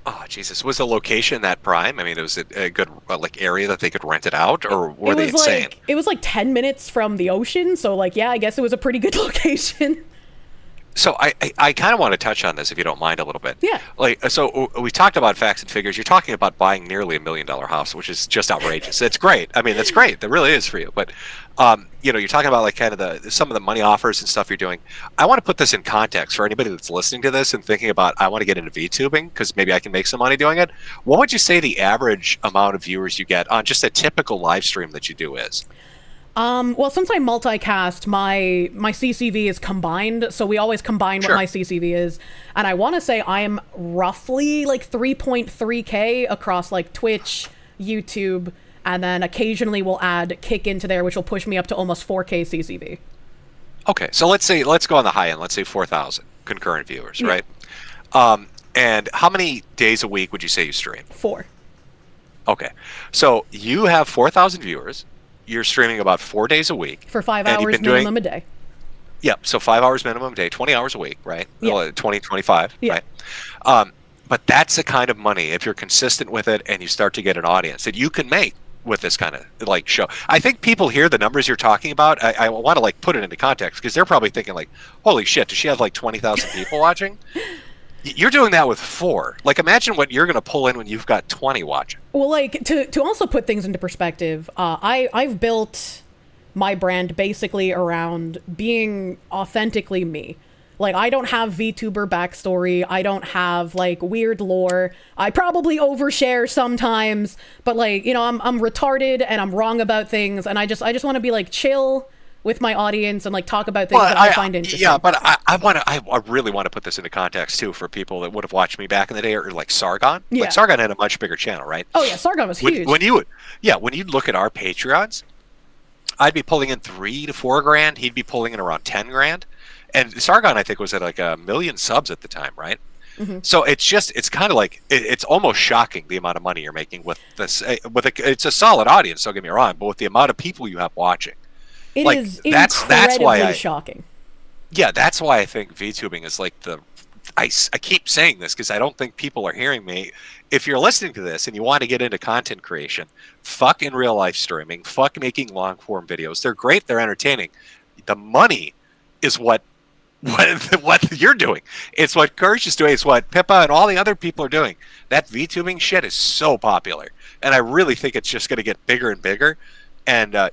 Oh, Jesus. Was the location that prime? I mean, was it a good like area that they could rent it out, or were they insane? It was like 10 minutes from the ocean, so like, yeah, I guess it was a pretty good location. So I kind of want to touch on this, if you don't mind, a little bit. Yeah. Like, so we talked about facts and figures. You're talking about buying nearly $1 million house, which is just outrageous. It's great. I mean, that's great. That really is for you. But, you know, you're talking about like kind of some of the money offers and stuff you're doing. I want to put this in context for anybody that's listening to this and thinking about, I want to get into VTubing because maybe I can make some money doing it. What would you say the average amount of viewers you get on just a typical live stream that you do is? Well, since I multicast, my CCV is combined, so we always combine what my CCV is, and I want to say I am roughly like 3.3K across like Twitch, YouTube, and then occasionally we'll add Kick into there, which will push me up to almost 4K CCV. Okay, so let's go on the high end. Let's say 4,000 concurrent viewers, right? And how many days a week would you say you stream? 4. Okay, so you have 4,000 viewers. You're streaming about 4 days a week. For 5 hours minimum a day. Yep, so 5 hours minimum a day, 20 hours a week, right? Yeah. 20, 25, right? But that's the kind of money, if you're consistent with it and you start to get an audience, that you can make with this kind of like show. I think people hear the numbers you're talking about. I want to like put it into context because they're probably thinking like, holy shit, does she have like 20,000 people watching? You're doing that with 4. Like, imagine what you're going to pull in when you've got 20 watching. Well, like, to also put things into perspective, I've built my brand basically around being authentically me. Like, I don't have VTuber backstory. I don't have, like, weird lore. I probably overshare sometimes, but, like, you know, I'm retarded and I'm wrong about things, and I just want to be, like, chill with my audience and like talk about things that I find interesting. Yeah, but I really want to put this into context too for people that would have watched me back in the day, or like Sargon. Yeah. Like Sargon had a much bigger channel, right? Oh yeah, Sargon was huge. When you look at our Patreons, I'd be pulling in $3 to $4 grand. He'd be pulling in around 10 grand, and Sargon I think was at like 1 million subs at the time, right? Mm-hmm. So it's kind of like it's almost shocking the amount of money you're making with this. It's a solid audience, don't get me wrong, but with the amount of people you have watching. It is incredibly shocking. Yeah, that's why I think VTubing is like I keep saying this because I don't think people are hearing me. If you're listening to this and you want to get into content creation, fuck in real life streaming, fuck making long form videos. They're great, they're entertaining. The money is what you're doing. It's what Kirsche is doing. It's what Pippa and all the other people are doing. That VTubing shit is so popular, and I really think it's just going to get bigger and bigger. And I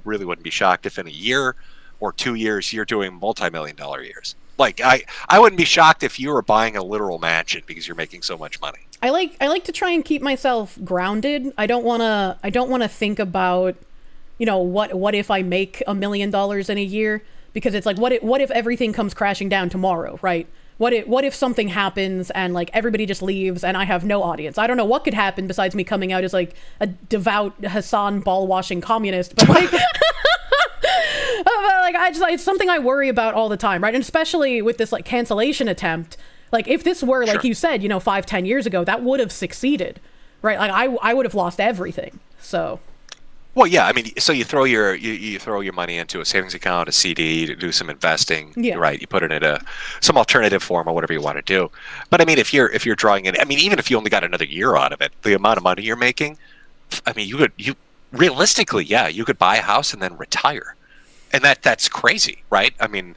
really wouldn't be shocked if in a year or 2 years you're doing multi-million-dollar years. Like I wouldn't be shocked if you were buying a literal mansion because you're making so much money. I like to try and keep myself grounded. I don't wanna think about, you know, what if I make $1 million in a year, because it's like what if everything comes crashing down tomorrow, right? What if something happens and like everybody just leaves and I have no audience? I don't know what could happen besides me coming out as like a devout Hassan ball washing communist, but like, it's something I worry about all the time, right? And especially with this like cancellation attempt, like if this were like you said, you know, 5-10 years ago, that would have succeeded, right? Like I would have lost everything. So. Well, yeah, I mean, so you throw your money into a savings account, a CD, to do some investing, right? You put it in some alternative form or whatever you want to do. But I mean, if you're drawing in, I mean, even if you only got another year out of it, the amount of money you're making, I mean, you realistically, you could buy a house and then retire, and that's crazy, right? I mean,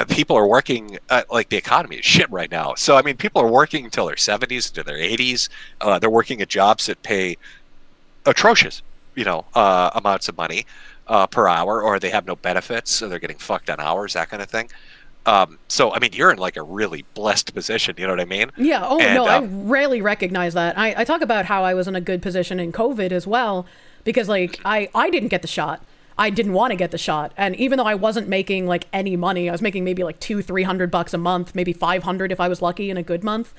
people are working like the economy is shit right now. So I mean, people are working until their 70s, into their 80s. They're working at jobs that pay atrocious. amounts of money per hour, or they have no benefits, so they're getting fucked on hours, that kind of thing. So, I mean, you're in like a really blessed position, you know what I mean? Yeah, I rarely recognize that. I talk about how I was in a good position in COVID as well, because like I didn't get the shot. I didn't want to get the shot. And even though I wasn't making like any money, I was making maybe like $200-300 a month, maybe 500 if I was lucky in a good month.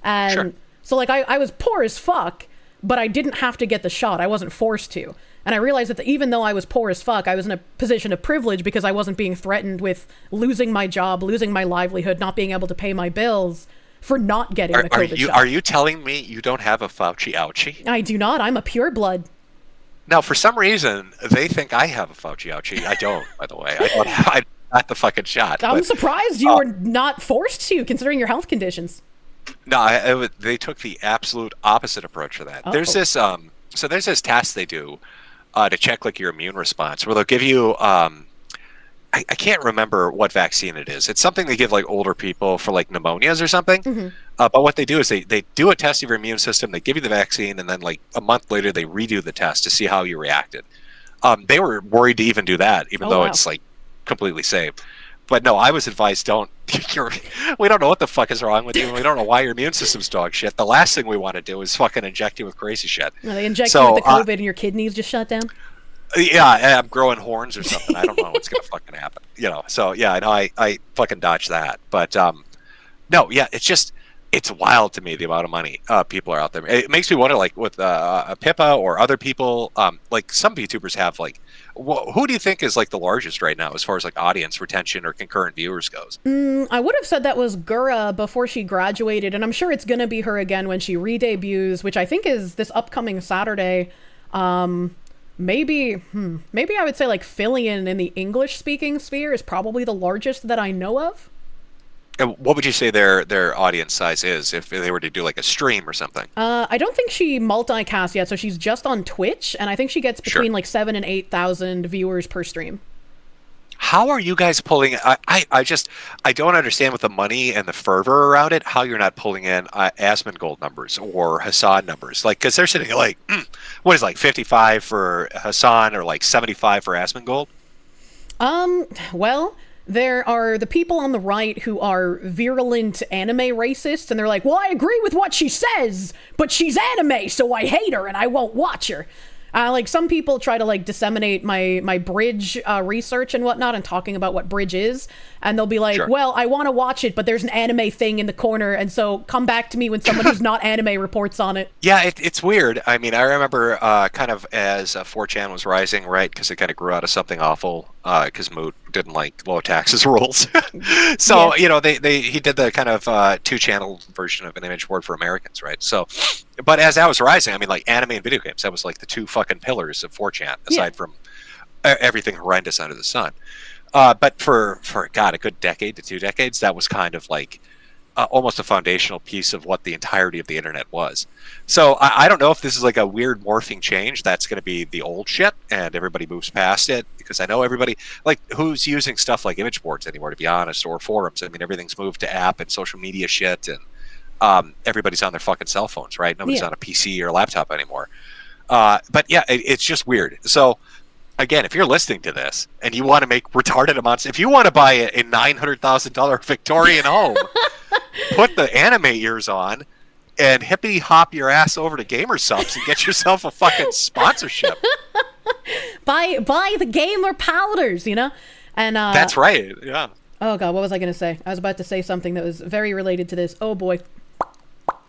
And so like I was poor as fuck, but I didn't have to get the shot. I wasn't forced to. And I realized that even though I was poor as fuck, I was in a position of privilege because I wasn't being threatened with losing my job, losing my livelihood, not being able to pay my bills for not getting the COVID shot. Are you telling me you don't have a Fauci ouchie? I do not. I'm a pureblood. Now, for some reason, they think I have a Fauci ouchie. I don't, by the way. I got the fucking shot. I'm surprised you were not forced to, considering your health conditions. No, they took the absolute opposite approach for that. There's this there's this test they do to check like your immune response, where they'll give you I can't remember what vaccine it is. It's something they give like older people for like pneumonias or something. But what they do is they do a test of your immune system, they give you the vaccine, and then like a month later they redo the test to see how you reacted. They were worried to even do that, even though it's like completely safe. But no, I was advised, we don't know what the fuck is wrong with you. We don't know why your immune system's dog shit. The last thing we want to do is fucking inject you with crazy shit. No, they inject you with the COVID and your kidneys just shut down? Yeah, I'm growing horns or something. I don't know what's going to fucking happen. So yeah, I know I fucking dodged that. But no, yeah, it's wild to me the amount of money people are out there. It makes me wonder, like with Pippa or other people, like some VTubers have like, who do you think is like the largest right now as far as like audience retention or concurrent viewers goes? I would have said that was Gura before she graduated, and I'm sure it's going to be her again when she re-debuts, which I think is this upcoming Saturday. Maybe I would say like Fillion in the English-speaking sphere is probably the largest that I know of. And what would you say their audience size is if they were to do like a stream or something? I don't think she multicasts yet, so she's just on Twitch, and I think she gets between like 7,000 and 8,000 viewers per stream. How are you guys pulling? I don't understand with the money and the fervor around it how you're not pulling in Asmongold numbers or Hassan numbers, like because they're sitting at like what is like 55 for Hassan or like 75 for Asmongold. Well, there are the people on the right who are virulent anime racists, and they're like, well, I agree with what she says, but she's anime, so I hate her and I won't watch her. Like some people try to like disseminate my Bridge research and whatnot and talking about what Bridge is, and they'll be like, well, I want to watch it, but there's an anime thing in the corner, and so come back to me when someone who's not anime reports on it. Yeah, it's weird. I mean, I remember kind of as 4chan was rising, right, because it kind of grew out of something awful because Moot didn't like low taxes rules. So, he did the kind of 2-channel version of an image board for Americans, right? So, but as that was rising, I mean, like anime and video games, that was like the two fucking pillars of 4chan, aside from everything horrendous under the sun. But for God, a good decade to 2 decades, that was kind of like almost a foundational piece of what the entirety of the internet was. So I don't know if this is like a weird morphing change that's going to be the old shit and everybody moves past it, because I know everybody, like, who's using stuff like image boards anymore, to be honest, or forums. I mean, everything's moved to app and social media shit, and everybody's on their fucking cell phones, right? Nobody's on a PC or a laptop anymore. But yeah, it's just weird. So again, if you're listening to this and you want to make retarded amounts, if you want to buy a $900,000 Victorian home, put the anime ears on and hippity hop your ass over to Gamer Subs and get yourself a fucking sponsorship. Buy the gamer powders, And that's right. Yeah. Oh God, what was I going to say? I was about to say something that was very related to this. Oh boy.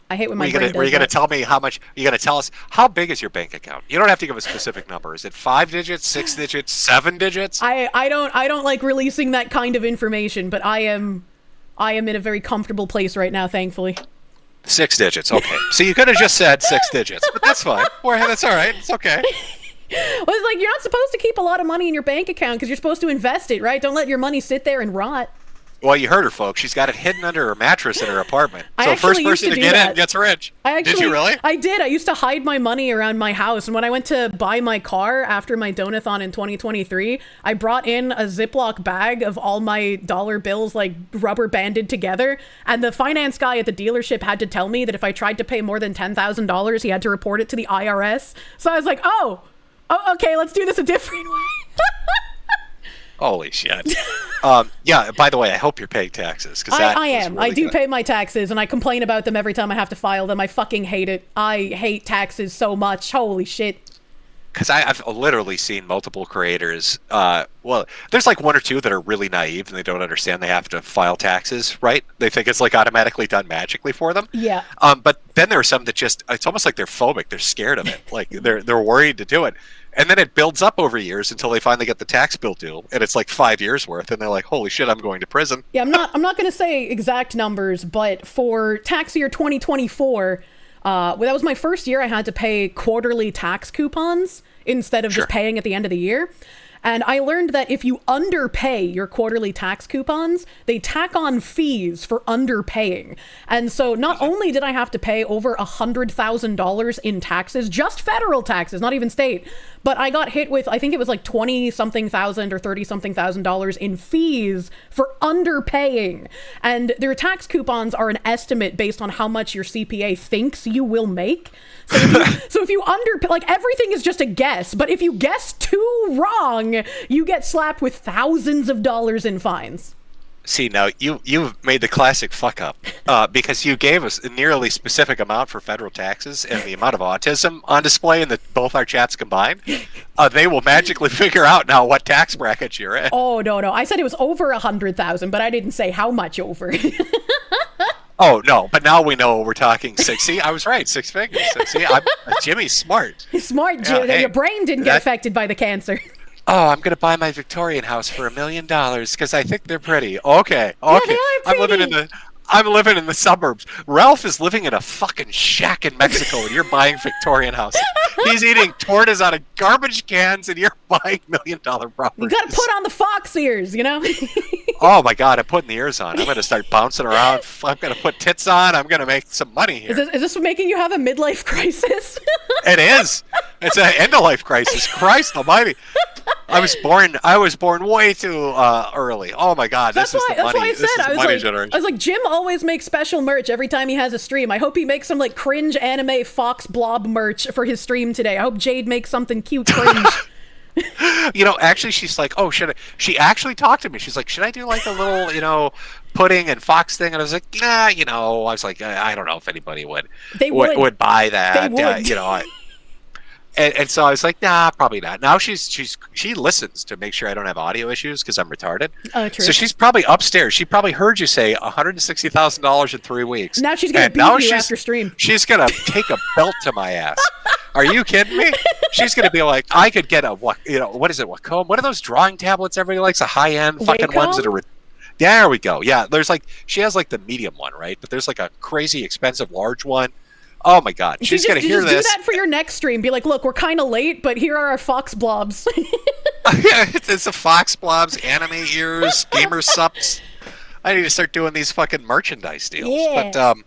I hate when my brain does that. Were you going to tell me how much? You're going to tell us how big is your bank account? You don't have to give a specific number. Is it 5 digits, 6 digits, 7 digits? I don't like releasing that kind of information, but I am in a very comfortable place right now, thankfully. 6 digits. Okay. So you could have just said 6 digits, but that's fine. That's all right. It's okay. Well, it's like you're not supposed to keep a lot of money in your bank account because you're supposed to invest it, right? Don't let your money sit there and rot. Well, you heard her, folks. She's got it hidden under her mattress in her apartment. So first person to get in gets rich. Did you really? I did. I used to hide my money around my house. And when I went to buy my car after my donathon in 2023, I brought in a Ziploc bag of all my dollar bills, like rubber banded together. And the finance guy at the dealership had to tell me that if I tried to pay more than $10,000, he had to report it to the IRS. So I was like, oh, Oh, okay, let's do this a different way. Holy shit. Yeah, by the way, I hope you're paying taxes. I am. I do pay my taxes, and I complain about them every time I have to file them. I fucking hate it. I hate taxes so much. Holy shit. Because I've literally seen multiple creators. Well, there's like one or two that are really naive and they don't understand they have to file taxes, right? They think it's like automatically done magically for them. Yeah. But then there are some that just, it's almost like they're phobic. They're scared of it. Like they're worried to do it. And then it builds up over years until they finally get the tax bill due, and it's like 5 years worth, and they're like, "Holy shit, I'm going to prison." Yeah, I'm not going to say exact numbers, but for tax year 2024, that was my first year I had to pay quarterly tax coupons instead of just paying at the end of the year. And I learned that if you underpay your quarterly tax coupons, they tack on fees for underpaying. And so not only did I have to pay over $100,000 in taxes, just federal taxes, not even state, but I got hit with, I think it was like 20-something thousand or 30-something $1,000 in fees for underpaying. And their tax coupons are an estimate based on how much your CPA thinks you will make. So if you like, everything is just a guess, but if you guess too wrong, you get slapped with thousands of dollars in fines. See, now you've made the classic fuck up because you gave us a nearly specific amount for federal taxes and the amount of autism on display in both our chats combined. They will magically figure out now what tax bracket you're in. Oh, no. I said it was over 100,000, but I didn't say how much over. Oh, no, but now we know we're talking 6. See, I was right, 6 figures. See, Jimmy's smart. He's smart, Jim. Your brain didn't get affected by the cancer. Oh, I'm going to buy my Victorian house for $1 million because I think they're pretty. Okay. Yeah, they are pretty. I'm living in the suburbs. Ralph is living in a fucking shack in Mexico and you're buying Victorian house. He's eating tortas out of garbage cans and you're buying $1 million properties. You got to put on the fox ears, you know? Oh my God, I'm putting the ears on. I'm going to start bouncing around. I'm going to put tits on. I'm going to make some money here. Is this making you have a midlife crisis? It is. It's an end-of-life crisis. Christ almighty. I was born way too early. Oh my God, this is the money. That's why I said, generation. I was like, Jim always makes special merch every time he has a stream. I hope he makes some like cringe anime Fox Blob merch for his stream today. I hope Jade makes something cute cringe. You know, actually, she's like, oh, she actually talked to me. She's like, should I do like a little, pudding and fox thing? And I was like, nah, I was like, I don't know if anybody would would buy that. They would. And so I was like, nah, probably not. Now she listens to make sure I don't have audio issues because I'm retarded. Oh, true. So she's probably upstairs. She probably heard you say $160,000 in 3 weeks. Now she's gonna beat you after stream. She's gonna take a belt to my ass. Are you kidding me? She's gonna be like, I could get what is it? Wacom? What are those drawing tablets everybody likes? The high end fucking ones that are. There we go. Yeah, there's like she has like the medium one, right? But there's like a crazy expensive large one. Oh my God, she's gonna hear this. Do that for your next stream. Be like, look, we're kind of late, but here are our Fox Blobs. Yeah, it's the Fox Blobs, anime ears, gamer sups. I need to start doing these fucking merchandise deals. Yeah. But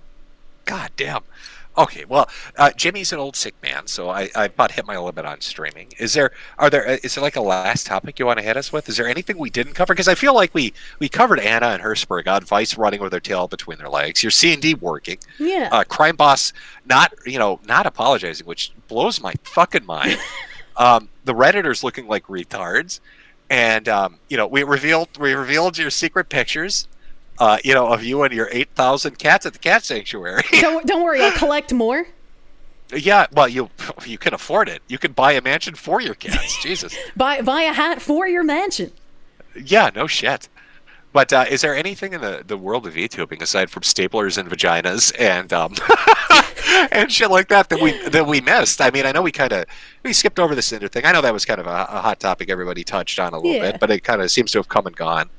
God damn. Okay, well, Jimmy's an old sick man, so I about hit my limit on streaming. Is there like a last topic you want to hit us with? Is there anything we didn't cover? Because I feel like we covered Anna and Hertzberg on Vice running with their tail between their legs. Your C&D working. Yeah. Crime Boss not apologizing, which blows my fucking mind. The Redditors looking like retards, and we revealed your secret pictures. Of you and your 8,000 cats at the cat sanctuary. Don't worry, I'll collect more. Yeah, well, you can afford it. You can buy a mansion for your cats. Jesus. Buy a hat for your mansion. Yeah, no shit. But is there anything in the world of VTubing aside from staplers and vaginas and and shit like that we missed? I mean, I know we skipped over the Cinder thing. I know that was kind of a hot topic everybody touched on a little bit, but it kind of seems to have come and gone.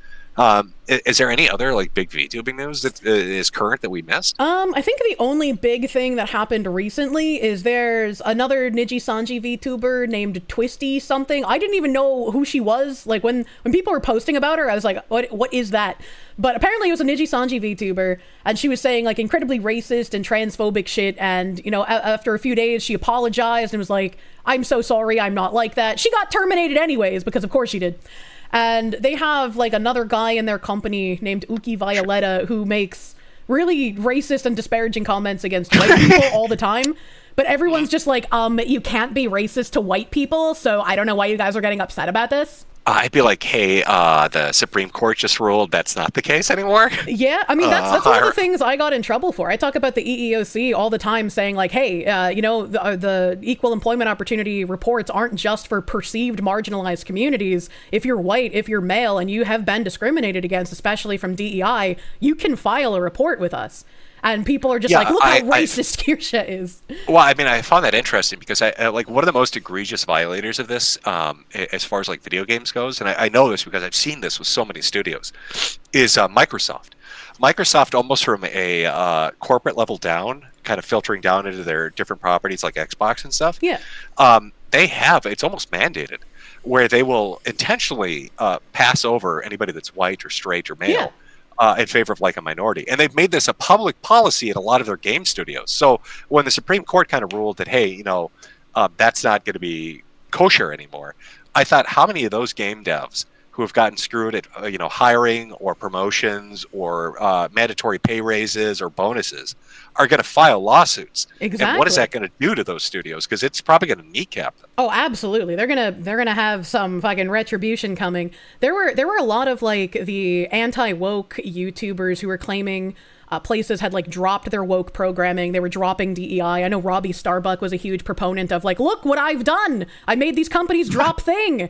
Is there any other like big VTubing news that is current that we missed? I think the only big thing that happened recently is there's another Niji-Sanji VTuber named Twisty something. I didn't even know who she was. Like when people were posting about her, I was like, what is that? But apparently it was a Niji-Sanji VTuber, and she was saying like incredibly racist and transphobic shit. And after a few days, she apologized and was like, "I'm so sorry, I'm not like that." She got terminated anyways because of course she did. And they have like another guy in their company named Uki Violetta who makes really racist and disparaging comments against white people all the time. but everyone's just like, you can't be racist to white people, so I don't know why you guys are getting upset about this. I'd be like, hey, the Supreme Court just ruled that's not the case anymore. Yeah, I mean, that's one of the things I got in trouble for. I talk about the EEOC all the time saying like, hey, the equal employment opportunity reports aren't just for perceived marginalized communities. If you're white, if you're male, and you have been discriminated against, especially from DEI, you can file a report with us. And people are just like, look how racist Kirsche is. Well, I mean, I found that interesting because I like one of the most egregious violators of this, as far as like video games goes, and I know this because I've seen this with so many studios, is Microsoft. Microsoft, almost from a corporate level down, kind of filtering down into their different properties like Xbox and stuff. Yeah. They have, it's almost mandated, where they will intentionally pass over anybody that's white or straight or male. Yeah. In favor of like a minority. And they've made this a public policy at a lot of their game studios. So when the Supreme Court kind of ruled that, hey, that's not going to be kosher anymore, I thought, how many of those game devs who have gotten screwed at, hiring or promotions or mandatory pay raises or bonuses are going to file lawsuits? Exactly. And what is that going to do to those studios? Because it's probably going to kneecap them. Oh, absolutely. They're gonna have some fucking retribution coming. There were a lot of like the anti-woke YouTubers who were claiming places had like dropped their woke programming. They were dropping DEI. I know Robbie Starbuck was a huge proponent of like, look what I've done. I made these companies drop thing.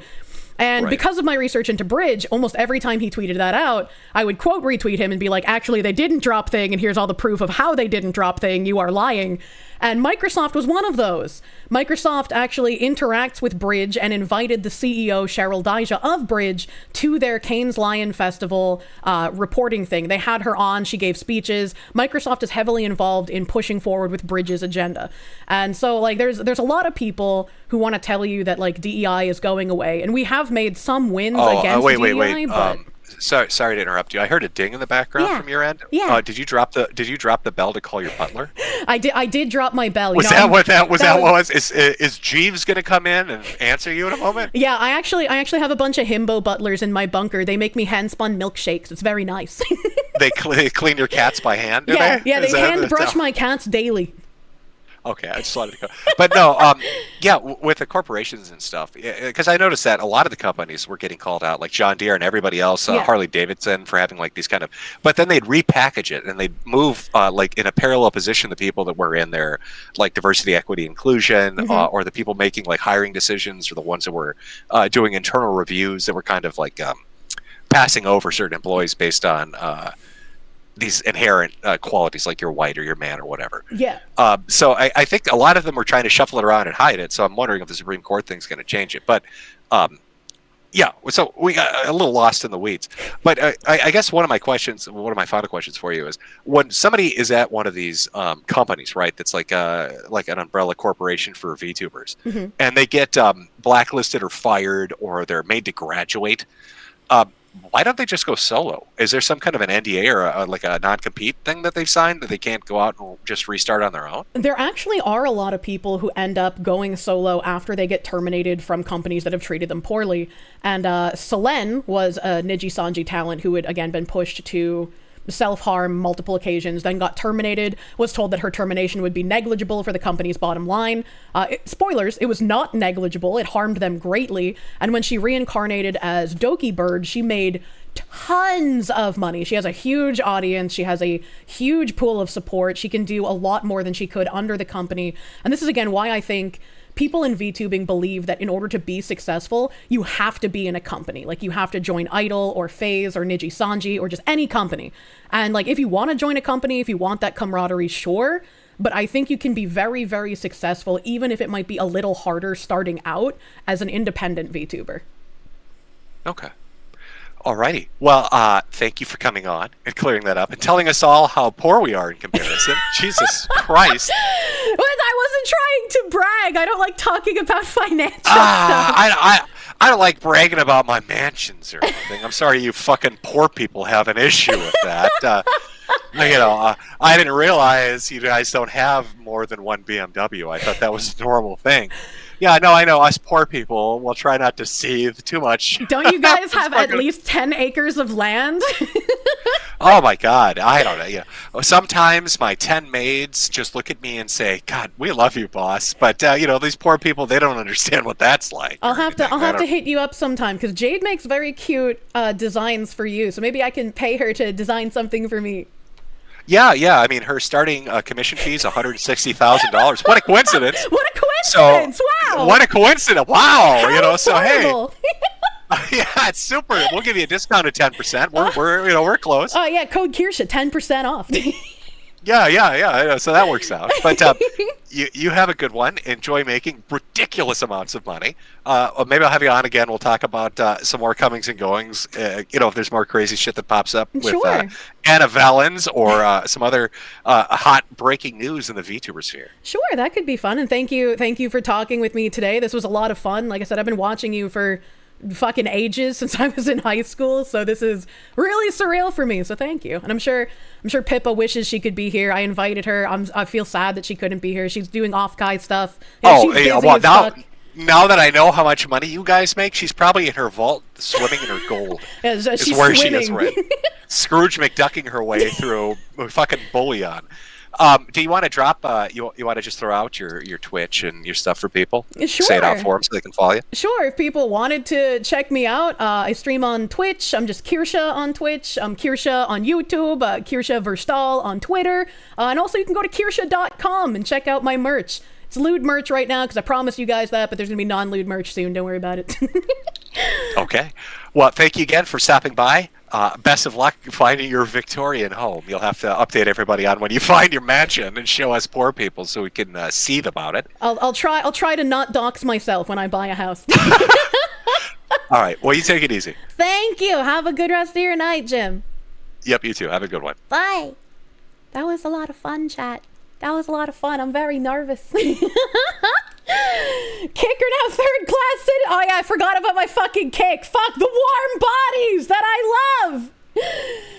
And because of my research into Bridge, almost every time he tweeted that out, I would quote retweet him and be like, actually, they didn't drop thing, and here's all the proof of how they didn't drop thing. You are lying. And Microsoft was one of those. Microsoft actually interacts with Bridge and invited the CEO, Cheryl Dijja of Bridge, to their Cannes Lion Festival reporting thing. They had her on. She gave speeches. Microsoft is heavily involved in pushing forward with Bridge's agenda. And so, like, there's a lot of people who want to tell you that, like, DEI is going away. And we have made some wins against DEI, but... Sorry to interrupt you. I heard a ding in the background from your end. Yeah. Did you drop the bell to call your butler? I did drop my bell. Was that what that was? Is Jeeves going to come in and answer you in a moment? Yeah, I actually have a bunch of himbo butlers in my bunker. They make me hand-spun milkshakes. It's very nice. They clean your cats by hand, do they? Yeah, they hand brush my cats daily. Okay, I just wanted to go. But no, with the corporations and stuff, because I noticed that a lot of the companies were getting called out, like John Deere and everybody else, Harley Davidson, for having like these kind of, but then they'd repackage it and they'd move like in a parallel position the people that were in their like diversity, equity, inclusion, or the people making like hiring decisions, or the ones that were doing internal reviews that were kind of like passing over certain employees based on these inherent qualities, like you're white or you're man or whatever. Yeah. So I think a lot of them were trying to shuffle it around and hide it. So I'm wondering if the Supreme Court thing's going to change it. But yeah, so we got a little lost in the weeds. But I guess one of my final questions for you is, when somebody is at one of these companies, right, that's like an umbrella corporation for VTubers, and they get blacklisted or fired, or they're made to graduate, why don't they just go solo? Is there some kind of an NDA or like a non-compete thing that they've signed that they can't go out and just restart on their own? There actually are a lot of people who end up going solo after they get terminated from companies that have treated them poorly. And Selene was a Niji Sanji talent who had, again, been pushed to self-harm multiple occasions, then got terminated, was told that her termination would be negligible for the company's bottom line. Spoilers, it was not negligible. It harmed them greatly. And when she reincarnated as Doki Bird, she made tons of money. She has a huge audience. She has a huge pool of support. She can do a lot more than she could under the company. And this is, again, why I think people in VTubing believe that in order to be successful, you have to be in a company. Like, you have to join Idol or FaZe or Niji Sanji or just any company. And like, if you want to join a company, if you want that camaraderie, sure. But I think you can be very, very successful, even if it might be a little harder starting out as an independent VTuber. Okay. Alrighty. Well, thank you for coming on and clearing that up and telling us all how poor we are in comparison. Jesus Christ. I wasn't trying to brag. I don't like talking about financial stuff. I don't like bragging about my mansions or anything. I'm sorry you fucking poor people have an issue with that. I didn't realize you guys don't have more than one BMW. I thought that was a normal thing. Yeah, no, I know. Us poor people will try not to seethe too much. Don't you guys have at least 10 acres of land? Oh my God, I don't know. Yeah, sometimes my 10 maids just look at me and say, "God, we love you, boss." But these poor people, they don't understand what that's like. I'll have to hit you up sometime because Jade makes very cute designs for you. So maybe I can pay her to design something for me. Yeah. I mean, her starting commission fee is $160,000. What a coincidence! What a coincidence! Wow! What a coincidence! Wow! How So hey. affordable. Yeah, it's super. We'll give you a discount of 10%. We're close. Oh yeah, code Kirsche, 10% off. Yeah. So that works out. But you have a good one. Enjoy making ridiculous amounts of money. Maybe I'll have you on again. We'll talk about some more comings and goings. If there's more crazy shit that pops up with Anna Valens or some other hot breaking news in the VTuber sphere. Sure, that could be fun. And thank you for talking with me today. This was a lot of fun. Like I said, I've been watching you for fucking ages since I was in high school, so this is really surreal for me, so thank you. And I'm sure Pippa wishes she could be here. I invited her. I feel sad that she couldn't be here. She's doing off-Kai stuff. She's busy as fuck. Now that I know how much money you guys make, she's probably in her vault swimming in her gold. She's where swimming. She is right. Scrooge McDucking her way through fucking bullion. Do you want to drop? You want to just throw out your Twitch and your stuff for people? Sure. Say it out for them so they can follow you. Sure. If people wanted to check me out, I stream on Twitch. I'm just Kirsche on Twitch. I'm Kirsche on YouTube. Kirsche Verstal on Twitter. And also you can go to Kirsche.com and check out my merch. It's lewd merch right now because I promised you guys that, but there's gonna be non-lewd merch soon. Don't worry about it. Okay. Well, thank you again for stopping by. Best of luck finding your Victorian home. You'll have to update everybody on when you find your mansion and show us poor people so we can seethe about it. I'll try to not dox myself when I buy a house. All right. Well, you take it easy. Thank you. Have a good rest of your night, Jim. Yep, you too. Have a good one. Bye. That was a lot of fun, chat. That was a lot of fun. I'm very nervous. Kicker now, third class city. Oh yeah, I forgot about my fucking kick. Fuck the warm bodies that I love.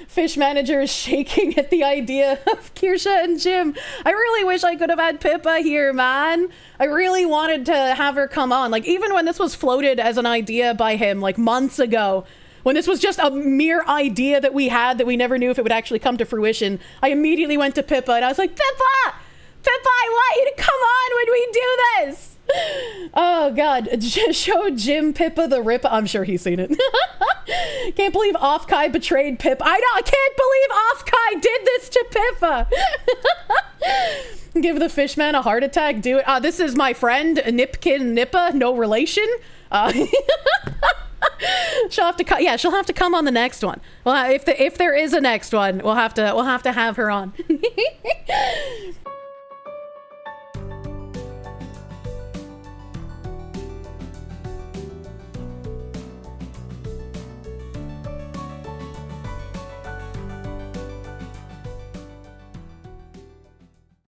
Fish manager is shaking at the idea of Kirsche and Jim. I really wish I could have had Pippa here, man. I really wanted to have her come on. Like, even when this was floated as an idea by him, like, months ago, when this was just a mere idea that we had that we never knew if it would actually come to fruition, I immediately went to Pippa and I was like, Pippa, I want you to come on when we do this. Oh God, show Jim Pippa the rip. I'm sure he's seen it. Can't believe Off-Kai betrayed Pippa. I know, I can't believe Off-Kai did this to Pippa. Give the fishman a heart attack. Do it. This is my friend Nipkin Nippa, no relation. She'll have to come on the next one. Well, if there is a next one, we'll have to have her on.